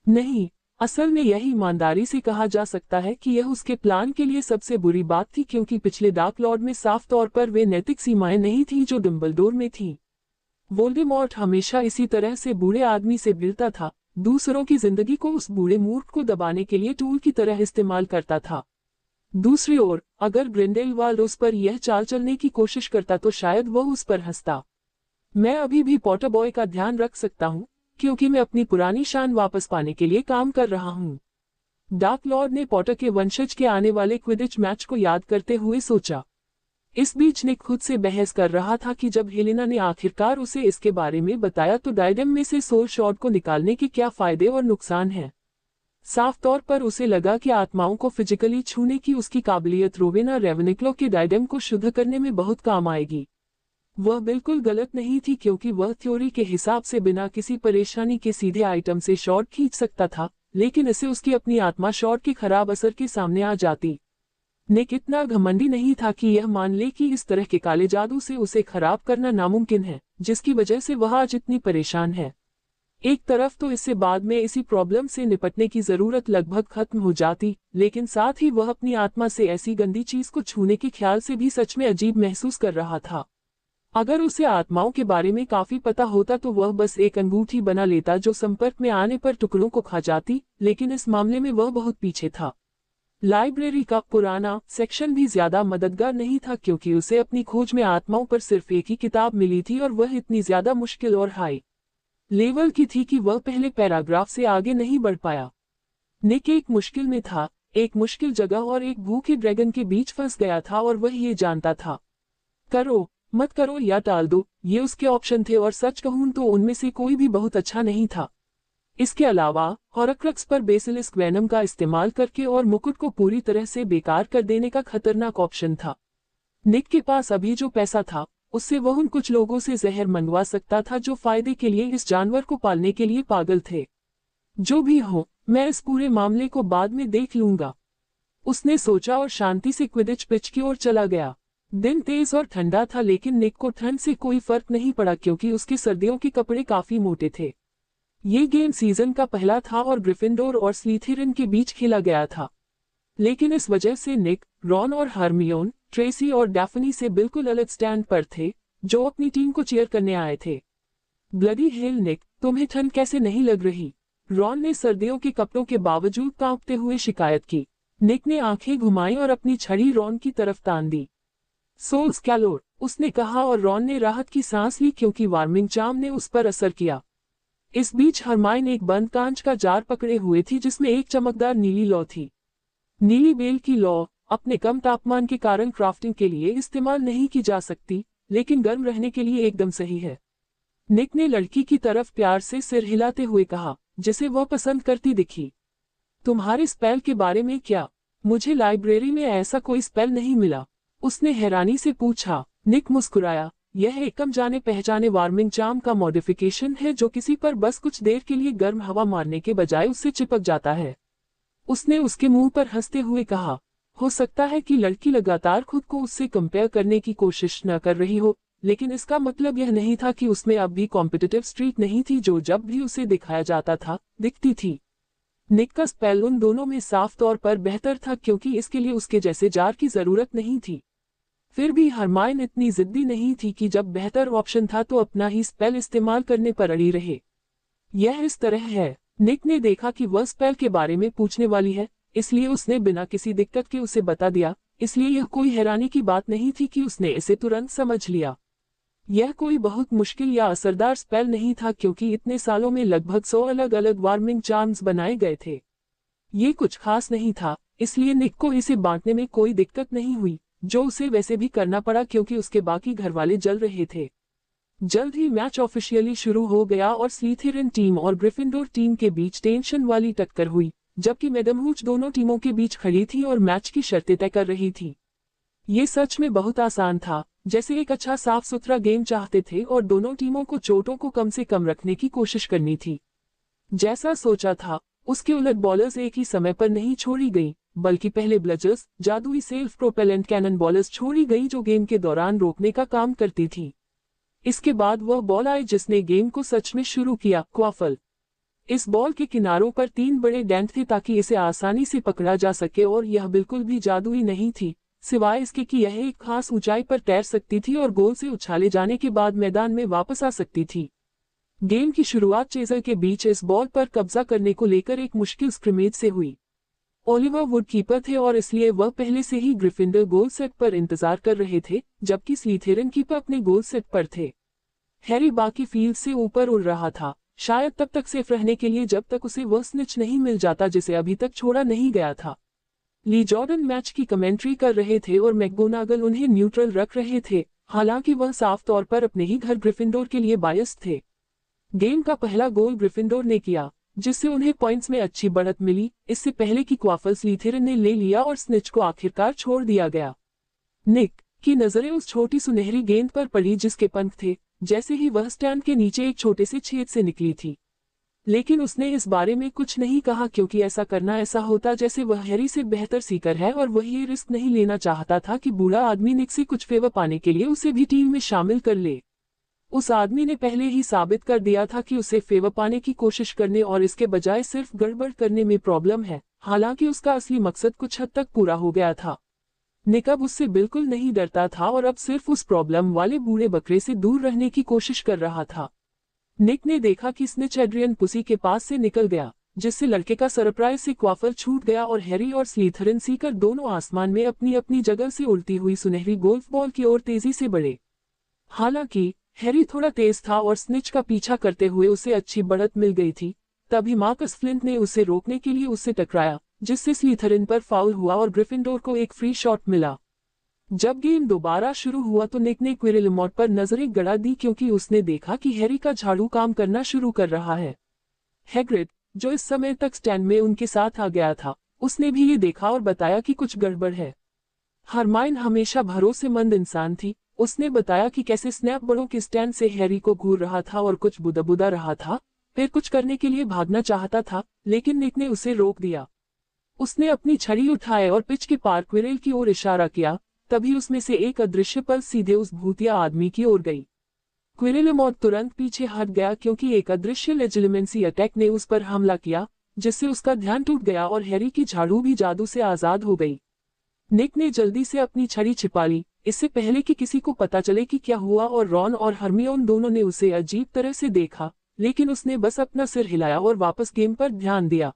नहीं, असल में यही ईमानदारी से कहा जा सकता है कि यह उसके प्लान के लिए सबसे बुरी बात थी क्योंकि पिछले डार्क लॉर्ड में साफ तौर पर वे नैतिक सीमाएं नहीं थीं जो डंबलडोर में थीं। वोल्डेमॉर्ट हमेशा इसी तरह से बूढ़े आदमी से भिड़ता था, दूसरों की जिंदगी को उस बूढ़े मूर्ख को दबाने के लिए टूल की तरह इस्तेमाल करता था। दूसरी ओर, अगर ग्रिंडेलवाल्ड उस पर यह चाल चलने की कोशिश करता तो शायद वह उस पर हंसता। मैं अभी भी पॉटर बॉय का ध्यान रख सकता हूँ क्योंकि मैं अपनी पुरानी शान वापस पाने के लिए काम कर रहा हूँ। डार्क लॉर्ड ने पॉटर के वंशज के आने वाले क्विडिच मैच को याद करते हुए सोचा। इस बीच निक खुद से बहस कर रहा था कि जब हेलेना ने आखिरकार उसे इसके बारे में बताया तो डायडम में से सोल शॉर्ड को निकालने के क्या फायदे और नुकसान हैं। साफ तौर पर उसे लगा कि आत्माओं को फिजिकली छूने की उसकी काबिलियत रोवेना रेवेनिक्लो के डायडम को शुद्ध करने में बहुत काम आएगी। वह बिल्कुल गलत नहीं थी क्योंकि वह थ्योरी के हिसाब से बिना किसी परेशानी के सीधे आइटम से शॉर्ट खींच सकता था, लेकिन इसे उसकी अपनी आत्मा शॉर्ट के खराब असर के सामने आ जाती। निक इतना घमंडी नहीं था कि यह मान ले कि इस तरह के काले जादू से उसे खराब करना नामुमकिन है, जिसकी वजह से वह आज इतनी परेशान है। एक तरफ तो इससे बाद में इसी प्रॉब्लम से निपटने की जरूरत लगभग खत्म हो जाती, लेकिन साथ ही वह अपनी आत्मा से ऐसी गंदी चीज को छूने के ख्याल से भी सच में अजीब महसूस कर रहा था। अगर उसे आत्माओं के बारे में काफी पता होता तो वह बस एक अंगूठी बना लेता जो संपर्क में आने पर टुकड़ों को खा जाती, लेकिन इस मामले में वह बहुत पीछे था। लाइब्रेरी का पुराना सेक्शन भी ज्यादा मददगार नहीं था क्योंकि उसे अपनी खोज में आत्माओं पर सिर्फ एक ही किताब मिली थी और वह इतनी ज्यादा मुश्किल और हाई लेवल की थी कि वह पहले पैराग्राफ से आगे नहीं बढ़ पाया। निक एक मुश्किल में था, एक मुश्किल जगह और एक भूखे ड्रैगन के बीच फंस गया था और वह ये जानता था। करो, मत करो या टाल दो, ये उसके ऑप्शन थे और सच कहूं तो उनमें से कोई भी बहुत अच्छा नहीं था। इसके अलावा हॉरक्रक्स पर बेसिलिस्क वेनम का इस्तेमाल करके और मुकुट को पूरी तरह से बेकार कर देने का खतरनाक ऑप्शन था। निक के पास अभी जो पैसा था उससे वह उन कुछ लोगों से जहर मंगवा सकता था जो फायदे के लिए इस जानवर को पालने के लिए पागल थे। जो भी हो, मैं इस पूरे मामले को बाद में देख लूंगा, उसने सोचा और शांति से क्विडिच पिच की ओर चला गया। दिन तेज और ठंडा था लेकिन निक को ठंड से कोई फर्क नहीं पड़ा क्योंकि उसके सर्दियों के कपड़े काफी मोटे थे। ये गेम सीजन का पहला था और ग्रिफिंडोर और स्लीथेरिन के बीच खेला गया था, लेकिन इस वजह से निक, रॉन और हरमियोन, ट्रेसी और डैफनी से बिल्कुल अलग स्टैंड पर थे, जो अपनी टीम को चीयर करने आए थे। ब्लडी हेल निक, तुम्हें ठंड कैसे नहीं लग रही? रॉन ने सर्दियों के कपड़ों के बावजूद कांपते हुए शिकायत की। निक ने आंखें घुमाई और अपनी छड़ी रॉन की तरफ तान दी। सोल्स कैलोर, उसने कहा और रॉन ने राहत की सांस ली क्योंकि वार्मिंग चार्म ने उस पर असर किया। इस बीच हरमाइन एक बंद कांच का जार पकड़े हुए थी जिसमें एक चमकदार नीली लौ थी। नीली बेल की लौ अपने कम तापमान के कारण क्राफ्टिंग के लिए इस्तेमाल नहीं की जा सकती, लेकिन गर्म रहने के लिए एकदम सही है। निक ने लड़की की तरफ प्यार से सिर हिलाते हुए कहा, जिसे वह पसंद करती दिखी। तुम्हारे स्पेल के बारे में क्या? मुझे लाइब्रेरी में ऐसा कोई स्पेल नहीं मिला, उसने हैरानी से पूछा। निक मुस्कुराया, यह एक कम जाने पहचाने वार्मिंग चार्म का मॉडिफिकेशन है जो किसी पर बस कुछ देर के लिए गर्म हवा मारने के बजाय उससे चिपक जाता है। उसने उसके मुंह पर हंसते हुए कहा, हो सकता है कि लड़की लगातार खुद को उससे कंपेयर करने की कोशिश न कर रही हो, लेकिन इसका मतलब यह नहीं था कि उसमें अब भी कॉम्पिटिटिव स्ट्रीक नहीं थी जो जब भी उसे दिखाया जाता था दिखती थी। निक का स्पेल उन दोनों में साफ तौर पर बेहतर था क्योंकि इसके लिए उसके जैसे जार की जरूरत नहीं थी। फिर भी हरमाइन इतनी जिद्दी नहीं थी कि जब बेहतर ऑप्शन था तो अपना ही स्पेल इस्तेमाल करने पर अड़ी रहे। यह इस तरह है, निक ने देखा कि वह स्पेल के बारे में पूछने वाली है, इसलिए उसने बिना किसी दिक्कत के उसे बता दिया। इसलिए यह कोई हैरानी की बात नहीं थी कि उसने इसे तुरंत समझ लिया। यह कोई बहुत मुश्किल या असरदार स्पेल नहीं था क्योंकि इतने सालों में लगभग 100 अलग अलग वार्मिंग चार्म्स बनाए गए थे। ये कुछ खास नहीं था, इसलिए निक को इसे बांटने में कोई दिक्कत नहीं हुई, जो उसे वैसे भी करना पड़ा क्योंकि उसके बाकी घरवाले जल रहे थे। जल्द ही मैच ऑफिशियली शुरू हो गया और स्लीथेरिन टीम और ग्रिफिंडोर टीम के बीच टेंशन वाली टक्कर हुई, जबकि मैडम हूच दोनों टीमों के बीच खड़ी थी और मैच की शर्तें तय कर रही थी। ये सच में बहुत आसान था, जैसे एक अच्छा साफ सुथरा गेम चाहते थे और दोनों टीमों को चोटों को कम से कम रखने की कोशिश करनी थी। जैसा सोचा था, उसके उलट बॉलर्स एक ही समय पर नहीं छोड़ी गई, बल्कि पहले ब्लजर्स, जादुई सेल्फ प्रोपेलेंट कैनन बॉलर्स छोड़ी गई जो गेम के दौरान रोकने का काम करती थी। इसके बाद वह बॉल आई जिसने गेम को सच में शुरू किया, क्वाफल। इस बॉल के किनारों पर 3 बड़े डेंट थे ताकि इसे आसानी से पकड़ा जा सके और यह बिल्कुल भी जादुई नहीं थी, सिवाय इसके कि यह एक खास ऊंचाई पर तैर सकती थी और गोल से उछाले जाने के बाद मैदान में वापस आ सकती थी। गेम की शुरुआत चेजर के बीच इस बॉल पर कब्जा करने को लेकर एक मुश्किल स्क्रिमेज से हुई। ओलिवर वुड कीपर थे और इसलिए वह पहले से ही ग्रिफिंडर गोल सेट पर इंतजार कर रहे थे, जबकि स्लीथेरिन कीपर अपने गोल सेट पर थे। हैरी बाकी फील्ड से ऊपर उड़ रहा था, शायद तब तक सेफ रहने के लिए जब तक उसे वह स्निच नहीं मिल जाता जिसे अभी तक छोड़ा नहीं गया था। ली जॉर्डन मैच की कमेंट्री कर रहे थे और मैकगोनागल उन्हें न्यूट्रल रख रहे थे, हालांकि वह साफ तौर पर अपने ही घर ग्रिफिंडोर के लिए बायस थे। गेम का पहला गोल ग्रिफिंडोर ने किया, जिससे उन्हें पॉइंट्स में अच्छी बढ़त मिली, इससे पहले कि क्वाफल स्लीथेरिन ने ले लिया और स्निच को आखिरकार छोड़ दिया गया। निक की नजरें उस छोटी सुनहरी गेंद पर पड़ी जिसके पंख थे, जैसे ही वह स्टैंड के नीचे एक छोटे से छेद से निकली थी। लेकिन उसने इस बारे में कुछ नहीं कहा क्योंकि ऐसा करना ऐसा होता जैसे वह हैरी से बेहतर सीकर है और वह ये रिस्क नहीं लेना चाहता था कि बूढ़ा आदमी निक से कुछ फेवर पाने के लिए उसे भी टीम में शामिल कर ले। उस आदमी ने पहले ही साबित कर दिया था कि उसे फेवर पाने की कोशिश करने और इसके बजाय सिर्फ गड़बड़ करने में प्रॉब्लम है, हालांकि उसका असली मकसद कुछ हद तक पूरा हो गया था। निक अब उससे बिल्कुल नहीं डरता था और अब सिर्फ उस प्रॉब्लम वाले बूढ़े बकरे से दूर रहने की कोशिश कर रहा था। निक ने देखा कि स्निच एड्रियन पुसी के पास से निकल गया, जिससे लड़के का सरप्राइज से क्वाफल छूट गया और हैरी और स्लीथरिन सीकर दोनों आसमान में अपनी अपनी जगह से उड़ती हुई सुनहरी गोल्फ बॉल की ओर तेजी से बढ़े। हालांकि हैरी थोड़ा तेज था और स्निच का पीछा करते हुए उसे अच्छी बढ़त मिल गई थी, तभी मार्कस फ्लिंट ने उसे रोकने के लिए उससे टकराया, जिससे स्लीथरिन पर फाउल हुआ और ग्रिफिंडोर को एक फ्री शॉट मिला। जब गेम दोबारा शुरू हुआ तो निक ने क्विरेलमॉट पर नजरें गड़ा दी क्योंकि उसने देखा कि हैरी का झाड़ू काम करना शुरू कर रहा है। हैग्रिड, जो इस समय तक स्टैंड में उनके साथ आ गया था, उसने भी ये देखा और बताया कि कुछ गड़बड़ है। हरमाइन हमेशा भरोसेमंद इंसान थी, उसने बताया कि कैसे स्नैप बड़ों के स्टैंड से हैरी को घूर रहा था और कुछ बुदबुदा रहा था, फिर कुछ करने के लिए भागना चाहता था, लेकिन निक ने उसे रोक दिया। उसने अपनी छड़ी उठाए और पिच के पार क्विरेल की ओर इशारा किया, तभी उसमें से एक अदृश्य पल्स सीधे उस भूतिया आदमी की ओर गई। क्विरेलमॉट तुरंत पीछे हट गया क्योंकि एक अदृश्य लेजिलिमेंसी अटैक ने उस पर हमला किया, जिससे उसका ध्यान टूट गया और हैरी की झाड़ू भी जादू से आजाद हो गई। निक ने जल्दी से अपनी छड़ी छिपा ली, इससे पहले कि किसी को पता चले कि क्या हुआ, और रॉन और हरमियोन दोनों ने उसे अजीब तरह से देखा, लेकिन उसने बस अपना सिर हिलाया और वापस गेम पर ध्यान दिया।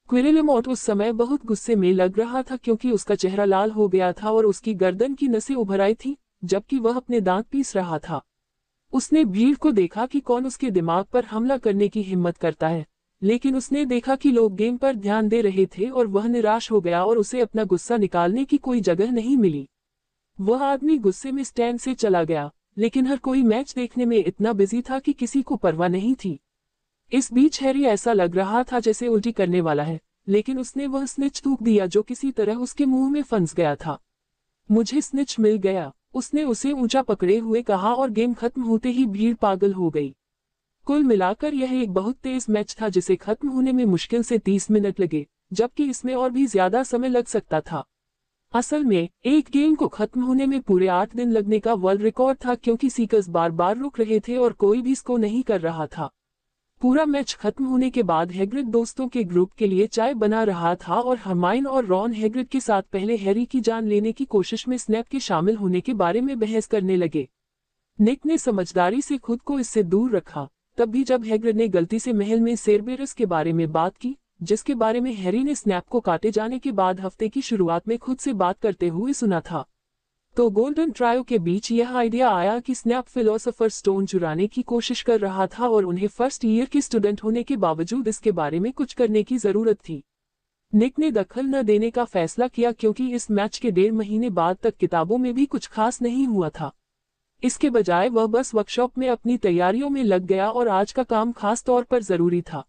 क्विरेलमॉट उस समय बहुत गुस्से में लग रहा था क्योंकि उसका चेहरा लाल हो गया था और उसकी गर्दन की नसें उभर आई थी, जबकि वह अपने दांत पीस रहा था। उसने भीड़ को देखा कि कौन उसके दिमाग पर हमला करने की हिम्मत करता है, लेकिन उसने देखा कि लोग गेम पर ध्यान दे रहे थे और वह निराश हो गया और उसे अपना गुस्सा निकालने की कोई जगह नहीं मिली। वह आदमी गुस्से में स्टैंड से चला गया, लेकिन हर कोई मैच देखने में इतना बिजी था कि किसी को परवाह नहीं थी। इस बीच हैरी ऐसा लग रहा था जैसे उल्टी करने वाला है, लेकिन उसने वह स्निच थूक दिया जो किसी तरह उसके मुंह में फंस गया था। मुझे स्निच मिल गया, उसने उसे ऊंचा पकड़े हुए कहा और गेम खत्म होते ही भीड़ पागल हो गई। कुल मिलाकर यह एक बहुत तेज मैच था जिसे खत्म होने में मुश्किल से 30 मिनट लगे, जबकि इसमें और भी ज्यादा समय लग सकता था। असल में एक गेम को खत्म होने में पूरे 8 दिन लगने का वर्ल्ड रिकॉर्ड था, क्योंकि सीकर्स बार बार रुक रहे थे और कोई भी स्कोर नहीं कर रहा था। पूरा मैच खत्म होने के बाद हैग्रिड दोस्तों के ग्रुप के लिए चाय बना रहा था और हरमाइन और रॉन हैग्रिड के साथ पहले हैरी की जान लेने की कोशिश में स्नैप के शामिल होने के बारे में बहस करने लगे। निक ने समझदारी से खुद को इससे दूर रखा। तब भी जब हैग्रिड ने गलती से महल में सेरबेरस के बारे में बात की, जिसके बारे में हैरी ने स्नैप को काटे जाने के बाद हफ्ते की शुरुआत में खुद से बात करते हुए सुना था, तो गोल्डन ट्रायो के बीच यह आइडिया आया कि स्नैप फिलोसोफर स्टोन चुराने की कोशिश कर रहा था और उन्हें फर्स्ट ईयर के स्टूडेंट होने के बावजूद इसके बारे में कुछ करने की जरूरत थी। निक ने दखल न देने का फैसला किया, क्योंकि इस मैच के 1.5 महीने बाद तक किताबों में भी कुछ खास नहीं हुआ था। इसके बजाय वह बस वर्कशॉप में अपनी तैयारियों में लग गया और आज का काम खास तौर पर जरूरी था।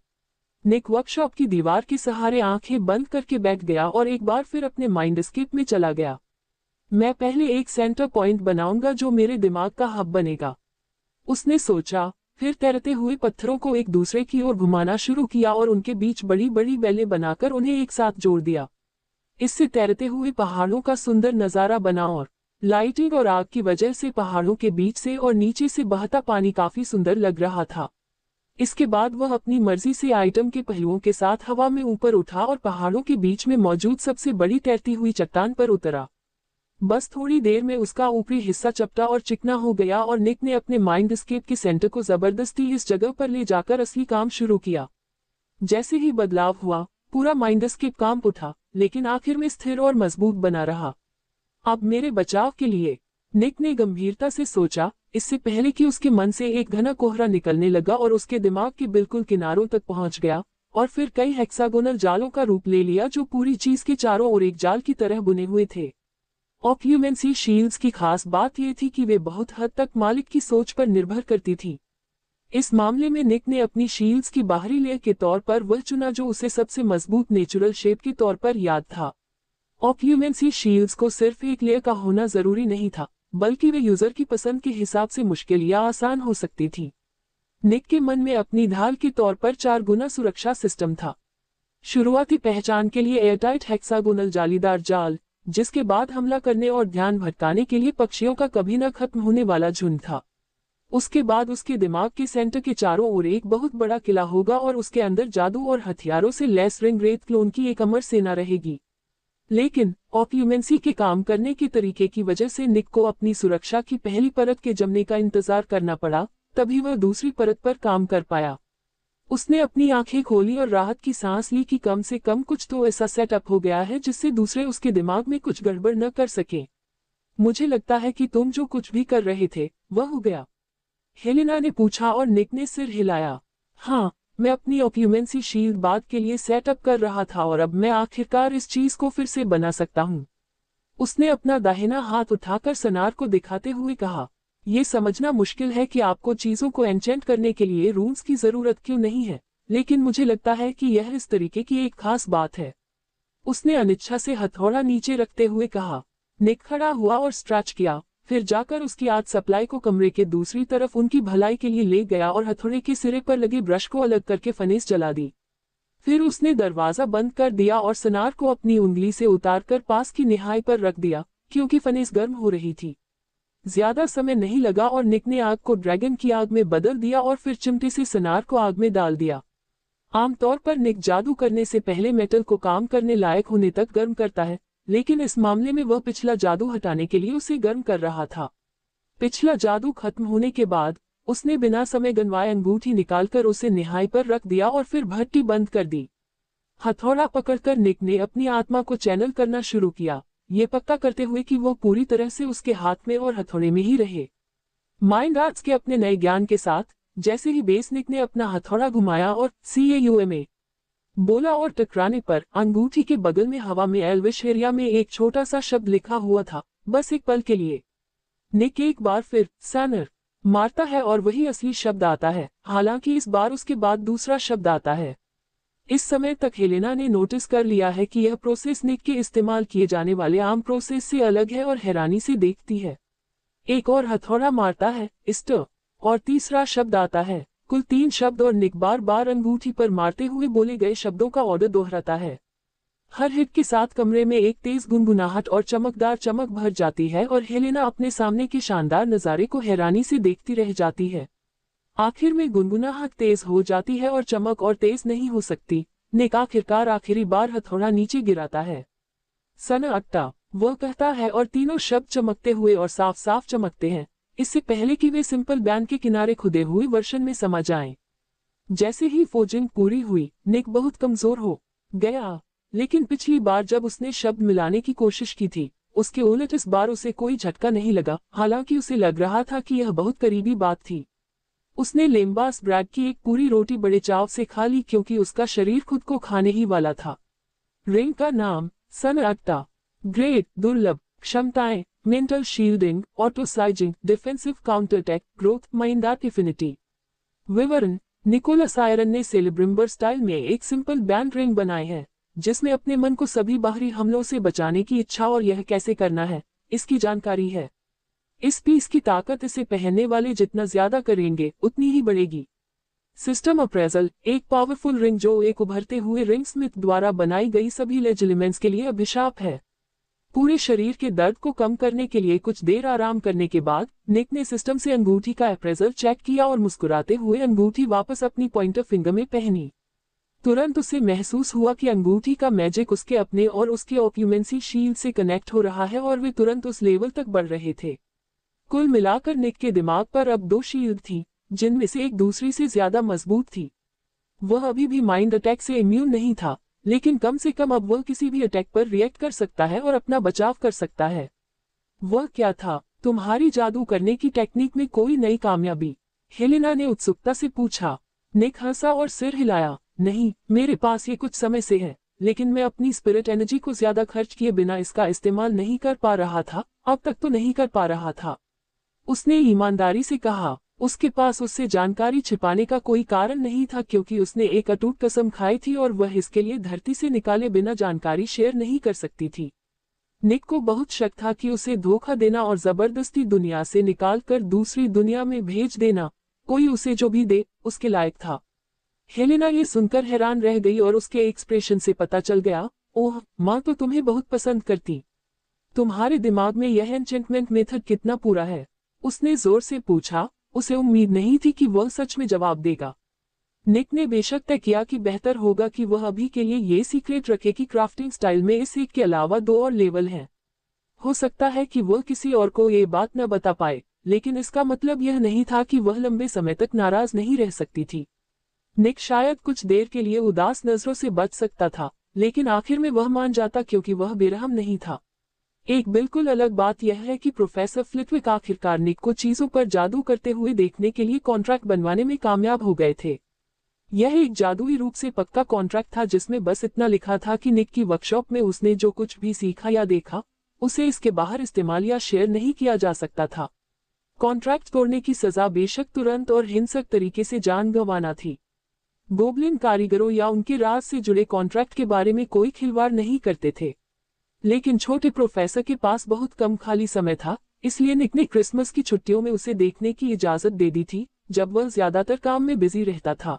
निक वर्कशॉप की दीवार के सहारे आंखें बंद करके बैठ गया और एक बार फिर अपने माइंडस्केप में चला गया। मैं पहले एक सेंटर पॉइंट बनाऊंगा जो मेरे दिमाग का हब बनेगा, उसने सोचा। फिर तैरते हुए पत्थरों को एक दूसरे की ओर घुमाना शुरू किया और उनके बीच बड़ी बड़ी बेलें बनाकर उन्हें एक साथ जोड़ दिया। इससे तैरते हुए पहाड़ों का सुंदर नजारा बना और लाइटिंग और आग की वजह से पहाड़ों के बीच से और नीचे से बहता पानी काफी सुंदर लग रहा था। इसके बाद वह अपनी मर्जी से आइटम के पहलुओं के साथ हवा में ऊपर उठा और पहाड़ों के बीच में मौजूद सबसे बड़ी तैरती हुई चट्टान पर उतरा। बस थोड़ी देर में उसका ऊपरी हिस्सा चपटा और चिकना हो गया और निक ने अपने माइंडस्केप के सेंटर को जबरदस्ती इस जगह पर ले जाकर असली काम शुरू किया। जैसे ही बदलाव हुआ, पूरा माइंडस्केप कांप उठा, लेकिन आखिर में स्थिर और मजबूत बना रहा। अब मेरे बचाव के लिए, निक ने गंभीरता से सोचा, इससे पहले कि उसके मन से एक घना कोहरा निकलने लगा और उसके दिमाग के बिल्कुल किनारों तक पहुंच गया और फिर कई हेक्सागोनल जालों का रूप ले लिया जो पूरी चीज के चारों ओर एक जाल की तरह बुने हुए थे। ऑक्यूमेंसी शील्ड्स की खास बात यह थी कि वे बहुत हद तक मालिक की सोच पर निर्भर करती थी। इस मामले में निक ने अपनी शील्ड्स की बाहरी लेयर के तौर पर वह चुना जो उसे सबसे मजबूत नेचुरल शेप के तौर पर याद था। ऑक्यूमेंसी शील्ड्स को सिर्फ एक लेयर का होना जरूरी नहीं था, बल्कि वे यूजर की पसंद के हिसाब से मुश्किल या आसान हो सकती थी। निक के मन में अपनी ढाल के तौर पर 4 गुना सुरक्षा सिस्टम था। शुरुआती पहचान के लिए एयरटाइट हेक्सागोनल जालीदार जाल, जिसके बाद हमला करने और ध्यान भटकाने के लिए पक्षियों का कभी न खत्म होने वाला झुंड था। उसके बाद उसके दिमाग के सेंटर के चारों ओर एक बहुत बड़ा किला होगा और उसके अंदर जादू और हथियारों से लैस रिंग रेत क्लोन की एक अमर सेना रहेगी। लेकिन ऑक्यूमेंसी के काम करने के तरीके की वजह से निक को अपनी सुरक्षा की पहली परत के जमने का इंतजार करना पड़ा, तभी वह दूसरी परत पर काम कर पाया। उसने अपनी आंखें खोली और राहत की सांस ली कि कम से कम कुछ तो ऐसा सेटअप हो गया है जिससे दूसरे उसके दिमाग में कुछ गड़बड़ न कर सके। मुझे लगता है कि तुम जो कुछ भी कर रहे थे वह हो गया, हेलेना ने पूछा और निक ने सिर हिलाया। हाँ, मैं अपनी ऑक्यूमेंसी शील्ड बाद के लिए सेटअप कर रहा था और अब मैं आखिरकार इस चीज को फिर से बना सकता हूँ। उसने अपना दाहिना हाथ उठाकर सनार को दिखाते हुए कहा, ये समझना मुश्किल है कि आपको चीजों को एन्चेंट करने के लिए रून्स की जरूरत क्यों नहीं है, लेकिन मुझे लगता है कि यह इस तरीके की एक खास बात है। उसने अनिच्छा से हथौड़ा नीचे रखते हुए कहा। निक खड़ा हुआ और स्ट्रेच किया, फिर जाकर उसकी आर्ट सप्लाई को कमरे के दूसरी तरफ उनकी भलाई के लिए ले गया और हथौड़े के सिरे पर लगे ब्रश को अलग करके फनेस जला दी। फिर उसने दरवाजा बंद कर दिया और सनार को अपनी उंगली से उतारकर पास की निहाई पर रख दिया, क्योंकि फनेस गर्म हो रही थी। ज्यादा समय नहीं लगा और निक ने आग को ड्रैगन की आग में बदल दिया और फिर चिमटे से सनार को आग में डाल दिया। आमतौर पर निक जादू करने से पहले मेटल को काम करने लायक होने तक गर्म करता है, लेकिन इस मामले में वह पिछला जादू हटाने के लिए उसे गर्म कर रहा था। पिछला जादू खत्म होने के बाद उसने बिना समय गंवाए अंगूठी निकालकर उसे निहाई पर रख दिया और फिर भट्टी बंद कर दी। हथौड़ा पकड़कर निक ने अपनी आत्मा को चैनल करना शुरू किया, ये पक्का करते हुए कि वो पूरी तरह से उसके हाथ में और हथौड़े में ही रहे। माइंड आर्ट्स के अपने नए ज्ञान के साथ जैसे ही बेस निक ने अपना हथौड़ा घुमाया और CAUMA बोला और टकराने पर अंगूठी के बगल में हवा में एल्विश एरिया में एक छोटा सा शब्द लिखा हुआ था, बस एक पल के लिए। निक एक बार फिर सैनर मारता है और वही असली शब्द आता है, हालांकि इस बार उसके बाद दूसरा शब्द आता है। इस समय तक हेलेना ने नोटिस कर लिया है कि यह प्रोसेस निक के इस्तेमाल किए जाने वाले आम प्रोसेस से अलग है और हैरानी से देखती है। एक और हथौड़ा मारता है, इस्टर, और तीसरा शब्द आता है। कुल 3 शब्द और निक बार बार अंगूठी पर मारते हुए बोले गए शब्दों का ऑर्डर दोहराता है। हर हिट के साथ कमरे में एक तेज गुनगुनाहट और चमकदार चमक भर जाती है और हेलेना अपने सामने के शानदार नज़ारे को हैरानी से देखती रह जाती है। आखिर में गुनगुनाहट तेज हो जाती है और चमक और तेज नहीं हो सकती। निक आखिरकार आखिरी बार हथौड़ा नीचे गिराता है। सनअट्टा, वह कहता है और तीनों शब्द चमकते हुए और साफ साफ चमकते हैं, इससे पहले कि वे सिंपल बैंड के किनारे खुदे हुए वर्षन में समा जाएं। जैसे ही फोजिंग पूरी हुई, निक बहुत कमजोर हो गया, लेकिन पिछली बार जब उसने शब्द मिलाने की कोशिश की थी, उसके उलट इस बार उसे कोई झटका नहीं लगा, हालांकि उसे लग रहा था कि यह बहुत करीबी बात थी। उसने लेम्बास ब्रैड की एक पूरी रोटी बड़े चाव से खा ली क्योंकि उसका शरीर खुद को खाने ही वाला था। रिंग का नाम सनअट्टा, ग्रेट, दुर्लभ क्षमताएं, mental shielding, auto sizing, defensive counter attack, growth, mind infinity. विवरण: निकोलस आयरन ने सेलिब्रिम्बर स्टाइल में एक सिंपल बैंड रिंग बनाए हैं, जिसमें अपने मन को सभी बाहरी हमलों से बचाने की इच्छा और यह कैसे करना है, इसकी जानकारी है। इस पीस की ताकत इसे पहनने वाले जितना ज्यादा करेंगे उतनी ही बढ़ेगी। सिस्टम अप्रेजल, एक पावरफुल रिंग जो एक उभरते हुए रिंग स्मिथ द्वारा बनाई गई सभी लेज एलिमेंट्स के लिए अभिशाप है। पूरे शरीर के दर्द को कम करने के लिए कुछ देर आराम करने के बाद निक ने सिस्टम से अंगूठी का अप्रेजल चेक किया और मुस्कुराते हुए अंगूठी वापस अपनी पॉइंटर फिंगर में पहनी। तुरंत उसे महसूस हुआ कि अंगूठी का मैजिक उसके अपने और उसके ऑक्यूमेंसी शील्ड से कनेक्ट हो रहा है और वे तुरंत उस लेवल तक बढ़ रहे थे। कुल मिलाकर निक के दिमाग पर अब 2 शील्ड थी, जिनमें से एक दूसरी से ज्यादा मजबूत थी। वह अभी भी माइंड अटैक से इम्यून नहीं था, लेकिन कम से कम अब वह किसी भी अटैक पर रिएक्ट कर सकता है और अपना बचाव कर सकता है। वह क्या था? तुम्हारी जादू करने की टेक्निक में कोई नई कामयाबी? हेलेना ने उत्सुकता से पूछा। निक हंसा और सिर हिलाया। नहीं, मेरे पास ये कुछ समय से है, लेकिन मैं अपनी स्पिरिट एनर्जी को ज्यादा खर्च किए बिना इसका इस्तेमाल नहीं कर पा रहा था, अब तक तो नहीं कर पा रहा था। उसने ईमानदारी से कहा। उसके पास उससे जानकारी छिपाने का कोई कारण नहीं था क्योंकि उसने एक अटूट कसम खाई थी और वह इसके लिए धरती से निकाले बिना जानकारी शेयर नहीं कर सकती थी। निक को बहुत शक था कि उसे धोखा देना और जबरदस्ती दुनिया से निकालकर दूसरी दुनिया में भेज देना, कोई उसे जो भी दे, उसके लायक था। हेलेना ये सुनकर हैरान रह गई और उसके एक्सप्रेशन से पता चल गया, ओह, माँ तो तुम्हें बहुत पसंद करती। तुम्हारे दिमाग में यह एन्चेंटमेंट मेथड कितना पूरा है? उसने जोर से पूछा। उसे उम्मीद नहीं थी कि वह सच में जवाब देगा। निक ने बेशक तय किया कि बेहतर होगा कि वह अभी के लिए ये सीक्रेट रखे कि क्राफ्टिंग स्टाइल में इस एक के अलावा 2 और लेवल हैं। हो सकता है कि वह किसी और को ये बात न बता पाए, लेकिन इसका मतलब यह नहीं था कि वह लंबे समय तक नाराज नहीं रह सकती थी। निक शायद कुछ देर के लिए उदास नजरों से बच सकता था, लेकिन आखिर में वह मान जाता क्योंकि वह बेरहम नहीं था। एक बिल्कुल अलग बात यह है कि प्रोफेसर फ्लिटविक आखिरकार निक को चीजों पर जादू करते हुए देखने के लिए कॉन्ट्रैक्ट बनवाने में कामयाब हो गए थे। यह एक जादुई रूप से पक्का कॉन्ट्रैक्ट था जिसमें बस इतना लिखा था कि निक की वर्कशॉप में उसने जो कुछ भी सीखा या देखा, उसे इसके बाहर इस्तेमाल या शेयर नहीं किया जा सकता था। कॉन्ट्रैक्ट तोड़ने की सजा बेशक तुरंत और हिंसक तरीके से जान गंवाना थी। गोबलिन कारीगरों या उनके राज से जुड़े कॉन्ट्रैक्ट के बारे में कोई खिलवाड़ नहीं करते थे। लेकिन छोटे प्रोफेसर के पास बहुत कम खाली समय था, इसलिए निक ने क्रिसमस की छुट्टियों में उसे देखने की इजाजत दे दी थी, जब वह ज्यादातर काम में बिजी रहता था।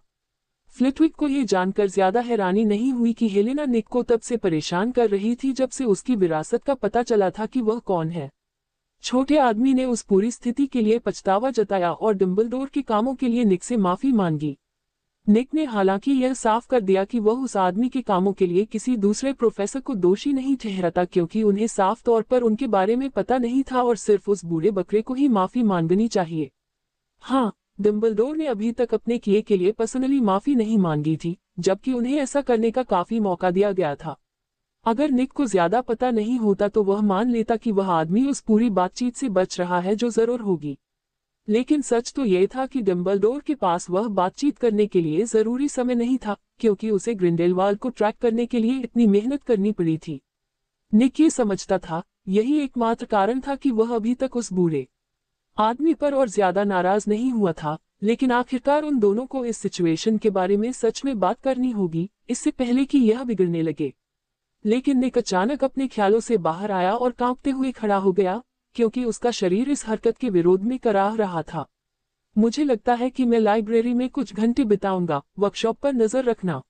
फ्लिटविक को यह जानकर ज्यादा हैरानी नहीं हुई कि हेलेना निक को तब से परेशान कर रही थी जब से उसकी विरासत का पता चला था कि वह कौन है। छोटे आदमी ने उस पूरी स्थिति के लिए पछतावा जताया और डंबलडोर के कामों के लिए निक से माफी मांगी। निक ने हालांकि यह साफ कर दिया कि वह उस आदमी के कामों के लिए किसी दूसरे प्रोफेसर को दोषी नहीं ठहराता क्योंकि उन्हें साफ तौर पर उनके बारे में पता नहीं था और सिर्फ उस बूढ़े बकरे को ही माफी मांगनी चाहिए। हाँ, डंबलडोर ने अभी तक अपने किए के लिए पर्सनली माफी नहीं मांगी थी, जबकि उन्हें ऐसा करने का काफी मौका दिया गया था। अगर निक को ज्यादा पता नहीं होता तो वह मान लेता कि वह आदमी उस पूरी बातचीत से बच रहा है जो जरूर होगी। लेकिन सच तो यह था कि डंबलडोर के पास वह बातचीत करने के लिए जरूरी समय नहीं था, क्योंकि उसे ग्रिंडेलवाल्ड को ट्रैक करने के लिए इतनी मेहनत करनी पड़ी थी। निक ये समझता था, यही एकमात्र कारण था कि वह अभी तक उस बूढ़े आदमी पर और ज्यादा नाराज नहीं हुआ था, लेकिन आखिरकार उन दोनों को इस सिचुएशन के बारे में सच में बात करनी होगी, इससे पहले कि यह बिगड़ने लगे। लेकिन निक अचानक अपने ख्यालों से बाहर आया और कांपते हुए खड़ा हो गया, क्योंकि उसका शरीर इस हरकत के विरोध में कराह रहा था। मुझे लगता है कि मैं लाइब्रेरी में कुछ घंटे बिताऊंगा, वर्कशॉप पर नजर रखना।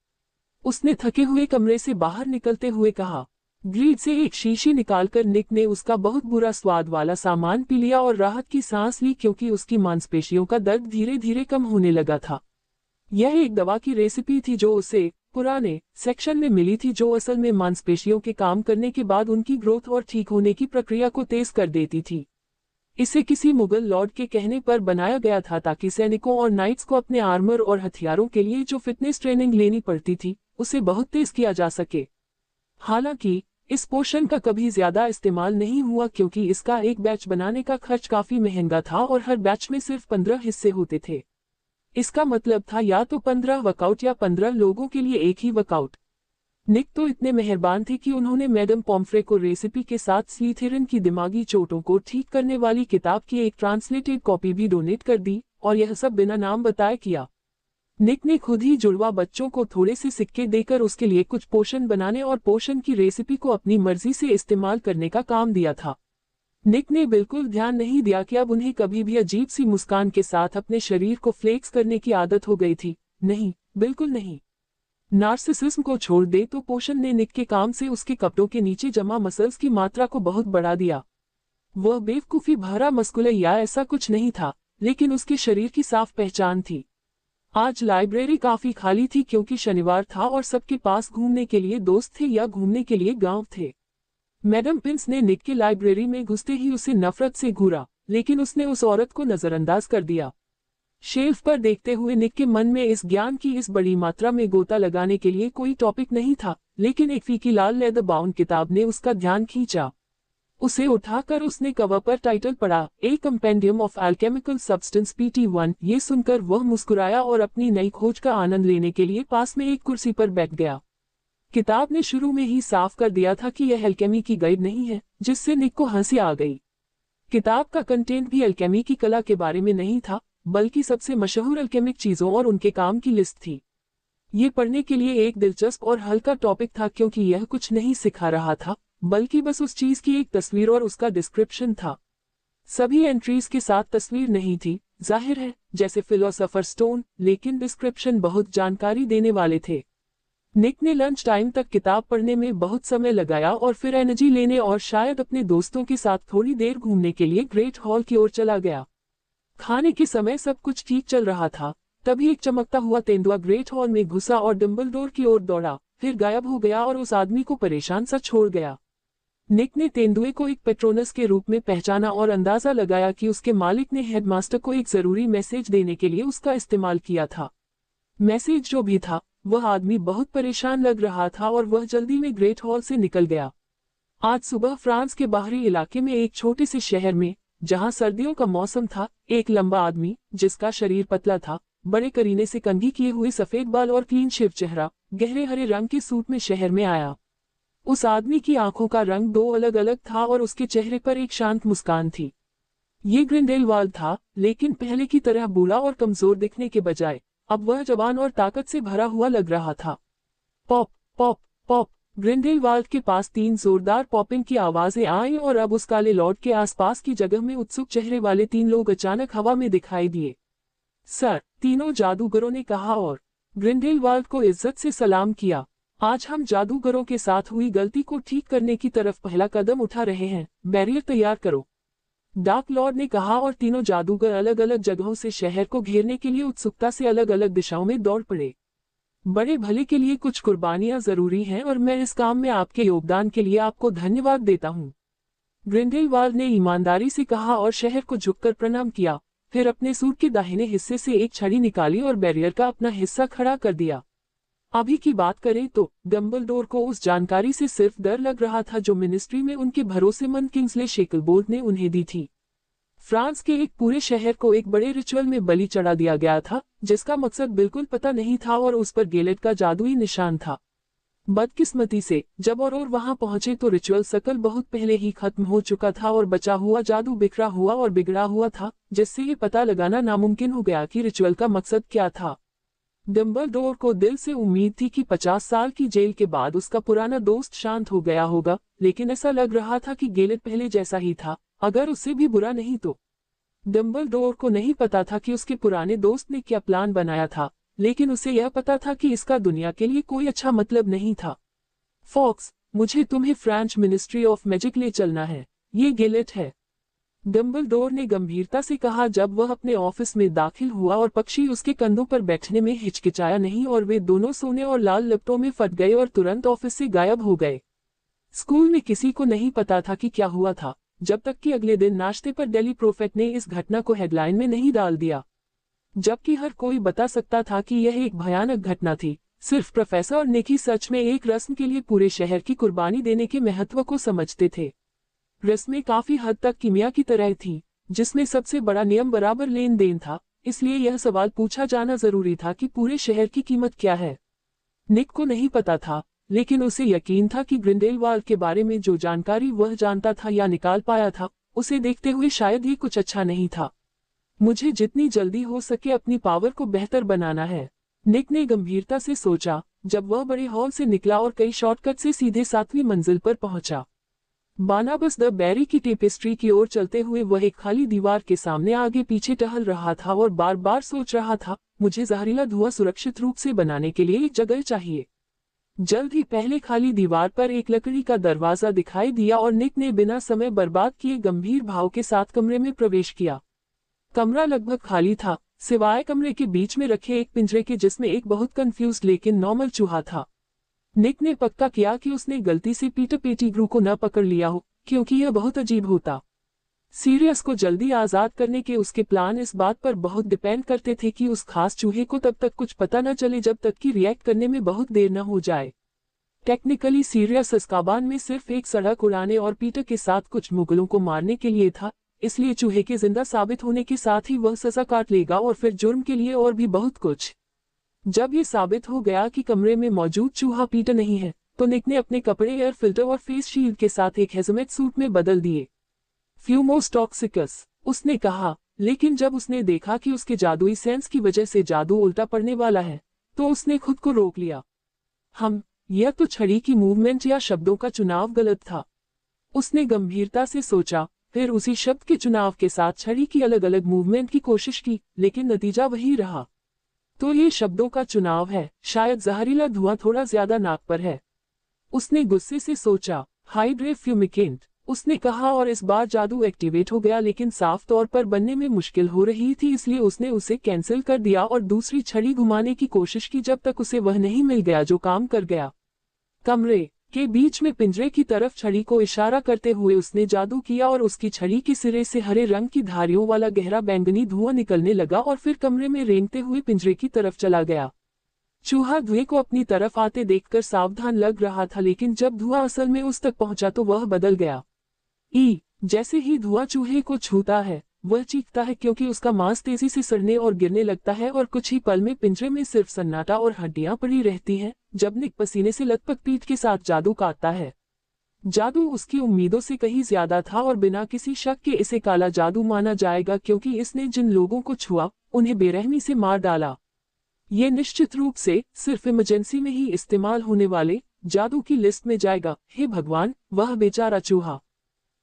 उसने थके हुए कमरे से बाहर निकलते हुए कहा। ग्रिड से एक शीशी निकालकर निक ने उसका बहुत बुरा स्वाद वाला सामान पी लिया और राहत की सांस ली क्योंकि उसकी मांसपेशियों का दर्द धीरे धीरे कम होने लगा था। यह एक दवा की रेसिपी थी जो उसे पुराने सेक्शन में मिली थी, जो असल में मांसपेशियों के काम करने के बाद उनकी ग्रोथ और ठीक होने की प्रक्रिया को तेज कर देती थी। इसे किसी मुगल लॉर्ड के कहने पर बनाया गया था ताकि सैनिकों और नाइट्स को अपने आर्मर और हथियारों के लिए जो फिटनेस ट्रेनिंग लेनी पड़ती थी उसे बहुत तेज किया जा सके। हालांकि इस पोशन का कभी ज्यादा इस्तेमाल नहीं हुआ क्योंकि इसका एक बैच बनाने का खर्च काफी महंगा था और हर बैच में सिर्फ 15 हिस्से होते थे। इसका मतलब था या तो 15 वर्कआउट या 15 लोगों के लिए एक ही वर्कआउट। निक तो इतने मेहरबान थे कि उन्होंने मैडम पॉम्फ्रे को रेसिपी के साथ स्लीथेरिन की दिमागी चोटों को ठीक करने वाली किताब की एक ट्रांसलेटेड कॉपी भी डोनेट कर दी, और यह सब बिना नाम बताए किया। निक ने खुद ही जुड़वा बच्चों को थोड़े से सिक्के देकर उसके लिए कुछ पोशन बनाने और पोशन की रेसिपी को अपनी मर्जी से इस्तेमाल करने का काम दिया था। निक ने बिल्कुल ध्यान नहीं दिया कि अब उन्हें कभी भी अजीब सी मुस्कान के साथ अपने शरीर को फ्लेक्स करने की आदत हो गई थी। नहीं, बिल्कुल नहीं। नार्सिसिज्म को छोड़ दे तो पोशन ने निक के काम से उसके कपड़ों के नीचे जमा मसल्स की मात्रा को बहुत बढ़ा दिया। वह बेवकूफी भरा मस्कुलर या ऐसा कुछ नहीं था, लेकिन उसके शरीर की साफ पहचान थी। आज लाइब्रेरी काफी खाली थी क्योंकि शनिवार था और सबके पास घूमने के लिए दोस्त थे या घूमने के लिए गांव थे। मैडम पिंस ने निक के लाइब्रेरी में घुसते ही उसे नफरत से घूरा, लेकिन उसने उस औरत को नजरअंदाज कर दिया। शेल्फ पर देखते हुए निक के मन में इस ज्ञान की इस बड़ी मात्रा में गोता लगाने के लिए कोई टॉपिक नहीं था, लेकिन एक फीकी लाल लेदर बाउंड किताब ने उसका ध्यान खींचा। उसे उठाकर उसने कवर पर टाइटल पढ़ा, ए compendium of alchemical substance PT1। ये सुनकर वह मुस्कुराया और अपनी नई खोज का आनंद लेने के लिए पास में एक कुर्सी पर बैठ गया। किताब ने शुरू में ही साफ कर दिया था कि यह एल्केमी की गाइड नहीं है, जिससे निक को हंसी आ गई। किताब का कंटेंट भी एल्केमी की कला के बारे में नहीं था, बल्कि सबसे मशहूर अल्केमिक चीजों और उनके काम की लिस्ट थी। ये पढ़ने के लिए एक दिलचस्प और हल्का टॉपिक था क्योंकि यह कुछ नहीं सिखा रहा था, बल्कि बस उस चीज की एक तस्वीर और उसका डिस्क्रिप्शन था। सभी एंट्रीज के साथ तस्वीर नहीं थी, जाहिर है, जैसे फिलोसोफर स्टोन, लेकिन डिस्क्रिप्शन बहुत जानकारी देने वाले थे। निक ने लंच टाइम तक किताब पढ़ने में बहुत समय लगाया और फिर एनर्जी लेने और शायद अपने दोस्तों के साथ थोड़ी देर घूमने के लिए ग्रेट हॉल की ओर चला गया। खाने के समय सब कुछ ठीक चल रहा था, तभी एक चमकता हुआ तेंदुआ ग्रेट हॉल में घुसा और डंबलडोर की ओर दौड़ा, फिर गायब हो गया और उस आदमी को परेशान सा छोड़ गया। निक ने तेंदुए को एक पेट्रोनस के रूप में पहचाना और अंदाजा लगाया कि उसके मालिक ने हेडमास्टर को एक जरूरी मैसेज देने के लिए उसका इस्तेमाल किया था। मैसेज जो भी था, वह आदमी बहुत परेशान लग रहा था और वह जल्दी में ग्रेट हॉल से निकल गया। आज सुबह फ्रांस के बाहरी इलाके में एक छोटे से शहर में, जहां सर्दियों का मौसम था, एक लंबा आदमी, जिसका शरीर पतला था, बड़े करीने से कंघी किए हुए सफेद बाल और क्लीन शेव चेहरा, गहरे हरे रंग के सूट में शहर में आया। उस आदमी की आंखों का रंग दो अलग अलग था और उसके चेहरे पर एक शांत मुस्कान थी। ये ग्रिंडेलवाल्ड था, लेकिन पहले की तरह बूढ़ा और कमजोर दिखने के बजाय अब वह जवान और ताकत से भरा हुआ लग रहा था। Pop pop pop. ग्रिंडेलवाल्ड के पास 3 जोरदार पॉपिंग की आवाजें आईं और अब उस काले लॉर्ड के आसपास की जगह में उत्सुक चेहरे वाले 3 लोग अचानक हवा में दिखाई दिए। सर, तीनों जादूगरों ने कहा और ग्रिंडेलवाल्ड को इज्जत से सलाम किया। आज हम जादूगरों के साथ हुई गलती को ठीक करने की तरफ पहला कदम उठा रहे हैं, बैरियर तैयार करो, डार्क लॉर्ड ने कहा और तीनों जादूगर अलग अलग जगहों से शहर को घेरने के लिए उत्सुकता से अलग अलग दिशाओं में दौड़ पड़े। बड़े भले के लिए कुछ कुर्बानियां जरूरी हैं और मैं इस काम में आपके योगदान के लिए आपको धन्यवाद देता हूं, ग्रिंडेलवाल्ड ने ईमानदारी से कहा और शहर को झुककर प्रणाम किया, फिर अपने सूट के दाहिने हिस्से से एक छड़ी निकाली और बैरियर का अपना हिस्सा खड़ा कर दिया। अभी की बात करें तो डंबलडोर को उस जानकारी से सिर्फ डर लग रहा था जो मिनिस्ट्री में उनके भरोसेमंद किंग्सले शेकलबोर्ड ने उन्हें दी थी। फ्रांस के एक पूरे शहर को एक बड़े रिचुअल में बलि चढ़ा दिया गया था, जिसका मकसद बिल्कुल पता नहीं था और उस पर गेलेट का जादुई निशान था। बदकिस्मती से जब और वहां पहुंचे तो रिचुअल सकल बहुत पहले ही खत्म हो चुका था और बचा हुआ जादू बिखरा हुआ और बिगड़ा हुआ था, जिससे ये पता लगाना नामुमकिन हो गया कि रिचुअल का मकसद क्या था। डंबलडोर को दिल से उम्मीद थी कि 50 साल की जेल के बाद उसका पुराना दोस्त शांत हो गया होगा, लेकिन ऐसा लग रहा था कि गेलेट पहले जैसा ही था, अगर उससे भी बुरा नहीं तो। डंबलडोर को नहीं पता था कि उसके पुराने दोस्त ने क्या प्लान बनाया था, लेकिन उसे यह पता था कि इसका दुनिया के लिए कोई अच्छा मतलब नहीं था। फॉक्स, मुझे तुम्हें फ्रेंच मिनिस्ट्री ऑफ मैजिक ले चलना है, ये गिलेट है, डंबलडोर ने गंभीरता से कहा जब वह अपने ऑफिस में दाखिल हुआ और पक्षी उसके कंधों पर बैठने में हिचकिचाया नहीं और वे दोनों सोने और लाल लिपटों में फट गए और तुरंत ऑफिस से गायब हो गए। स्कूल में किसी को नहीं पता था कि क्या हुआ था, जब तक कि अगले दिन नाश्ते पर डेली प्रोफेट ने इस घटना को हेडलाइन में नहीं डाल दिया। जबकि हर कोई बता सकता था कि यह एक भयानक घटना थी, सिर्फ प्रोफेसर निकी सच में एक रस्म के लिए पूरे शहर की कुर्बानी देने के महत्व को समझते थे। रस्में काफी हद तक कीमिया की तरह थी, जिसमें सबसे बड़ा नियम बराबर लेन देन था, इसलिए यह सवाल पूछा जाना जरूरी था कि पूरे शहर की कीमत क्या है। निक को नहीं पता था, लेकिन उसे यकीन था कि ग्रिंडेलवाल्ड के बारे में जो जानकारी वह जानता था या निकाल पाया था, उसे देखते हुए शायद ही कुछ अच्छा नहीं था। मुझे जितनी जल्दी हो सके अपनी पावर को बेहतर बनाना है, निक ने गंभीरता से सोचा, जब वह बड़े हॉल से निकला और कई शॉर्टकट से सीधे 7वीं मंजिल पर पहुंचा। बारनाबस द बैरी की टेपेस्ट्री की ओर चलते हुए वह एक खाली दीवार के सामने आगे पीछे टहल रहा था और बार बार सोच रहा था, मुझे जहरीला धुआं सुरक्षित रूप से बनाने के लिए एक जगह चाहिए। जल्द ही पहले खाली दीवार पर एक लकड़ी का दरवाजा दिखाई दिया और निक ने बिना समय बर्बाद किए गंभीर भाव के साथ कमरे में प्रवेश किया। कमरा लगभग खाली था, सिवाय कमरे के बीच में रखे एक पिंजरे के जिसमें एक बहुत कंफ्यूज्ड लेकिन नॉर्मल चूहा था। निक ने पक्का किया कि उसने गलती से पीटर पेटिग्रू को न पकड़ लिया हो, क्योंकि यह बहुत अजीब होता। सीरियस को जल्दी आजाद करने के उसके प्लान इस बात पर बहुत डिपेंड करते थे कि उस खास चूहे को तब तक कुछ पता न चले जब तक कि रिएक्ट करने में बहुत देर न हो जाए। टेक्निकली सीरियस अस्काबान में सिर्फ एक सड़क उड़ाने और पीटर के साथ कुछ मुगलों को मारने के लिए था, इसलिए चूहे के जिंदा साबित होने के साथ ही वह सजा काट लेगा और फिर जुर्म के लिए और भी बहुत कुछ। जब ये साबित हो गया कि कमरे में मौजूद चूहा पीटर नहीं है, तो निक ने अपने कपड़े एयर फिल्टर और फेस शील्ड के साथ एक हेजमेट सूट में बदल दिए। फ्यूमोस टॉक्सिकस, उसने कहा, लेकिन जब उसने देखा कि उसके जादुई सेंस की वजह से जादू उल्टा पड़ने वाला है, तो उसने खुद को रोक लिया। यह तो छड़ी की मूवमेंट या शब्दों का चुनाव गलत था, उसने गंभीरता से सोचा, फिर उसी शब्द के चुनाव के साथ छड़ी की अलग अलग मूवमेंट की कोशिश की, लेकिन नतीजा वही रहा। तो ये शब्दों का चुनाव है, शायद जहरीला धुआं थोड़ा ज्यादा नाक पर है, उसने गुस्से से सोचा। हाइड्रे फ्यूमिकेंट, उसने कहा और इस बार जादू एक्टिवेट हो गया, लेकिन साफ तौर पर बनने में मुश्किल हो रही थी, इसलिए उसने उसे कैंसिल कर दिया और दूसरी छड़ी घुमाने की कोशिश की जब तक उसे वह नहीं मिल गया जो काम कर गया। कमरे के बीच में पिंजरे की तरफ छड़ी को इशारा करते हुए उसने जादू किया और उसकी छड़ी के सिरे से हरे रंग की धारियों वाला गहरा बैंगनी धुआं निकलने लगा और फिर कमरे में रेंगते हुए पिंजरे की तरफ चला गया। चूहा धुएं को अपनी तरफ आते देखकर सावधान लग रहा था, लेकिन जब धुआं असल में उस तक पहुंचा तो वह बदल गया। जैसे ही धुआं चूहे को छूता है, वह चीखता है क्योंकि उसका मांस तेजी से सड़ने और गिरने लगता है और कुछ ही पल में पिंजरे में सिर्फ सन्नाटा और हड्डियां पड़ी रहती हैं, जब निक पसीने से लथपथ पीठ के साथ जादू काटता है। जादू उसकी उम्मीदों से कहीं ज्यादा था और बिना किसी शक के इसे काला जादू माना जाएगा, क्योंकि इसने जिन लोगों को छुआ उन्हें बेरहमी से मार डाला। ये निश्चित रूप से सिर्फ इमरजेंसी में ही इस्तेमाल होने वाले जादू की लिस्ट में जाएगा। हे भगवान, वह बेचारा चूहा।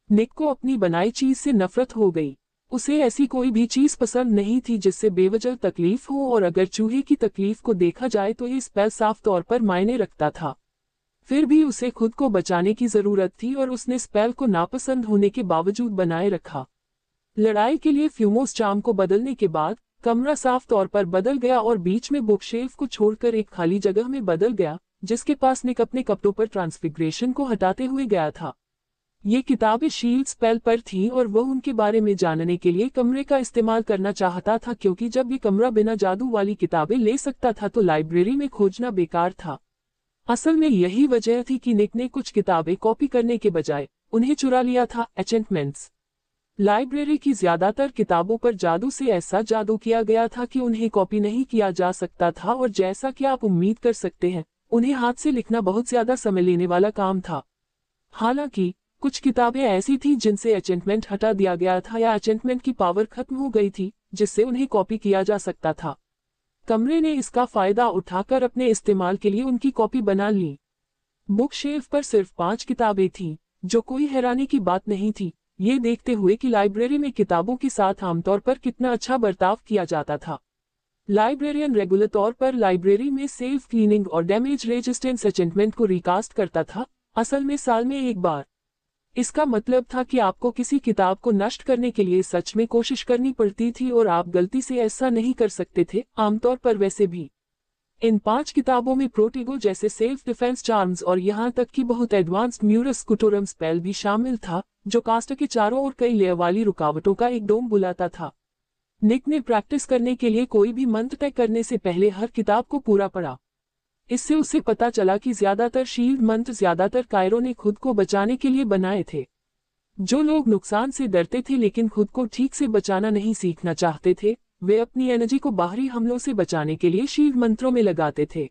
निक को अपनी बनाई चीज से नफरत हो गई। उसे ऐसी कोई भी चीज पसंद नहीं थी जिससे बेवजह तकलीफ हो, और अगर चूहे की तकलीफ को देखा जाए तो ये स्पेल साफ तौर पर मायने रखता था। फिर भी उसे खुद को बचाने की जरूरत थी और उसने स्पेल को नापसंद होने के बावजूद बनाए रखा। लड़ाई के लिए फ्यूमोस चार्म को बदलने के बाद कमरा साफ तौर पर बदल गया और बीच में बुकशेल्फ को छोड़कर एक खाली जगह में बदल गया, जिसके पास निक अपने कपड़ों पर ट्रांसफिग्रेशन को हटाते हुए गया था। ये किताबें शील्ड स्पेल पर थीं और वह उनके बारे में जानने के लिए कमरे का इस्तेमाल करना चाहता था, क्योंकि जब ये कमरा बिना जादू वाली किताबें ले सकता था तो लाइब्रेरी में खोजना बेकार था। असल में यही वजह थी कि निक ने कुछ किताबें कॉपी करने के बजाय उन्हें चुरा लिया था। एन्चेंटमेंट्स। लाइब्रेरी की ज्यादातर किताबों पर जादू से ऐसा जादू किया गया था कि उन्हें कॉपी नहीं किया जा सकता था, और जैसा कि आप उम्मीद कर सकते हैं, उन्हें हाथ से लिखना बहुत ज्यादा समय लेने वाला काम था। हालांकि कुछ किताबें ऐसी थीं जिनसे एन्चेंटमेंट हटा दिया गया था या एन्चेंटमेंट की पावर खत्म हो गई थी, जिससे उन्हें कॉपी किया जा सकता था। कमरे ने इसका फायदा उठाकर अपने इस्तेमाल के लिए उनकी कॉपी बना ली। बुक शेल्फ पर सिर्फ 5 किताबें थीं, जो कोई हैरानी की बात नहीं थी, ये देखते हुए कि लाइब्रेरी में किताबों के साथ आमतौर पर कितना अच्छा बर्ताव किया जाता था। लाइब्रेरियन रेगुलर तौर पर लाइब्रेरी में सेल्फ क्लीनिंग और डैमेज रेजिस्टेंस अचेंटमेंट को रिकास्ट करता था, असल में साल में एक बार। इसका मतलब था कि आपको किसी किताब को नष्ट करने के लिए सच में कोशिश करनी पड़ती थी और आप गलती से ऐसा नहीं कर सकते थे, आमतौर पर वैसे भी। इन 5 किताबों में प्रोटेगो जैसे सेल्फ डिफेंस चार्म्स और यहाँ तक कि बहुत एडवांस्ड म्यूरस स्कूटोरम स्पेल भी शामिल था, जो कास्ट के चारों ओर कई लेयर वाली रुकावटों का एक डोम बुलाता था। निक ने प्रैक्टिस करने के लिए कोई भी मंत्र तय करने से पहले हर किताब को पूरा पढ़ा। इससे उसे पता चला कि ज्यादातर शील्ड मंत्र ज्यादातर कायरों ने खुद को बचाने के लिए बनाए थे। जो लोग नुकसान से डरते थे लेकिन खुद को ठीक से बचाना नहीं सीखना चाहते थे, वे अपनी एनर्जी को बाहरी हमलों से बचाने के लिए शील्ड मंत्रों में लगाते थे।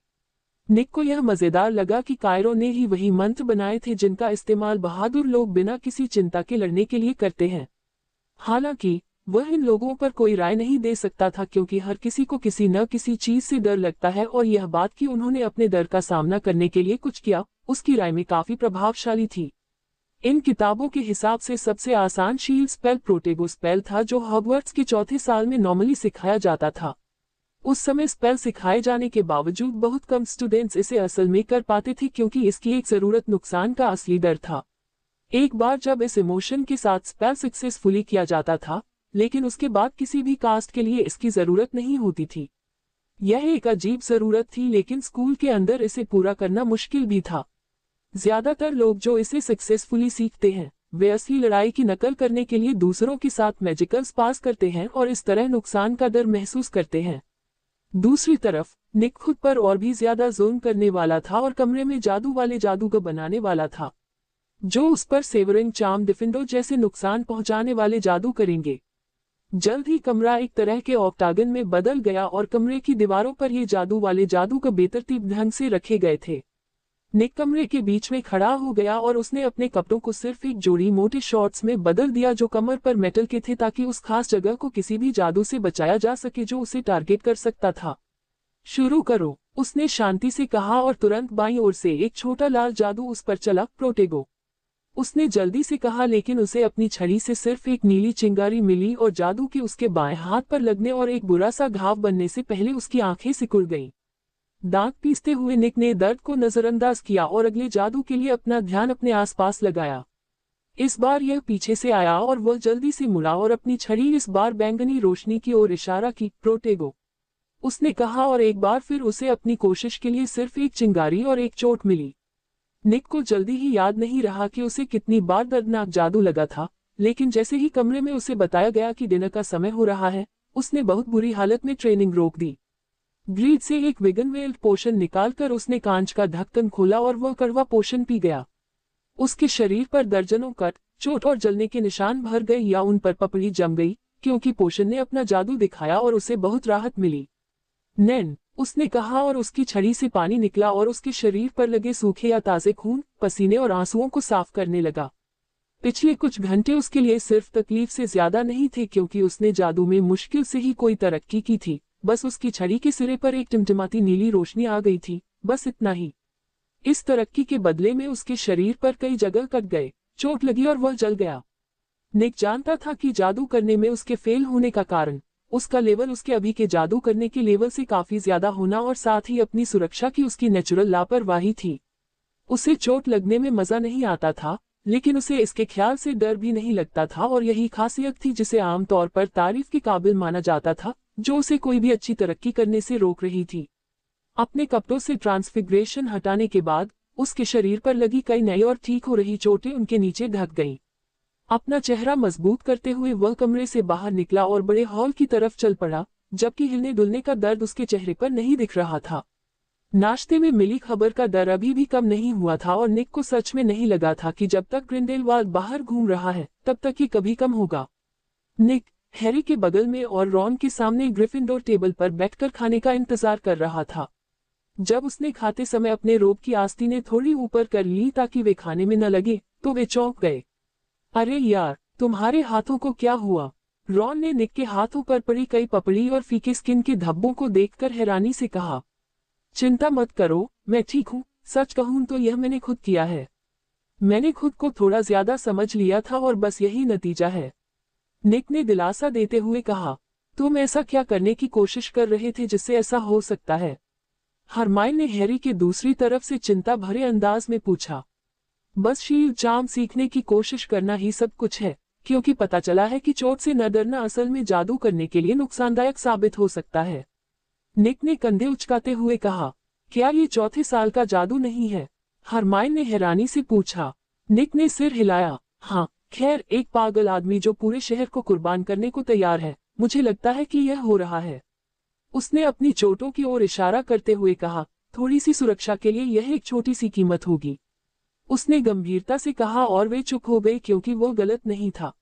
निक को यह मजेदार लगा कि कायरों ने ही वही मंत्र बनाए थे जिनका इस्तेमाल बहादुर लोग बिना किसी चिंता के लड़ने के लिए करते हैं। हालांकि वह इन लोगों पर कोई राय नहीं दे सकता था क्योंकि हर किसी को किसी न किसी चीज से डर लगता है और यह बात कि उन्होंने अपने डर का सामना करने के लिए कुछ किया, उसकी राय में काफी प्रभावशाली थी। इन किताबों के हिसाब से सबसे आसान शील्ड स्पेल प्रोटेगो स्पेल था जो हॉगवर्ट्स के चौथे साल में नॉर्मली सिखाया जाता था। उस समय स्पेल सिखाए जाने के बावजूद बहुत कम स्टूडेंट्स इसे असल में कर पाते थे क्योंकि इसकी एक जरूरत नुकसान का असली डर था। एक बार जब इस इमोशन के साथ स्पेल सक्सेसफुली किया जाता था, लेकिन उसके बाद किसी भी कास्ट के लिए इसकी जरूरत नहीं होती थी। यह एक अजीब जरूरत थी लेकिन स्कूल के अंदर इसे पूरा करना मुश्किल भी था। ज्यादातर लोग जो इसे सक्सेसफुली सीखते हैं, वे असली लड़ाई की नकल करने के लिए दूसरों के साथ मैजिकल पास करते हैं और इस तरह नुकसान का डर महसूस करते हैं। दूसरी तरफ निक खुद पर और भी ज्यादा जुल्म करने वाला था और कमरे में जादू वाले जादूगर बनाने वाला था, जो उस पर सेवरिंग चार्म डिफेंडो जैसे नुकसान पहुंचाने वाले जादू करेंगे। जल्द ही कमरा एक तरह के ऑक्टागन में बदल गया और कमरे की दीवारों पर ये जादू वाले जादूगर बेतरतीब ढंग से रखे गए थे। निक कमरे के बीच में खड़ा हो गया और उसने अपने कपड़ों को सिर्फ एक जोड़ी मोटे शॉर्ट्स में बदल दिया जो कमर पर मेटल के थे ताकि उस खास जगह को किसी भी जादू से बचाया जा सके जो उसे टारगेट कर सकता था। शुरू करो, उसने शांति से कहा और तुरंत बाईं ओर से एक छोटा लाल जादू उस पर चला। प्रोटेगो, उसने जल्दी से कहा, लेकिन उसे अपनी छड़ी से सिर्फ एक नीली चिंगारी मिली और जादू की उसके बाएं हाथ पर लगने और एक बुरा सा घाव बनने से पहले उसकी आंखें सिकुड़ गईं। दांत पीसते हुए निक ने दर्द को नजरअंदाज किया और अगले जादू के लिए अपना ध्यान अपने आसपास लगाया। इस बार यह पीछे से आया और वह जल्दी से मुड़ा और अपनी छड़ी इस बार बैंगनी रोशनी की ओर इशारा की। प्रोटेगो, उसने कहा और एक बार फिर उसे अपनी कोशिश के लिए सिर्फ एक चिंगारी और एक चोट मिली। निक को जल्दी ही याद नहीं रहा कि उसे कितनी बार दर्दनाक जादू लगा था, लेकिन जैसे ही कमरे में उसे बताया गया कि डिनर का समय हो रहा है, उसने बहुत बुरी हालत में ट्रेनिंग रोक दी। ग्रीड से एक विगनवेल्ड पोशन निकालकर उसने कांच का ढक्कन खोला और वह कड़वा पोशन पी गया। उसके शरीर पर दर्जनों कट, चोट और जलने के निशान भर गए या उन पर पपड़ी जम गई क्योंकि पोशन ने अपना जादू दिखाया और उसे बहुत राहत मिली। नैन, उसने कहा और उसकी छड़ी से पानी निकला और उसके शरीर पर लगे सूखे या ताजे खून, पसीने और आंसुओं को साफ करने लगा। पिछले कुछ घंटे उसके लिए सिर्फ तकलीफ से ज्यादा नहीं थे क्योंकि उसने जादू में मुश्किल से ही कोई तरक्की की थी। बस उसकी छड़ी के सिरे पर एक टिमटिमाती नीली रोशनी आ गई थी, बस इतना ही। इस तरक्की के बदले में उसके शरीर पर कई जगह कट गए, चोट लगी और वह जल गया। निक जानता था कि जादू करने में उसके फेल होने का कारण उसका लेवल उसके अभी के जादू करने के लेवल से काफी ज्यादा होना और साथ ही अपनी सुरक्षा की उसकी नेचुरल लापरवाही थी। उसे चोट लगने में मजा नहीं आता था, लेकिन उसे इसके ख्याल से डर भी नहीं लगता था और यही खासियत थी जिसे आमतौर पर तारीफ के काबिल माना जाता था, जो उसे कोई भी अच्छी तरक्की करने से रोक रही थी। अपने कपड़ों से ट्रांसफिग्रेशन हटाने के बाद उसके शरीर पर लगी कई नई और ठीक हो रही चोटें उनके नीचे ढक गईं। अपना चेहरा मजबूत करते हुए वह कमरे से बाहर निकला और बड़े हॉल की तरफ चल पड़ा, जबकि हिलने डुलने का दर्द उसके चेहरे पर नहीं दिख रहा था। नाश्ते में मिली खबर का डर अभी भी कम नहीं हुआ था और निक को सच में नहीं लगा था कि जब तक ग्रिंडेलवाल्ड बाहर घूम रहा है तब तक ये कभी कम होगा। निक हैरी के बगल में और रॉन के सामने ग्रिफिंडोर टेबल पर बैठकर खाने का इंतजार कर रहा था। जब उसने खाते समय अपने रोब की आस्तीनें थोड़ी ऊपर कर ली ताकि वे खाने में न लगे, तो वे चौंक गए। अरे यार, तुम्हारे हाथों को क्या हुआ? रॉन ने निक के हाथों पर पड़ी कई पपड़ी और फीके स्किन के धब्बों को देखकर हैरानी से कहा। चिंता मत करो, मैं ठीक हूँ। सच कहूँ तो यह मैंने खुद किया है। मैंने खुद को थोड़ा ज्यादा समझ लिया था और बस यही नतीजा है, निक ने दिलासा देते हुए कहा। तुम ऐसा क्या करने की कोशिश कर रहे थे जिससे ऐसा हो सकता है? हरमाइन ने हैरी के दूसरी तरफ से चिंता भरे अंदाज में पूछा। बस शील्ड चार्म सीखने की कोशिश करना ही सब कुछ है, क्योंकि पता चला है कि चोट से न डरना असल में जादू करने के लिए नुकसानदायक साबित हो सकता है। निक ने कंधे उचकाते हुए कहा, क्या ये चौथे साल का जादू नहीं है? हरमाइन ने हैरानी से पूछा। निक ने सिर हिलाया। हाँ, खैर एक पागल आदमी जो पूरे शहर को कुर्बान करने को तैयार है, मुझे लगता है कि यह हो रहा है। उसने अपनी चोटों की ओर इशारा करते हुए कहा, थोड़ी सी सुरक्षा के लिए यह एक छोटी सी कीमत होगी। उसने गंभीरता से कहा और वे चुप हो गए क्योंकि वो गलत नहीं था।